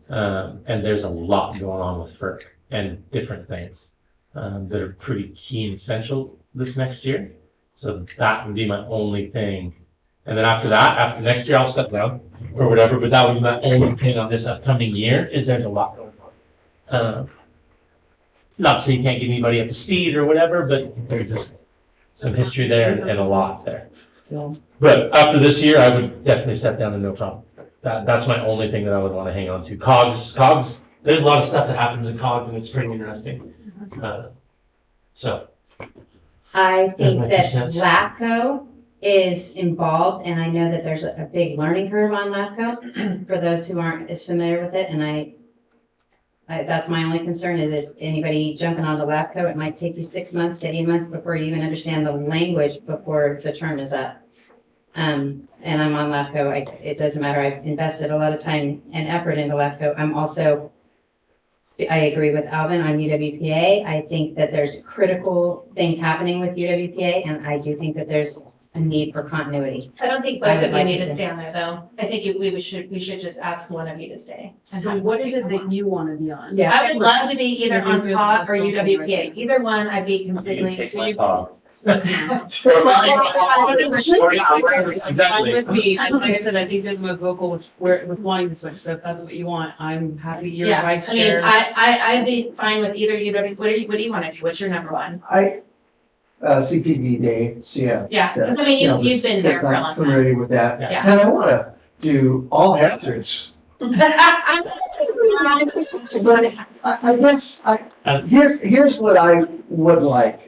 and there's a lot going on with FERC and different things that are pretty key and essential this next year. So that would be my only thing. And then after that, after next year, I'll step down or whatever, but that would be my only thing on this upcoming year, is there's a lot going on. Not saying you can't get anybody up to speed or whatever, but there's just some history there and a lot there. But after this year, I would definitely step down and no problem. That's my only thing that I would want to hang on to. COGS, there's a lot of stuff that happens in COGS and it's pretty interesting. So, I There's think my that 2 cents. LAFCO is involved, and I know that there's a big learning curve on LAFCO for those who aren't as familiar with it, and I that's my only concern is anybody jumping onto LAFCO, it might take you 6 months to 8 months before you even understand the language before the term is up. And I'm on LAFCO, it doesn't matter, I've invested a lot of time and effort into LAFCO. I agree with Alvin on UWPA. I think that there's critical things happening with UWPA, and I do think that there's a need for continuity. I don't think I both would of you like need to to say. stay on there though. I think we should just ask one of you to stay. and So have what them is stay. it that you want to be on? Yeah. I would love to be either You're on good with COG or this whole thing, UWPA. right? Either one, I'd be you can completely. take my call. I'm with me, and like I said, I think there's most vocal with wanting to switch, so if that's what you want, I'm happy you're Yeah, vice I mean, chair. I'd be fine with either UW, what do you want to do? What's your number one? CPD day, so yeah. Yeah, because I mean, you've been there for a long I'm time. familiar with that. Yeah. And I wanna do all hazards. But I guess, here's what I would like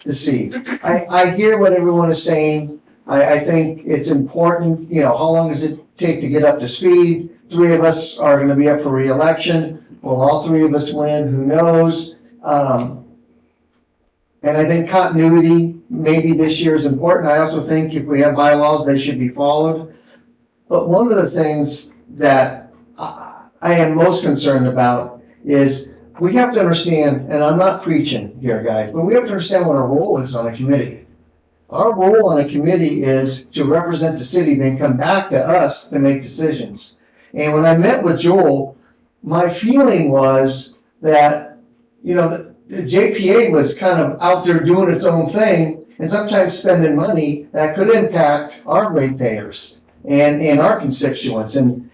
to see. I hear what everyone is saying. I think it's important, you know, how long does it take to get up to speed? 3 of us are gonna be up for reelection. Will all 3 of us win? Who knows? And I think continuity, maybe this year is important. I also think if we have bylaws, they should be followed. But one of the things that I am most concerned about is we have to understand, and I'm not preaching here, guys, but we have to understand what our role is on a committee. Our role on a committee is to represent the city, then come back to us to make decisions. And when I met with Joel, my feeling was that, you know, the JPA was kind of out there doing its own thing and sometimes spending money that could impact our ratepayers and our constituents. And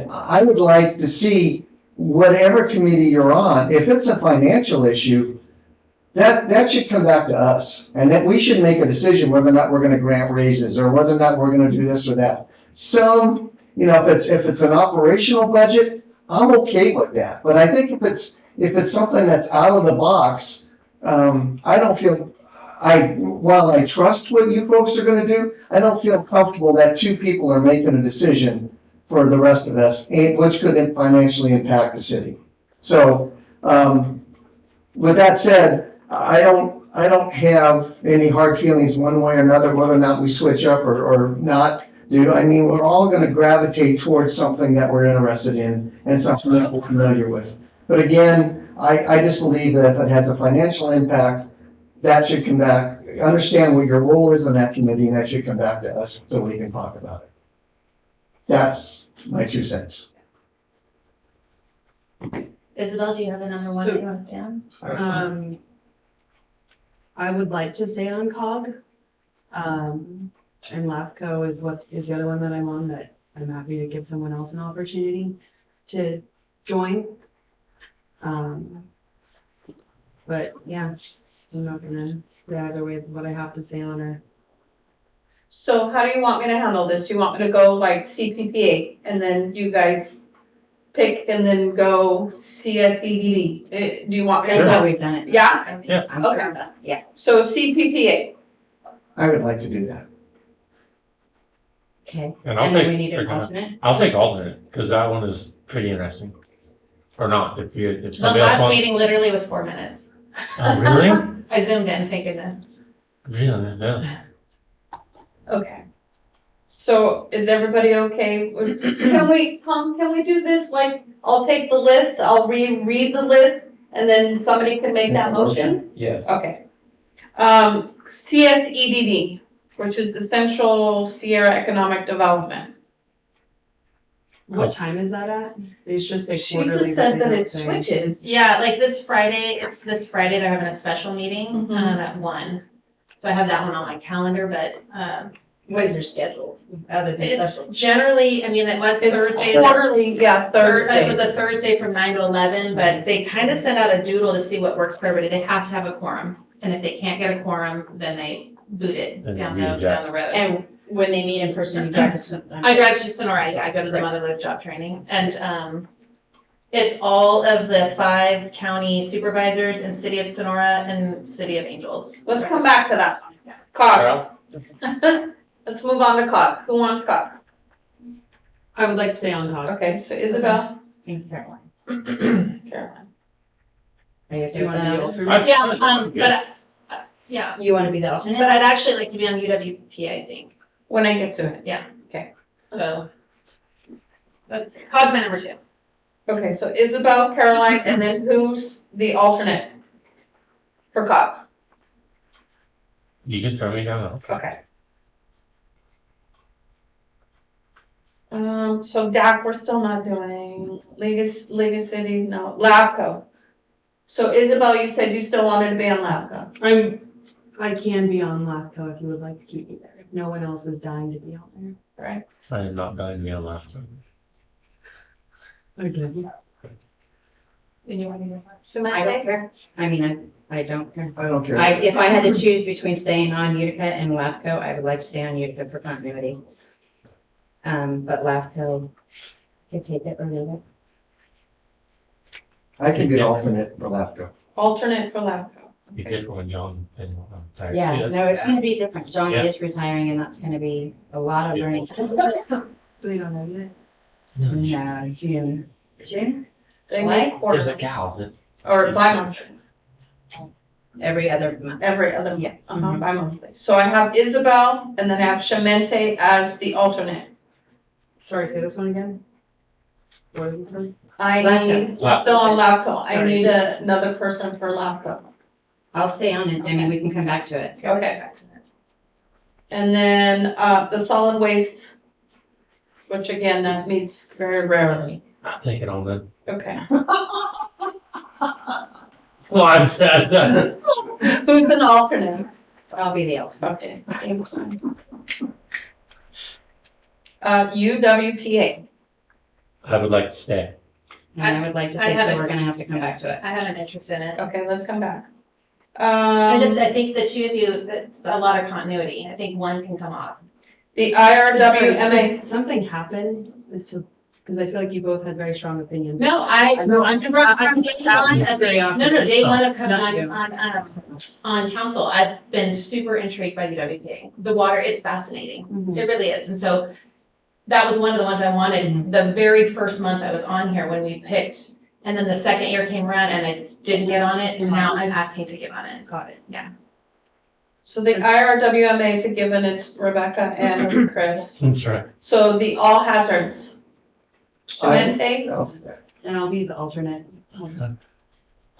I would like to see whatever committee you're on, if it's a financial issue, that should come back to us. And that we should make a decision whether or not we're gonna grant raises or whether or not we're gonna do this or that. Some, you know, if it's an operational budget, I'm okay with that. But I think if it's something that's out of the box, I don't feel, while I trust what you folks are gonna do, I don't feel comfortable that 2 people are making a decision for the rest of us, which could financially impact the city. So, with that said, I don't have any hard feelings one way or another, whether or not we switch up or not do. I mean, we're all gonna gravitate towards something that we're interested in and something that we're familiar with. But again, I just believe that if it has a financial impact, that should come back. Understand what your role is on that committee, and that should come back to us so we can talk about it. That's my 2 cents. Isabel, do you have a number one that you want to stay on? I would like to stay on COG. And LAFCO is the other one that I'm on, that I'm happy to give someone else an opportunity to join. But yeah, so I'm not gonna say either way what I have to say on her. So how do you want me to handle this? Do you want me to go like CPPA and then you guys pick and then go CSEDD? Do you want me to That's go? how we've done it. Yeah? Yeah. I'm Okay. fine with that. Yeah. So CPPA. I would like to do that. Okay. And And then we need an alternate. I'll take alternate, because that one is pretty interesting. Or not, if The somebody else last wants. meeting literally was 4 minutes. Oh, really? I zoomed in, thank goodness. Really, yeah. Okay. So is everybody okay? Can we do this? Like, I'll take the list, I'll reread the list, and then somebody can make that motion? Yes. Okay. CSEDD, which is the Central Sierra Economic Development. What time is that at? They just say She quarterly. just said but that they it don't say. switches. Yeah, like this Friday, this Friday, they're having a special meeting, Mhm. at 1. So I have that one on my calendar, but, When's your schedule, other than special? it's generally, I mean, it was It's Thursday. quarterly, yeah, It was Thursday. a Thursday from 9 to 11, but they kind of send out a doodle to see what works for everybody. They have to have a quorum. And if they can't get a quorum, then they boot it Then down they the readjust. road. And when they meet in person, you drive us. I drive to Sonora, I go to the motherhood job training, and, it's all of the 5 county supervisors in city of Sonora and city of Angels. Let's come back to that. COG. Let's move on to COG. Who wants COG? I would like to stay on COG. Okay, so Isabel. And Caroline. Caroline. Are you Do you want to be okay alternate? That's- Yeah, good. yeah, You want to be the alternate? but I'd actually like to be on UWPA, I think, When I get to it. so. But COG number 2. Okay, so Isabel, Caroline, and then who's the alternate for COG? You can throw me down. Okay. So DAC, we're still not doing, League of Cities, no, LAFCO. So Isabel, you said you still wanted to be on LAFCO. I can be on LAFCO if you would like to keep me there. If no one else is dying to be on there. I am not dying to be on laughter. Okay. And you want to go first? I don't care. I mean, I don't care. I don't care. If I had to choose between staying on Utica and LAFCO, I would like to stay on Utica for continuity. But LAFCO can take it or leave it. I can be alternate for LAFCO. Alternate for LAFCO. Be different when John and tired. Yeah, See, no, that's- it's gonna be different. John Yeah. is retiring and that's gonna be a lot of Yeah. learning. They don't know yet. No, June. June? They What? make There's quarterly, a gal that. or bi-monthly, Every other month. every other, Yeah. uh-huh, bi-monthly. So I have Isabel, and then I have Shemente as the alternate. Sorry, say this one again. What is this one? I LAFCO. need, LAFCO. still on LAFCO, I Sorry. need another person for LAFCO. I'll stay on it. I mean, we can come back to it. Okay. And then, the solid waste, which again, that meets very rarely. I'll take it on then. Okay. Well, I'm sad that. Who's an alternate? I'll be the alternate. Okay. UWPA. I would like to stay. And I would like to I say, so haven't- we're gonna have to come back to it. I have an interest in it. Okay, let's come back. I think the 2 of you, that's a lot of continuity. I think one can come off. The IRWMA. Did something happened because I feel like you both had very strong opinions. No, I'm just, I'm day one of, day one of coming Not on council. I've been super intrigued by UWPA. The water is fascinating. Mhm. It really is. And so that was one of the ones I wanted the very first month I was on here when we picked. And then the second year came around and didn't get on it, and now I'm asking to get on it. Got it. Yeah. So the IRWMAs are given, it's Rebecca and Chris. That's right. So the all hazards. Wednesday, And I'll be the alternate.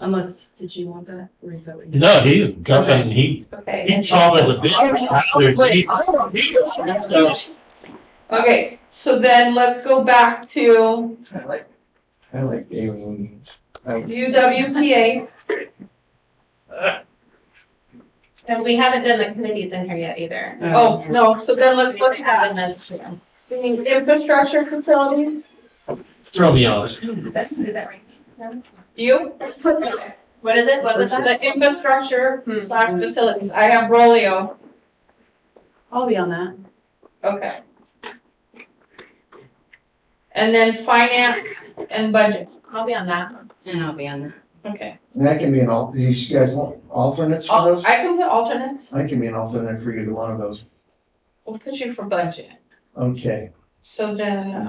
Unless, did you want that? Or is that what you? No, he's jumping, he okay. followed the big. Okay, so then let's go back to I like aliens. UWPA. And we haven't done the committees in here yet either. Oh, no, so then let's look at And that's, the infrastructure facilities. Throw me on. is that right? No? You? What is it? What was that? The infrastructure / facilities. I have Rolio. I'll be on that. Okay. And then finance and budget. I'll be on that. And I'll be on that. Okay. And that can be you guys want alternates for those? I can put alternates. I can be an alternate for either one of those. We'll put you for budget. Okay. So then,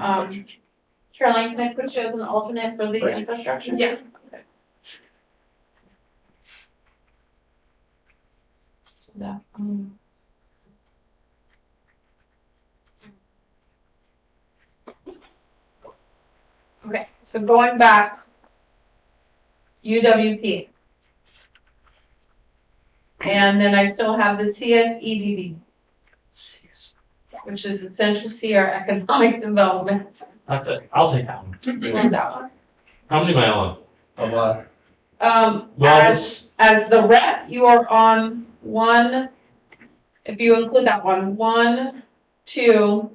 Caroline, can I put you as an alternate for the infrastructure? Yeah. That, Okay, so going back, UWP. And then I still have the CSEDD, which is the Central Sierra Economic Development. I'll take that one. You want that one? How many am I on? A lot. Well, As the rep, you are on one, if you include that one, 1, 2,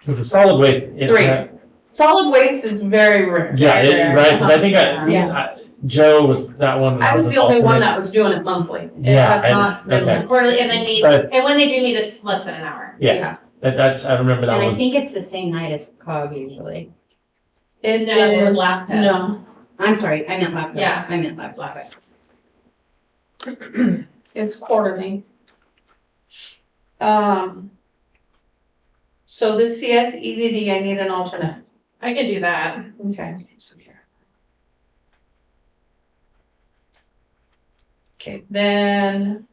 With the solid waste. 3. Solid waste is very rare. Yeah, right, because I think Yeah. Joe was that one. I was the only one alternate. that was doing it monthly. Yeah, That's not okay. really. Quarterly, and then meet, So- and when they do meet, it's less than an hour. Yeah, that's, I remember that And I was. think it's the same night as COG usually. It No, it was is, LAPCO. no, I'm sorry, I meant LAPCO. Yeah. I meant LAPCO. it's quarterly. So the CSEDD, I need an alternate. I can do that. Okay. Okay, then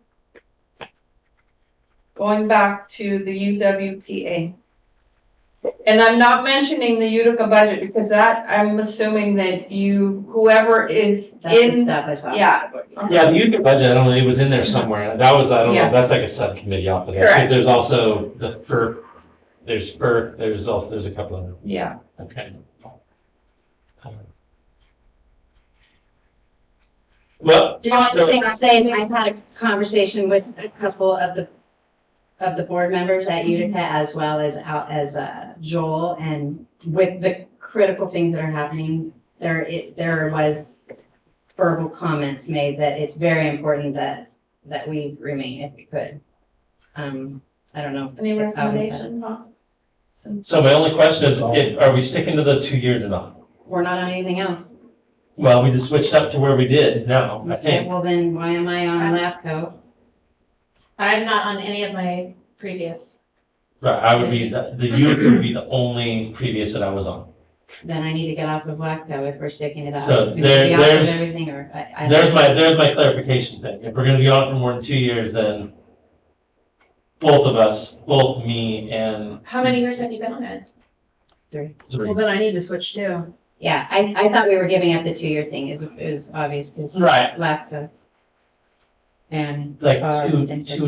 going back to the UWPA. And I'm not mentioning the Utica budget because that, I'm assuming that you, whoever is That's the in, stuff I saw. yeah. Yeah, the youth budget, I don't know, it was in there somewhere. That was, I don't Yeah. know, that's like a subcommittee off of that. Correct. There's also the there's also, there's a couple of them. Yeah. Okay. Well, The only so, thing I'll say is I've had a conversation with a couple of the board members at Utica as well as Joel, and with the critical things that are happening, there was verbal comments made that it's very important that we remain if we could. I don't know. Any if that was that. recommendation, huh? so my only question is, are we sticking to the 2 years or not? We're not on anything else. Well, we just switched up to where we did now, I Okay, think. well then why am I on LAPCO? I'm not on any of my previous. Right, I would be, the youth would be the only previous that I was on. Then I need to get off of LAPCO if we're sticking it out. So We should be off of there's- everything, or I There's my clarification thing. If we're gonna be on for more than 2 years, then both of us, both me and. How many years have you been on it? Well, then I need to switch too. Yeah, I thought we were giving up the 2-year thing, it was obvious, because Right, LAPCO. And. like and- two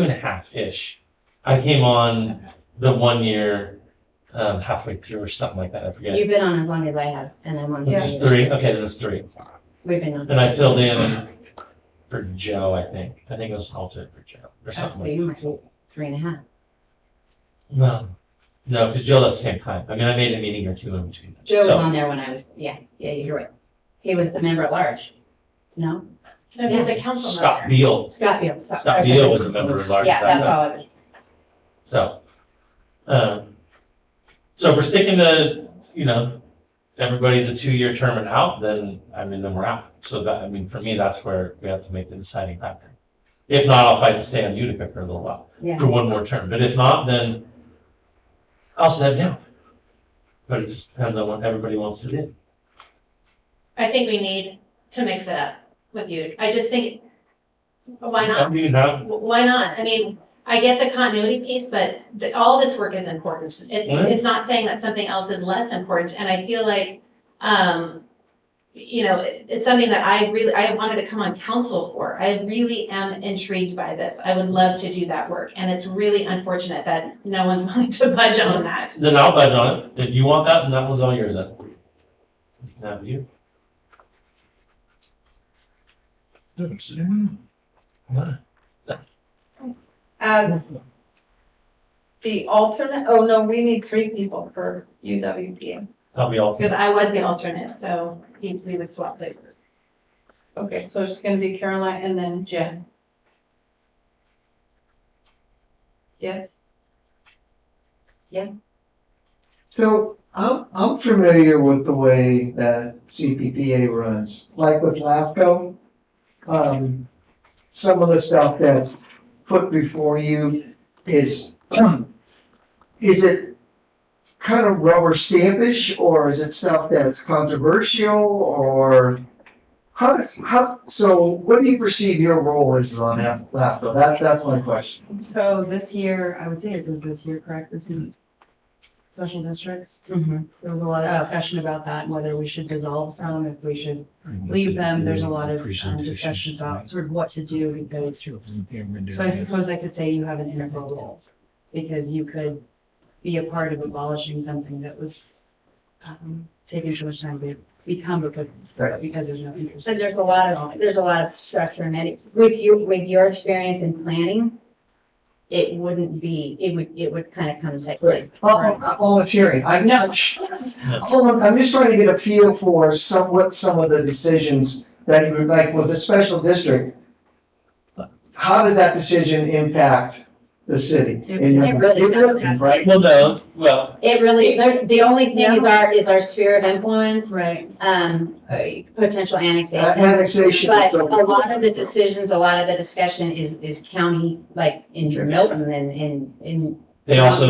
and a half-ish. I came on the 1 year, halfway through or something like that, I forget. You've been on as long as I have, and I'm on. Just 3, okay, then it's 3. We've been on. And I filled in for Joe, I think. I think it was an alternate for Joe or Oh, something so like you must be 3.5. No, because Joe at the same time. I mean, I made a meeting or two in between. Joe was So- on there when I was, yeah, you're right. He was the member at large. No? No, he's a council Scott member. Beal. Scott Beal. Scott Beal was a member at large. Yeah, back that's then. all it was. So if we're sticking to, everybody's a 2-year term and out, then we're out. So that, for me, that's where we have to make the deciding factor. If not, I'll fight to stay on Utica for a little while, Yeah. for one more term. But if not, then I'll step down. But it just depends on what everybody wants to do. I think we need to mix it up with you. I just think, why I not? mean, how- Why not? I mean, I get the continuity piece, but all this work is important. It's not saying that something else is less important, and I feel like, you know, it's something that I wanted to come on council for. I really am intrigued by this. I would love to do that work, and it's really unfortunate that no one's willing to budge on that. Then I'll budge on it. If you want that, then that one's all yours then. Now you. What? As the alternate, oh no, we need 3 people for UWPA. I'll be all. Because I was the alternate, so we would swap places. Okay, so it's gonna be Caroline and then Jen. Yes? So I'm familiar with the way that CPPA runs, like with LAFCO. Some of the stuff that's put before you is it kind of rubber stampish, or is it stuff that's controversial, or so what do you perceive your role is on LAFCO? That's my question. So this year, I would say it was this year, correct, this year? Special districts? Mm-hmm. There was a lot of discussion about that, and whether we should dissolve some, if we should leave them. There's a lot of discussion about sort of what to do, because, so I suppose I could say you have an integral role, because you could be a part of abolishing something that was taking so much time to become, because there's no interest. So there's a lot of structure in it. With your experience in planning, it wouldn't be, it would kind of come second. Volunteering. I'm just trying to get a feel for some of the decisions that you would like with a special district. How does that decision impact the city? It really doesn't. Right? Well, no, well, It really, the only thing is our sphere of influence, Right. Potential annexation. Annexation. But a lot of the decisions, a lot of the discussion is county, like in Milton and in. they also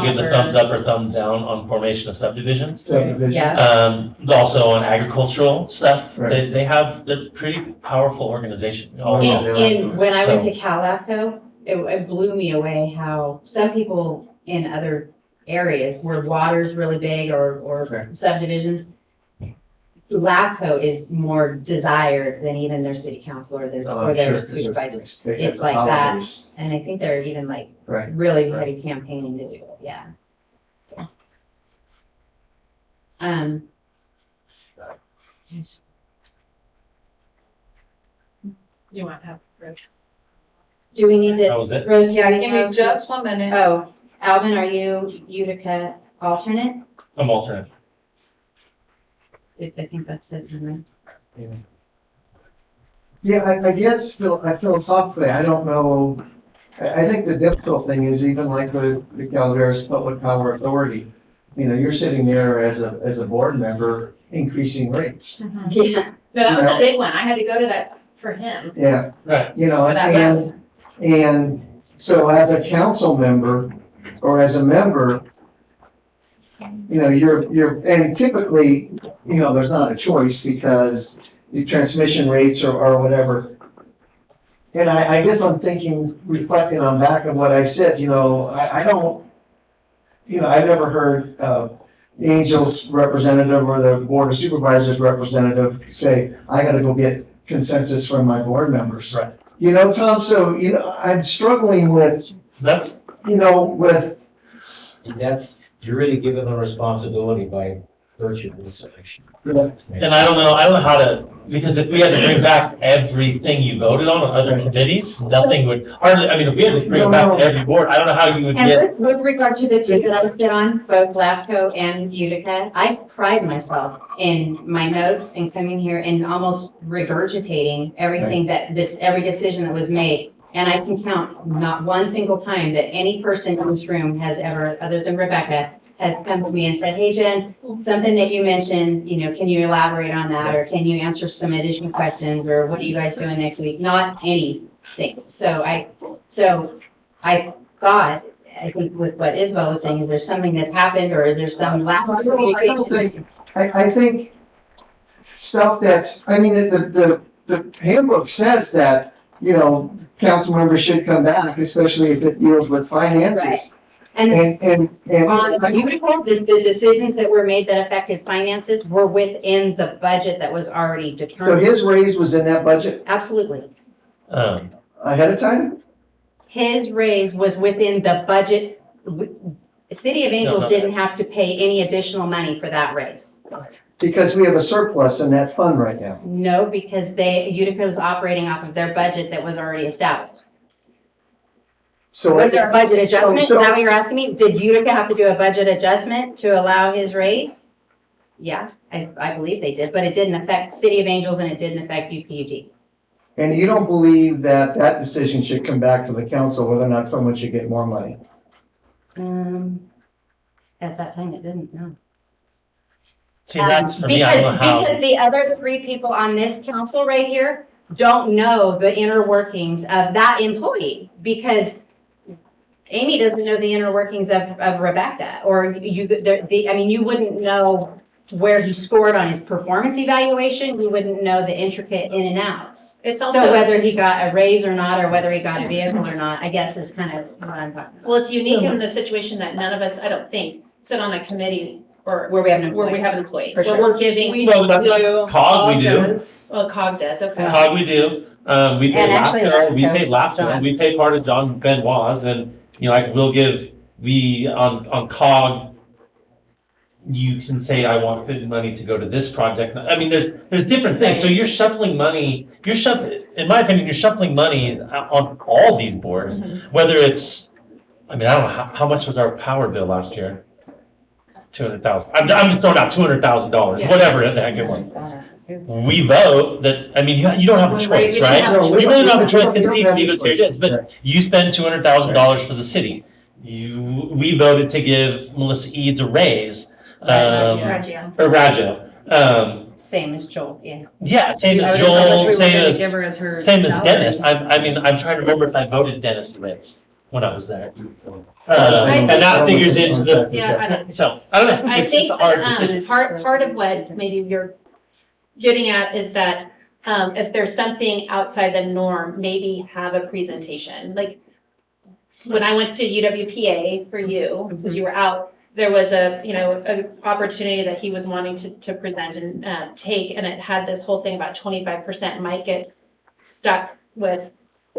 give the thumbs up or thumbs down on formation of subdivisions. Subdivision. Yeah. Also on agricultural stuff. Right. They're pretty powerful organization. All Yeah. of them. When I went So- to CalAFCO, it blew me away how some people in other areas where water's really big or subdivisions, LAFCO is more desired than even their city council or their supervisors. It's like that. And I think they're even like Right. really heavy campaigning to do it, yeah. So. You want to have Rose? Do we need That to, was it. Rose, do you have Give me just 1 minute. Oh, Alvin, are you Utica alternate? I'm alternate. I think that's it, isn't it? Yeah, I guess philosophically, I don't know. I think the difficult thing is even like with the Calaveras Public Power Authority, you know, you're sitting there as a board member increasing rates. Yeah. No, that was a big one. I had to go to that for him. Yeah, Right. you know, For that and so as a council member or as a member, you know, and typically, you know, there's not a choice because the transmission rates or whatever. And I guess I'm thinking, reflecting on back of what I said, you know, I don't, you know, I've never heard the Angels representative or the Board of Supervisors representative say, I gotta go get consensus from my board members. Right. You know, Tom, so, you know, I'm struggling with, That's, you know, with, You're really given the responsibility by virtue of this election. you know, and I don't know how to, because if we had to bring back everything you voted on other committees, nothing would, hardly, I mean, if we had to bring it back to every board, I don't know how you would get. And with regard to the two that I sit on, both LAFCO and Utica, I pride myself in my notes and coming here and almost regurgitating everything every decision that was made. And I can count not one single time that any person in this room has ever, other than Rebecca, has come to me and said, hey, Jen, something that you mentioned, you know, can you elaborate on that? Or can you answer some additional questions? Or what are you guys doing next week? Not anything. So I thought, I think with what Isabel was saying, is there something that's happened or is there some lack of communication? I think stuff that's, I mean, the handbook says that, you know, council members should come back, especially if it deals with finances. Right. And on Utica, the decisions that were made that affected finances were within the budget that was already So determined. his raise was in that budget Absolutely. ahead of time? His raise was within the budget. City of Angels didn't have to pay any additional money for that raise. Because we have a surplus in that fund right now. No, because Utica was operating off of their budget that was already established. So Was there a budget adjustment? Is so- that what you're asking me? Did Utica have to do a budget adjustment to allow his raise? Yeah, I believe they did, but it didn't affect City of Angels and it didn't affect UPUD. And you don't believe that that decision should come back to the council whether or not someone should get more money? At that time, it didn't, no. See, that's for me, I don't know how. Because the other three people on this council right here don't know the inner workings of that employee, because Amy doesn't know the inner workings of Rebecca, or you wouldn't know where he scored on his performance evaluation. You wouldn't know the intricate in and outs. It's also. So whether he got a raise or not, or whether he got a vehicle or not, I guess is kind of what I'm talking about. Well, it's unique in the situation that none of us, I don't think, sit on a committee or Where we have an where we employee. have employees, For where sure. we're giving. Well, COG we do. Well, COG does, okay. COG we do. We pay And actually, LAFCO, we LAFCO, pay LAFCO, John. we pay part of John Benoit's, and, you know, like, on COG, you can say, I want money to go to this project. I mean, there's different things. So you're shuffling money, in my opinion, you're shuffling money on all these boards, whether it's, I mean, I don't know, how much was our power bill last year? 200,000. I'm just throwing out $200,000, Yeah. whatever the heck it was. We vote that, I mean, you don't have a choice, We don't right? have a choice. We really don't have a choice because We don't have a Eagles here it choice. is, but you spend $200,000 for the city. We voted to give Melissa Eads a raise, Raggio. or Raggio. Same as Joel, yeah. Yeah, same I as was- how much we Joel, were same gonna as, give her as her same as salary. Dennis. I mean, I'm trying to remember if I voted Dennis a raise when I was there. I And that figures into the, Yeah, I don't. so, I don't know, I it's think a hard decision. part of what maybe you're getting at is that if there's something outside the norm, maybe have a presentation. Like when I went to UWPA for you, because you were out, there was a opportunity that he was wanting to present and take, and it had this whole thing about 25% might get stuck with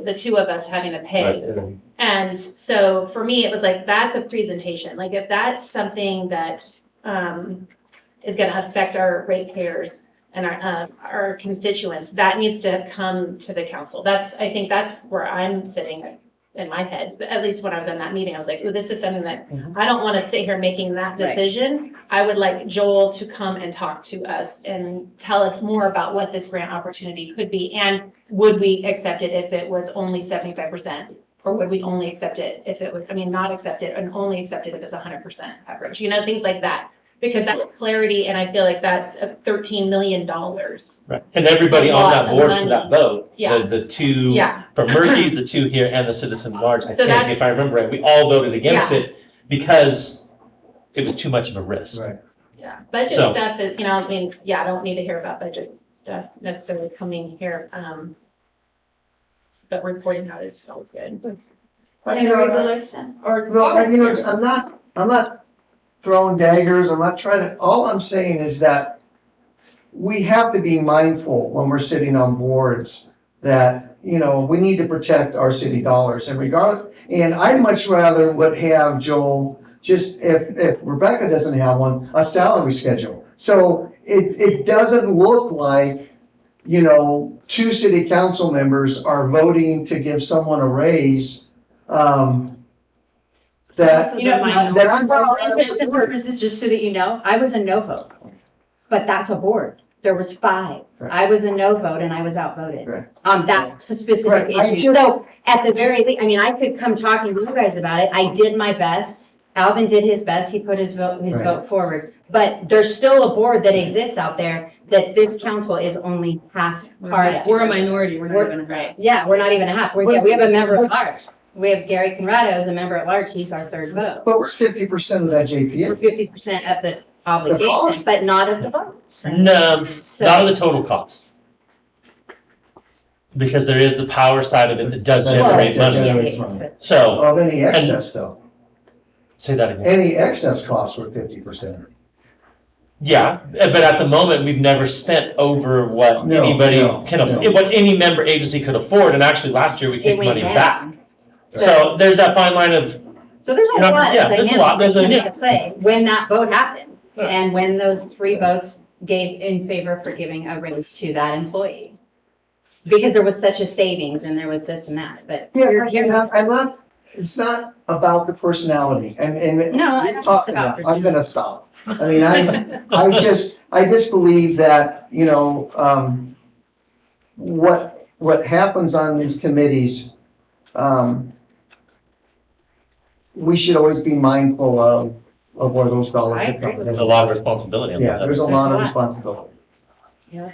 the two of us having to pay. Right. And so for me, it was like, that's a presentation. Like if that's something that is gonna affect our ratepayers and our constituents, that needs to come to the council. I think that's where I'm sitting in my head. At least when I was in that meeting, I was like, oh, this is something that I don't wanna sit here making that Right. decision. I would like Joel to come and talk to us and tell us more about what this grant opportunity could be. And would we accept it if it was only 75%? Or would we only accept it if it was, not accept it and only accept it if it's 100% coverage, things like that. Because that's clarity, and I feel like that's $13 million. Right, and everybody on Lots that of board for money. that vote, Yeah. the two, Yeah, from Murphy's, the two here, and the citizen large, I So think, that's- if I remember right, we all voted against Yeah. it because it was too much of a risk. Right. yeah. Budget So- stuff is, I don't need to hear about budget stuff necessarily coming here. But reporting out is always good. Want to read the list then? Or? No, I'm not throwing daggers, I'm not trying to, all I'm saying is that we have to be mindful when we're sitting on boards that, we need to protect our city dollars and I'd much rather would have Joel, just if Rebecca doesn't have one, a salary schedule. So it doesn't look like, two city council members are voting to give someone a raise, that I'm. For all intents and purposes, just so that you know, I was a no vote. But that's a board. There was 5. Right. I was a no vote and I was outvoted Right. on that specific Right, I issue. just- So at the very least, I could come talking to you guys about it. I did my best. Alvin did his best. He put his Right. vote forward. But there's still a board that exists out there that this council is only half part of. We're a minority, we're not We're- even right. Yeah, we're not even a half. We have a member at large. We have Gary Conrado as a member at large. He's our third vote. But we're 50% of that We're JPA. 50% of the obligation, but not of the vote. No, So- not of the total cost. Because there is the power side of it that does generate Well, money. Generates money. So, Of any excess though, say that again. any excess costs were 50%. Yeah, but at the moment, we've never spent over what No, anybody no, can, no. what any member agency could afford, and actually last year we It kicked went money down. back. So there's that fine line of, So there's a Yeah, lot yeah, of there's a lot, dynamics that there's a- come into play when that vote happened. Yeah. And when those 3 votes gave in favor for giving a raise to that employee. Because there was such a savings and there was this and that, but. Yeah, you're- I'm not, it's not about the personality and. No, I don't think it's about I'm gonna stop. I mean, I just believe that, you know, what happens on these committees, we should always be mindful of where those dollars I are agree coming with there's a from. lot of responsibility on Yeah, that. there's a lot of responsibility. Yeah.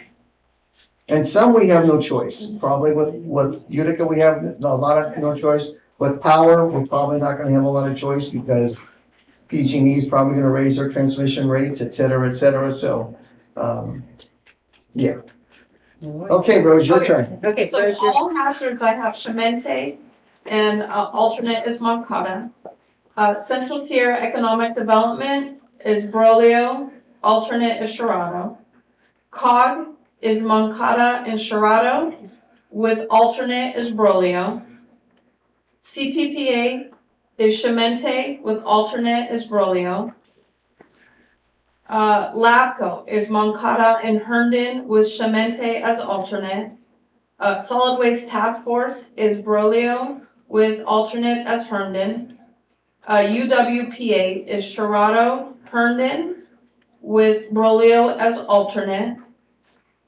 And some we have no choice. Probably with Utica, we have a lot of no choice. With power, we're probably not gonna have a lot of choice because PG&E is probably gonna raise their transmission rates, et cetera, so, yeah. Okay, Rose, your Okay. turn. Okay, So so you're- all hazards, I have Shemente, and alternate is Moncada. Central Sierra Economic Development is Brolio, alternate is Sherrado. COG is Moncada and Sherrado, with alternate is Brolio. CPPA is Shemente, with alternate is Brolio. LABCO is Moncada and Herndon, with Shemente as alternate. Solid Waste Task Force is Brolio, with alternate as Herndon. UWPA is Sherrado, Herndon, with Brolio as alternate.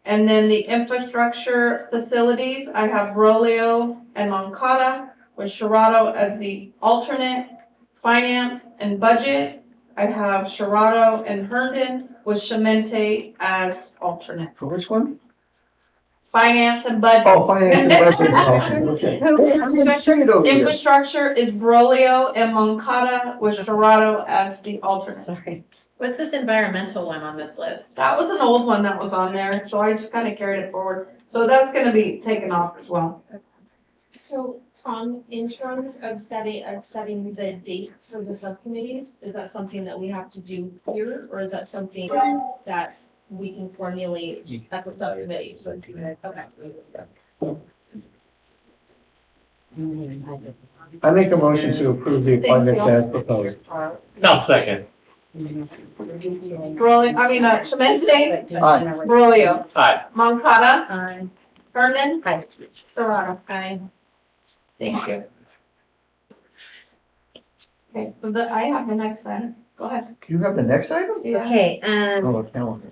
And then the infrastructure facilities, I have Brolio and Moncada, with Sherrado as the alternate. Finance and budget, I have Sherrado and Herndon, with Shemente as alternate. For which one? Finance and budget. Oh, finance and budget, okay. Hey, I didn't say it over here. Infrastructure is Brolio and Moncada, with Sherrado as the alternate. sorry. What's this environmental one on this list? That was an old one that was on there, so I just kind of carried it forward. So that's gonna be taken off as well. So, Tom, in terms of setting the dates for the subcommittees, is that something that we have to do here, or is that something that we can formulate at the subcommittees? Okay. I make a motion to approve the appointments as proposed. Now second. Brolio, Shemente, Aye. Brolio, Aye. Moncada, Herndon, Hi. Sherrado. Aye. Thank you. Okay, so I have the next one. Go ahead. You have the next item? Yeah. Okay, Oh, a calendar.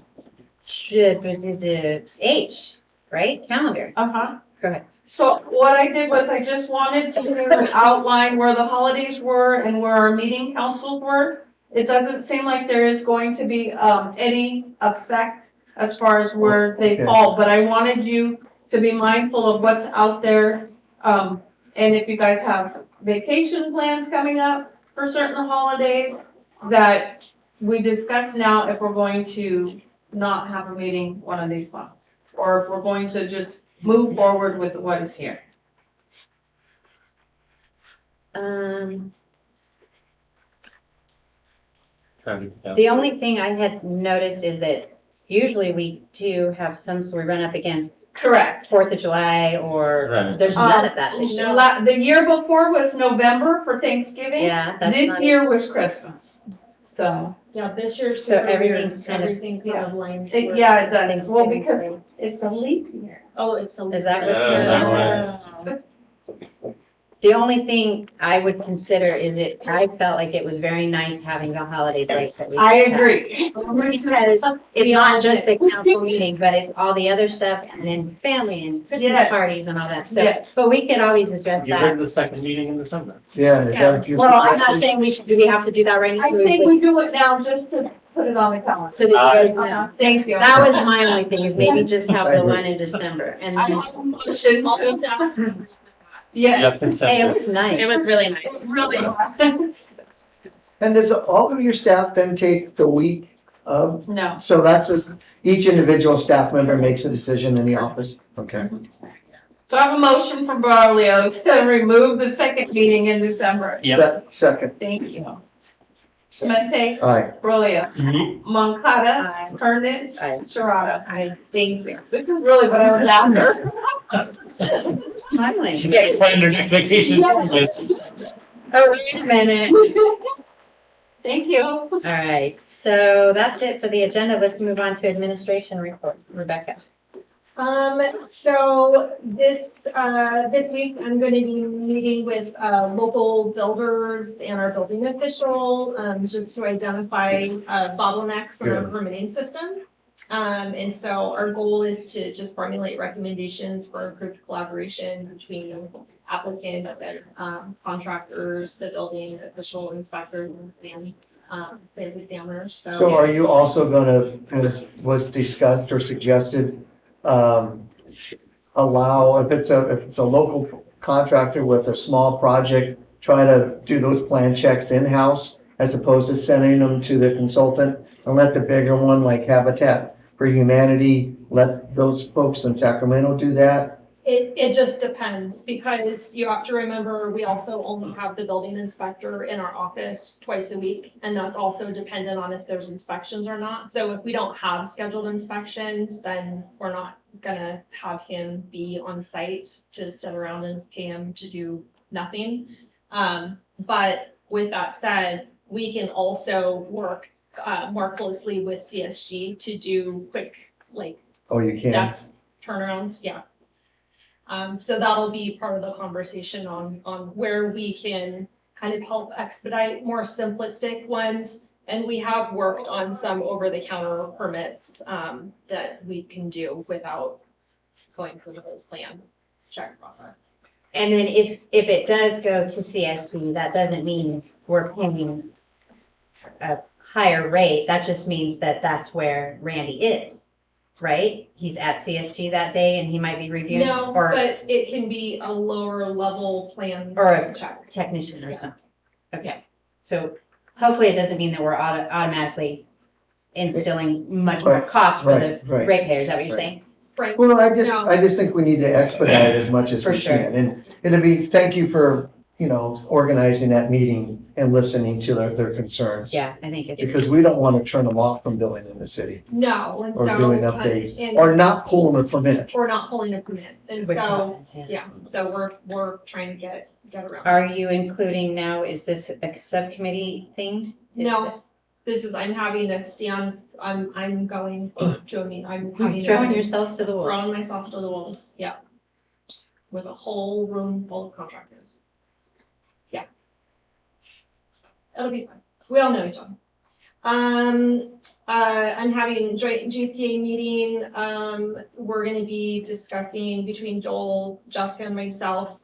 should, the H, right? Calendar. Uh-huh. Go ahead. So what I did was I just wanted to outline where the holidays were and where our meeting councils were. It doesn't seem like there is going to be any effect as far as where they Okay. fall, but I wanted you to be mindful of what's out there. And if you guys have vacation plans coming up for certain holidays, that we discuss now if we're going to not have a meeting one of these months, or if we're going to just move forward with what is here. The only thing I had noticed is that usually we do have some, so we run up against Correct. 4th of July or Right. there's none of that this year. The year before was November for Thanksgiving. Yeah, that's This not. year was Christmas. So, Yeah, this year's So super everything's weird. kind of- Everything kind of lines. it, where yeah, it does. Well, Thanksgiving's because right. it's a leap year. Oh, it's a. Is that what? Yeah, is that The only thing I would consider is I felt like it was very nice having the holiday break that we. I had. agree. Because it's not just the council meeting, but it's all the other stuff and then family and Christmas Yes. parties and all that. So, Yes. but we could always address You that. heard the second meeting in December. Yeah, is that your Well, I'm not suggestion? saying do we have to do that right now? I think we do it now just to put it on the calendar. So that you guys know. Uh-huh. Thank you. That was my only thing, is maybe just have the one in December and I then, have a motion to- You Yeah. have hey, it consensus. was nice. It was really nice. Really. And does all of your staff then take the week No. So that's just, each individual staff member makes a decision in the office? Okay. So I have a motion from Braulio to remove the second meeting in December. Second. Thank you. Smente, Aye. Braulio, Moncada, Hernan, Sharada. Thank you. This is really what I was after. Smiling. She got planned her next vacation. Yeah. Oh, wait a minute. Thank you. All right, so that's it for the agenda. Let's move on to administration report. Rebecca. So this week, I'm going to be meeting with, local builders and our building official, just to identify, bottlenecks in our permitting system. And so our goal is to just formulate recommendations for improved collaboration between applicants and, contractors, the building official, inspectors, and, plans examiners, So are you also gonna, as was discussed or suggested, allow, if it's a local contractor with a small project, try to do those plan checks in-house as opposed to sending them to the consultant, and let the bigger one like Habitat for Humanity, let those folks in Sacramento do that? It just depends, because you have to remember, we also only have the building inspector in our office twice a week. And that's also dependent on if there's inspections or not. So if we don't have scheduled inspections, then we're not gonna have him be on site to sit around and pay him to do nothing. But with that said, we can also work, more closely with CSG to do quick, like, Oh, you can? desk turnarounds, yeah. So that'll be part of the conversation on where we can kind of help expedite more simplistic ones. And we have worked on some over-the-counter permits, that we can do without going through the whole plan check process. And then if it does go to CSC, that doesn't mean we're paying a higher rate. That just means that that's where Randy is, right? He's at CSG that day and he might be reviewing. No, or but it can be a lower level plan or a check. technician or something. Okay, so hopefully it doesn't mean that we're automatically instilling much more cost for the Right. ratepayers. Is that what you're saying? Right. Well, I No. just think we need to expedite as much as For we sure. can. And it'll be, thank you for, organizing that meeting and listening to their concerns. Yeah, I think it's. Because we don't want to turn them off from building in the city No, and or so. doing updates and- or not pulling a permit. Or not pulling a permit, and Which so, happens, yeah, so we're trying to get around. Are you including now, is this a subcommittee thing? No, this is, I'm having a stand, I'm going to a meeting, I'm having. You're a throwing meeting, yourselves to the wolves. Throwing myself to the wolves, yeah. With a whole room full of contractors. Yeah. It'll be fun. We all know each other. I'm having a joint GPA meeting. We're gonna be discussing between Joel, Jessica, and myself,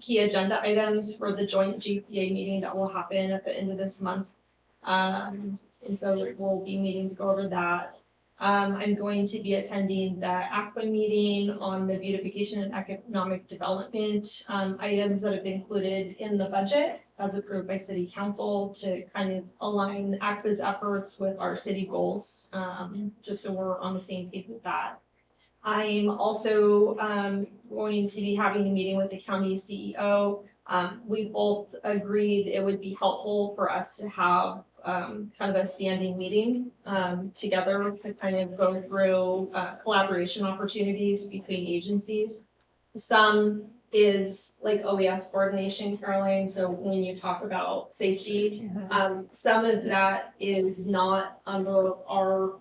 key agenda items for the joint GPA meeting that will happen at the end of this month. And so we'll be meeting to go over that. I'm going to be attending the ACWA meeting on the beautification and economic development, items that have been included in the budget as approved by city council to kind of align ACWA's efforts with our city goals, just so we're on the same page with that. I'm also, going to be having a meeting with the county CEO. We both agreed it would be helpful for us to have kind of a standing meeting together to kind of go through collaboration opportunities between agencies. Some is like OES coordination, Caroline. So when you talk about safety, some of that is not under our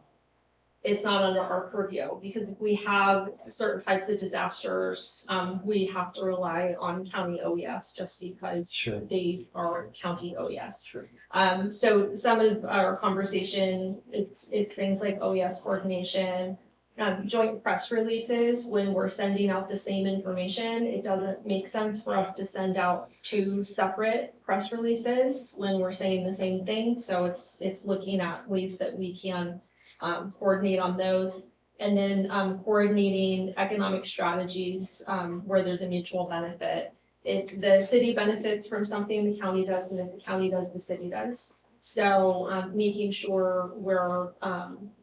purview, because if we have certain types of disasters, we have to rely on county OES just because they are county OES. Sure. So some of our conversation, it's things like OES coordination, joint press releases. When we're sending out the same information, it doesn't make sense for us to send out two separate press releases when we're saying the same thing. So it's looking at ways that we can coordinate on those, and then coordinating economic strategies where there's a mutual benefit. If the city benefits from something, the county does, and if the county does, the city does. So, making sure we're,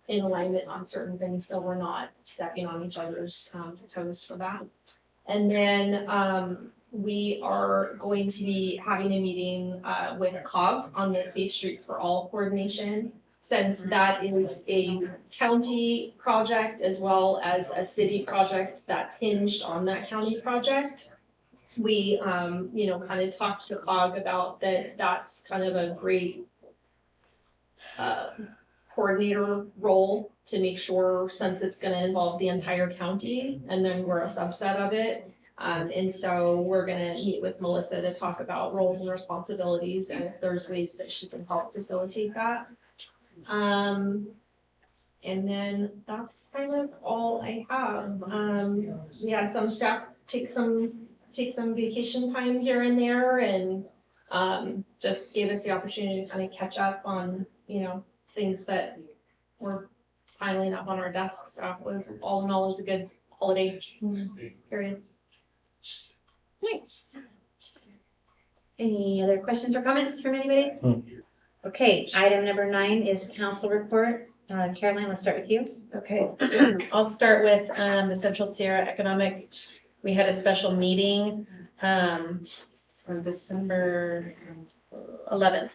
in alignment on certain things, so we're not stepping on each other's, toes for that. And then, we are going to be having a meeting, with COG on the Safe Streets for All coordination, since that is a county project as well as a city project that's hinged on that county project. We, kind of talked to COG about that, that's kind of a great coordinator role to make sure, since it's gonna involve the entire county, and then we're a subset of it. And so we're gonna meet with Melissa to talk about roles and responsibilities, and if there's ways that she can help facilitate that. And then that's kind of all I have. We had some staff take some vacation time here and there, and just gave us the opportunity to kind of catch up on, things that were piling up on our desks. So it was, all in all, was a good holiday period. Nice. Any other questions or comments from anybody? Okay, item number 9 is council report. Caroline, let's start with you. Okay, I'll start with the Central Sierra Economic. We had a special meeting on December 11th.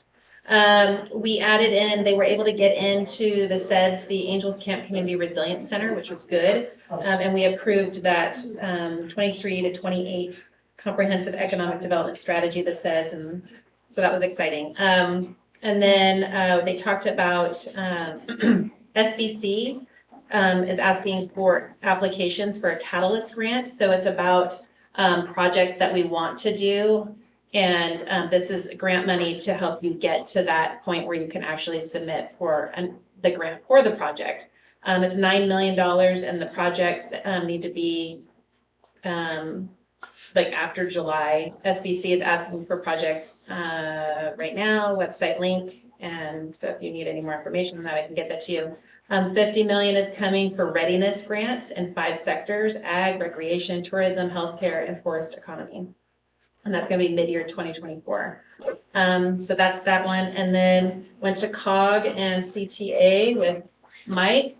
We added in, they were able to get into the SEDS, the Angels Camp Community Resilience Center, which was good. And we approved that 23 to 28 comprehensive economic development strategy, the SEDS, and so that was exciting. And then they talked about SBC is asking for applications for a Catalyst grant. So it's about projects that we want to do. And this is grant money to help you get to that point where you can actually submit for the grant for the project. It's $9 million, and the projects need to be like after July. SBC is asking for projects right now, website link. And so if you need any more information on that, I can get that to you. 50 million is coming for readiness grants in 5 sectors: ag, recreation, tourism, healthcare, and forest economy. And that's gonna be mid-year 2024. So that's that one. And then went to COG and CTA with Mike,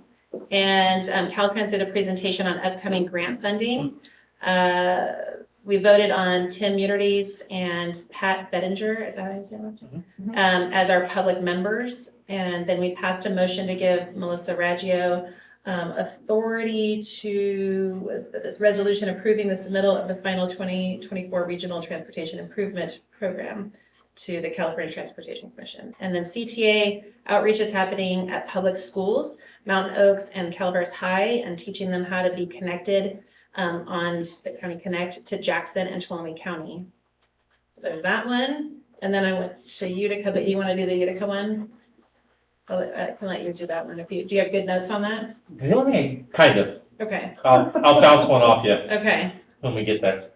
and Caltrans did a presentation on upcoming grant funding. We voted on Tim Muterdes and Pat Bettinger, is that how you say that? As our public members. And then we passed a motion to give Melissa Raggio authority to this resolution approving the submittal of the final 2024 Regional Transportation Improvement Program to the California Transportation Commission. And then CTA outreach is happening at public schools, Mountain Oaks and Calaveras High, and teaching them how to be connected on the County Connect to Jackson and Tuolumne County. There's that one. And then I went to Utica, but you want to do the Utica one? I can let you do that one. Do you have good notes on that? Kind of. Okay. I'll bounce one off you Okay. when we get there.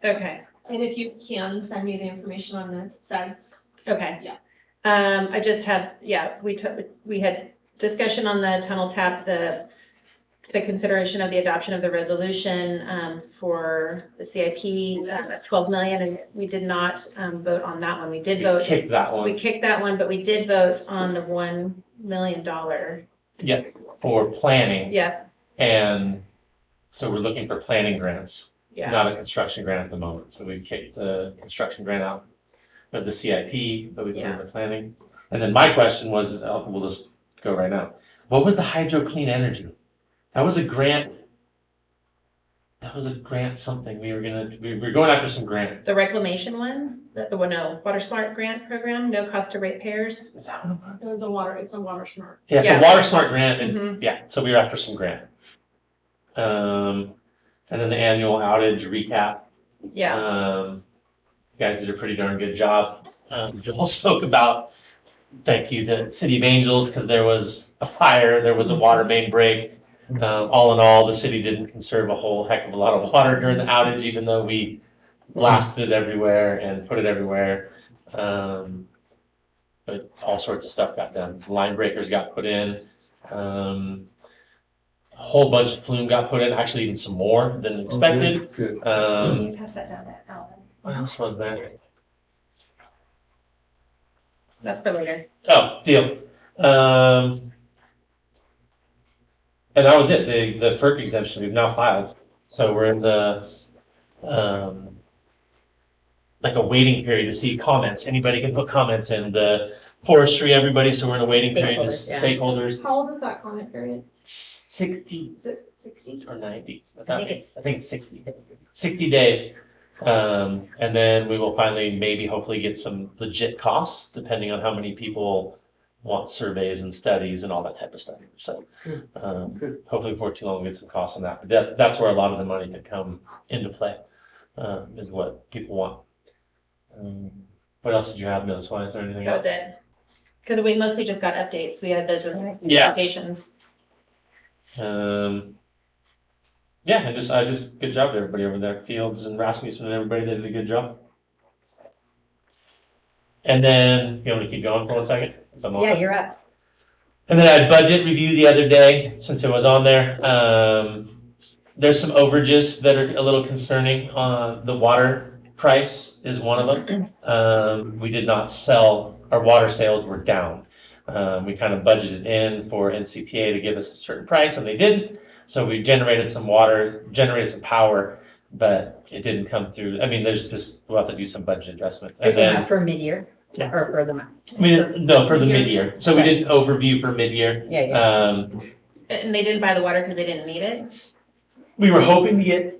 Okay. And if you can, send me the information on the SEDS. Okay. Yeah. I just have, we had discussion on the tunnel tap, the consideration of the adoption of the resolution for the CIP, 12 million, and we did not vote on that one. We did vote. Kick that one. We kicked that one, but we did vote on the $1 million. Yeah, for planning. Yeah. And so we're looking for planning grants, Yeah. not a construction grant at the moment. So we kicked the construction grant out of the CIP, but we put in the planning. And then my question was, we'll just go right now. What was the hydro clean energy? That was a grant. That was a grant something. We were going after some grant. The reclamation one, Water Smart grant program, no cost to ratepayers. Is that what it was? It's a water smart. Yeah, it's Yeah. a Water Smart grant, and Mhm. so we were after some grant. And then the annual outage recap. Yeah. You guys did a pretty darn good job. Joel spoke about, thank you to City of Angels, because there was a fire, there was a water main break. All in all, the city didn't conserve a whole heck of a lot of water during the outage, even though we blasted it everywhere and put it everywhere. But all sorts of stuff got done. Line breakers got put in. A whole bunch of flume got put in, actually even some more than expected. Good. Can you pass that down to Alan? What else was that? That's for later. Oh, deal. And that was it, the FERC exemption we've now filed. So we're in the, like a waiting period to see comments. Anybody can put comments in the forestry, everybody, so we're in a waiting period to Stakeholders, yeah. stakeholders. How old is that comment period? 60 Is it 60? or 90. I think it's 60. 60 days. And then we will finally maybe hopefully get some legit costs depending on how many people want surveys and studies and all that type of stuff. So hopefully before too long we'll get some costs on that. But that's where a lot of the money could come into play, is what people want. What else did you have notes-wise or anything That else? was it. Because we mostly just got updates. We had those with Yeah. presentations. Yeah, and I just good job to everybody over there. Fields and Rasmussen and everybody did a good job. And then, you want me to keep going for 1 second? Yeah, you're up. And then I had budget review the other day, since it was on there. There's some overages that are a little concerning. The water price is one of them. We did not sell, our water sales were down. We kind of budgeted in for NCPA to give us a certain price, and they didn't. So we generated some power, but it didn't come through. I mean, we'll have to do some budget adjustments. And then, For mid-year, or for the month. no, for the mid-year. So we did an overview for mid-year. Yeah. And they didn't buy the water because they didn't need it. We were hoping to get,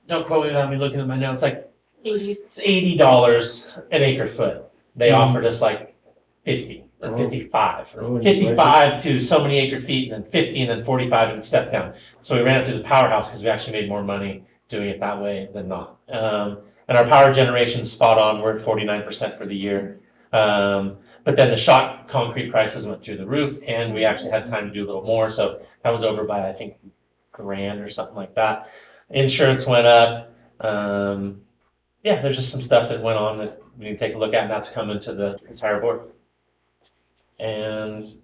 don't quote me without me looking at my notes, like $80 an acre foot. They offered us like 50 or 55, or 55 to so many acre feet, and then 50, and then 45, and step down. So we ran it through the powerhouse because we actually made more money doing it that way than not. And our power generation's spot on. We're at 49% for the year. But then the shot concrete prices went through the roof, and we actually had time to do a little more. So that was over by, I think, $1,000 or something like that. Insurance went up. Yeah, there's just some stuff that went on that we need to take a look at, and that's coming to the entire board. And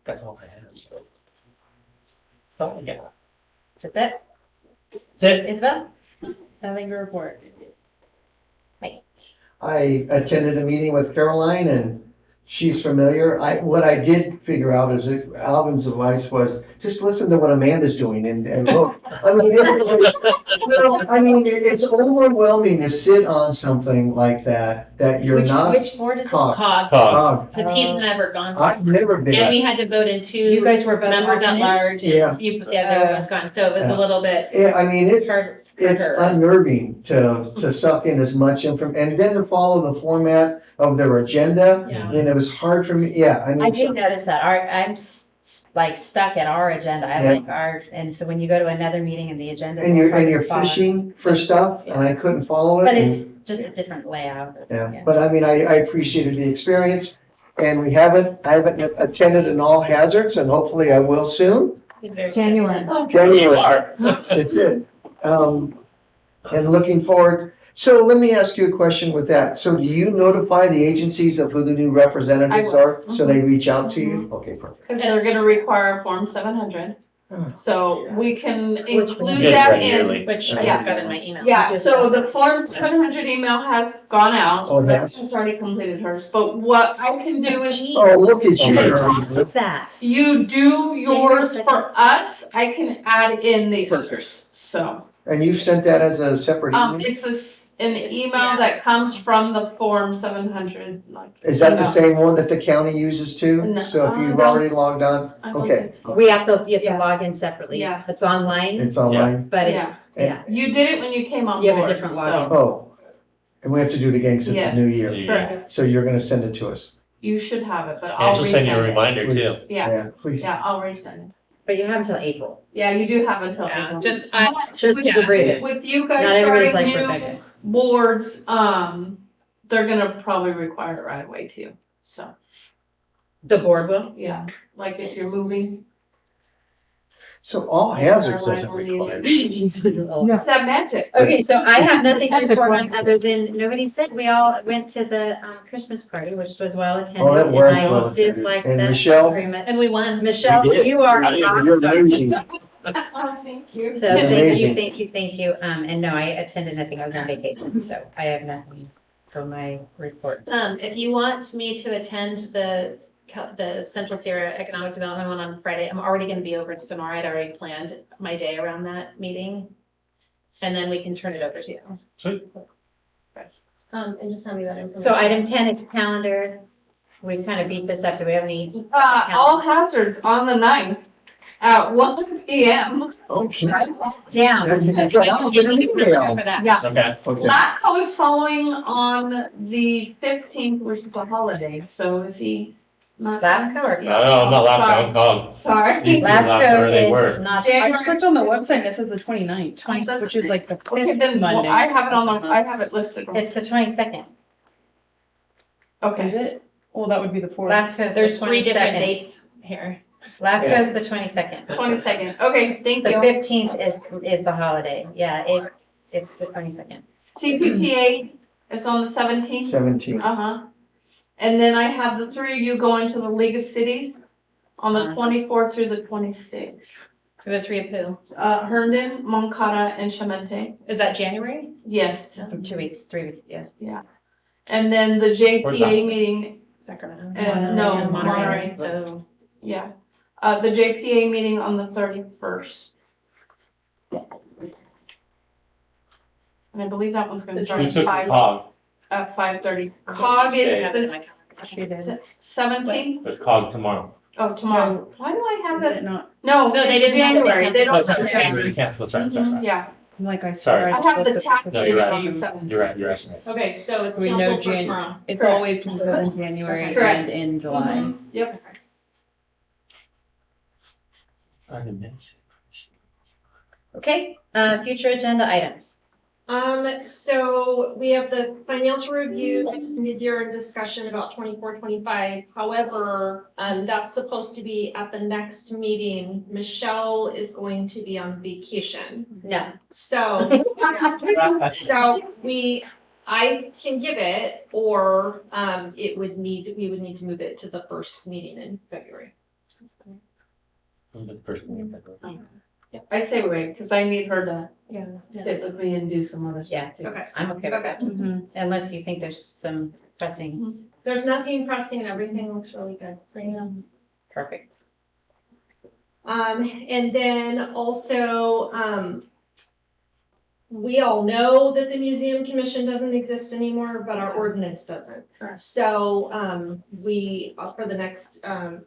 that's all I have. That's all I got. That's it? That's it. Isabel? Nothing to report. I attended a meeting with Caroline and she's familiar. What I did figure out is that Alvin's advice was just listen to what Amanda's doing and look. It's overwhelming to sit on something like that you're not. Which board is it? COG. Because he's never gone. I've never been. And we had to vote in 2 You guys were both members at alternates? large. And Yeah. they were both gone. So it was a little bit hard. It's unnerving to suck in as much information and then to follow the format of their agenda. Yeah. And it was hard for me. Yeah, I did notice that. I'm like stuck at our agenda. I Yeah. like and so when you go to another meeting and the agenda. And you're fishing for stuff and I couldn't follow it. But and- it's just a different layout. Yeah, but I mean, I appreciated the experience and I haven't attended in all hazards and hopefully I will soon. January. January. That's it. And looking forward. So let me ask you a question with that. So do you notify the agencies of who the new representatives are? So they reach out to you? Okay, perfect. Because they're gonna require Form 700. Oh. So we can Yes, include that right, in. yearly. Which I Yeah. just got in my email. Yeah, so the Form 700 email has gone out. Oh, yes. She's already completed hers, but what I can do is Oh, look at you. What's that? you do yours for us, I can add in the others, so. And you've sent that as a separate email? It's an email that comes from the Form 700, like. Is that the email. same one that the county uses too? No, So if you've no. already logged on, I don't okay, think so. You have to Yeah. log in separately. Yeah. It's online, it's online. but it's, Yeah, yeah. you did it when you came on board. You have a different so- login. Oh, and we have to do it again because it's Yeah. a new year. Correct. So you're gonna send it to us? You should have it, but I'll And she'll send you a resend it. reminder too. Yeah, Please. yeah, I'll resend it. But you have until April. Yeah, you do have until Yeah, April. just, Just With- to read it. With you Not guys everybody's starting like new Rebecca. boards, they're gonna probably require it right away too, so, The board will? yeah, like if you're moving. So all hazards doesn't require. It's that magic. Okay, so I have nothing to That's a report on question. other than, nobody said, we all went to the Christmas party, which was well attended. Oh, it was and I well did attended. like And that Michelle? very much. and we won. Michelle, We did. you are You're awesome. amazing. Oh, thank you. So thank you, Amazing. thank you, thank you. And no, I attended nothing. I was on vacation, so I have nothing. for my report. If you want me to attend the Central Sierra Economic Development one on Friday, I'm already gonna be over in Sonora. I'd already planned my day around that meeting. And then we can turn it over to you. Sweet. And just send me that information. So item 10 is calendar. We've kind of beat this up. Do we have any? All hazards on the 9th at 1 p.m. Down. You can try out, get an email. For that. Yeah. Okay. Okay. LATCO is following on the 15th, which is a holiday, so is he not? LATCO or? No, I'm not laughing. Oh, Sorry. these two laughed where they LATCO were. is not. I just looked on the website and it says the 29th, which is like the Okay, then, well, Monday. I have it on the, I have it listed. It's the 22nd. Is Okay. it? Well, that would be the 4th. LATCO's There's the 3 different 22nd. dates here. LATCO's the 22nd. 22nd. Okay, thank The you. 15th is the holiday. Yeah, it's the 22nd. CPPA is on the 17th. 17. Uh-huh. And then I have the 3 of you going to the League of Cities on the 24th through the 26th. For the 3 of who? Herndon, Moncada, and Chemente. Is that January? Yes. 2 weeks, 3 weeks, yes. And then the Where's that? JPA meeting, Sacramento. no, Monterey. Monterey. So Yeah. The JPA meeting on the 31st. And I believe that one's gonna start We at took the 5, cog. at 5:30. COG Stay. is the 17th? There's cog tomorrow. Oh, tomorrow. Why do I have Is it? it not? No, No, they it's didn't have it January. They Oh, don't. it's not January, cancel, that's right, sorry. Yeah, Like I Sorry. said. I have the TAC No, you're meeting right. on the 17th. You're right. okay, so it's We know canceled for Jan- tomorrow. It's Correct. always canceled in January Correct. and in July. Mhm. Yep. Okay, future agenda items. So we have the financial review, mid-year and discussion about 24-25. However, that's supposed to be at the next meeting. Michelle is going to be on vacation. No. So, I can give it, or, we would need to move it to the first meeting in February. I say wait, because I need her to Yeah. sit with me and do some other stuff. Yeah, Okay. I'm okay with that. Mhm. Unless you think there's some pressing. There's nothing pressing and everything looks really good. Perfect. And then also, we all know that the museum commission doesn't exist anymore, but our ordinance doesn't. So, we, for the next,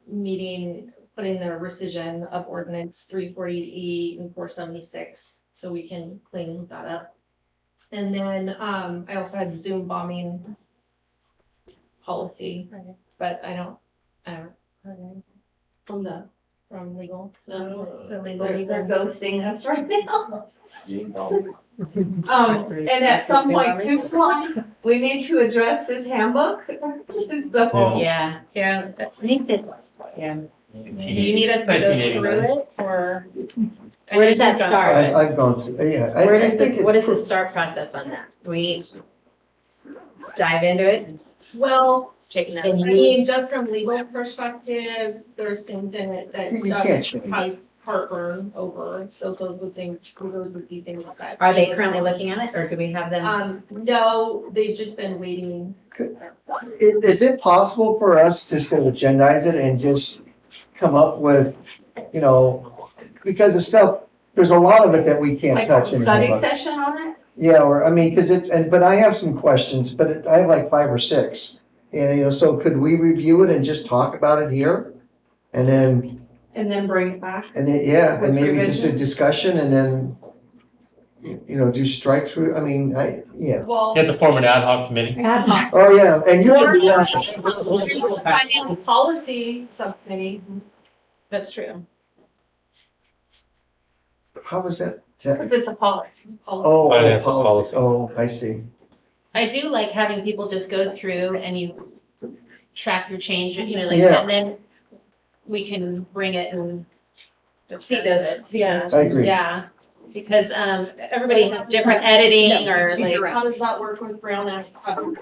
meeting, put in the rescission of ordinance 340E and 476, so we can clean that up. And then, I also had Zoom bombing policy, but I don't, from legal. The legal. They're ghosting us right now. And at some point too, we need to address this handbook. So, Yeah, needs it. Yeah. Do you need us to go through it or? Where does that start? I've gone through, yeah. I Where does think what is it's- the start process on that? We dive into it? Well, Checking that. I mean, just from legal perspective, there's things in it that You can't does change. cause heartburn over, so those would be things like that. Are they currently looking at it, or do we have them? No, they've just been waiting. Is it possible for us just to agendize it and just come up with, because the stuff, there's a lot of it that we can't like touch a in the study handbook. session on it? Yeah, or, because but I have some questions, but I have like 5 or 6. And, so could we review it and just talk about it here? And then, bring it back. yeah, With and maybe just a revision? discussion and then, do strike through, yeah. Well, You have to form an ad hoc committee. Oh, yeah, and you're, financial policy subcommittee. That's true. how is that? Because it's a policy. Oh, Finance and policy. Oh, I see. I do like having people just go through and you track your change, Yeah. and then we can bring it and See those. Yeah, I agree. yeah, because everybody has different editing or like. How does that work with Brown Act?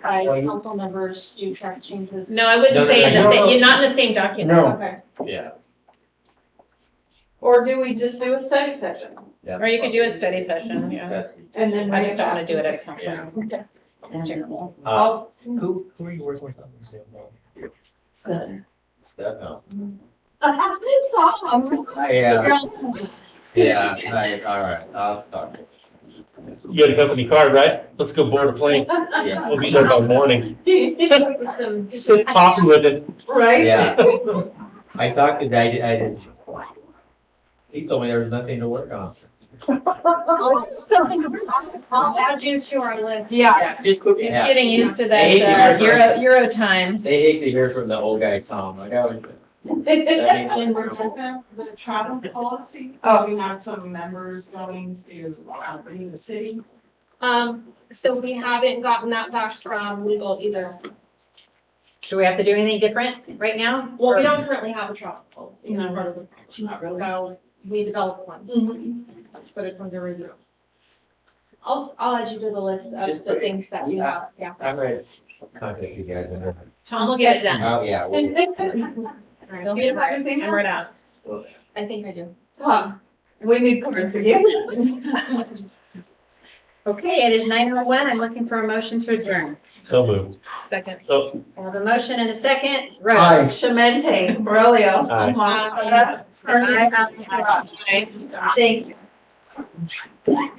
Council members do track changes? No, I wouldn't No, say in the no, same, no. you're not in the same document. No. Okay. Yeah. Or do we just do a study session? Or you could do a study session, yeah. And then I just don't wanna do it at a council. Okay. It's terrible. Who are you working with on this deal? No. All right, I'll talk. You got a company card, right? Let's go board a plane. Yeah. We'll be there by morning. Sit coffee with it. Right? Yeah. I talked to the guy, he told me there was nothing to work on. I'll add you to our list. Yeah. He's getting used to Hey, that you're Euro time. They hate to hear from the old guy, Tom. Like, I was, The travel policy, we have some members going to, the city. So we haven't gotten that back from legal either. Do we have to do anything different right now? Well, we Or- don't currently have a travel policy as part of the, so we developed one, but it's under review. I'll add you to the list of the things that we have, yeah. I'm ready to contact you guys. Whenever. Tom will get it done. Oh, yeah. well, Don't be afraid. Hammer it out. I think I do. We need cards again. Okay, it is 9:01. I'm looking for a motion to adjourn. So moved. Second. So, I have a motion and a second. Aye. Rose. Shemente, Aurelio. Aye. Thank you.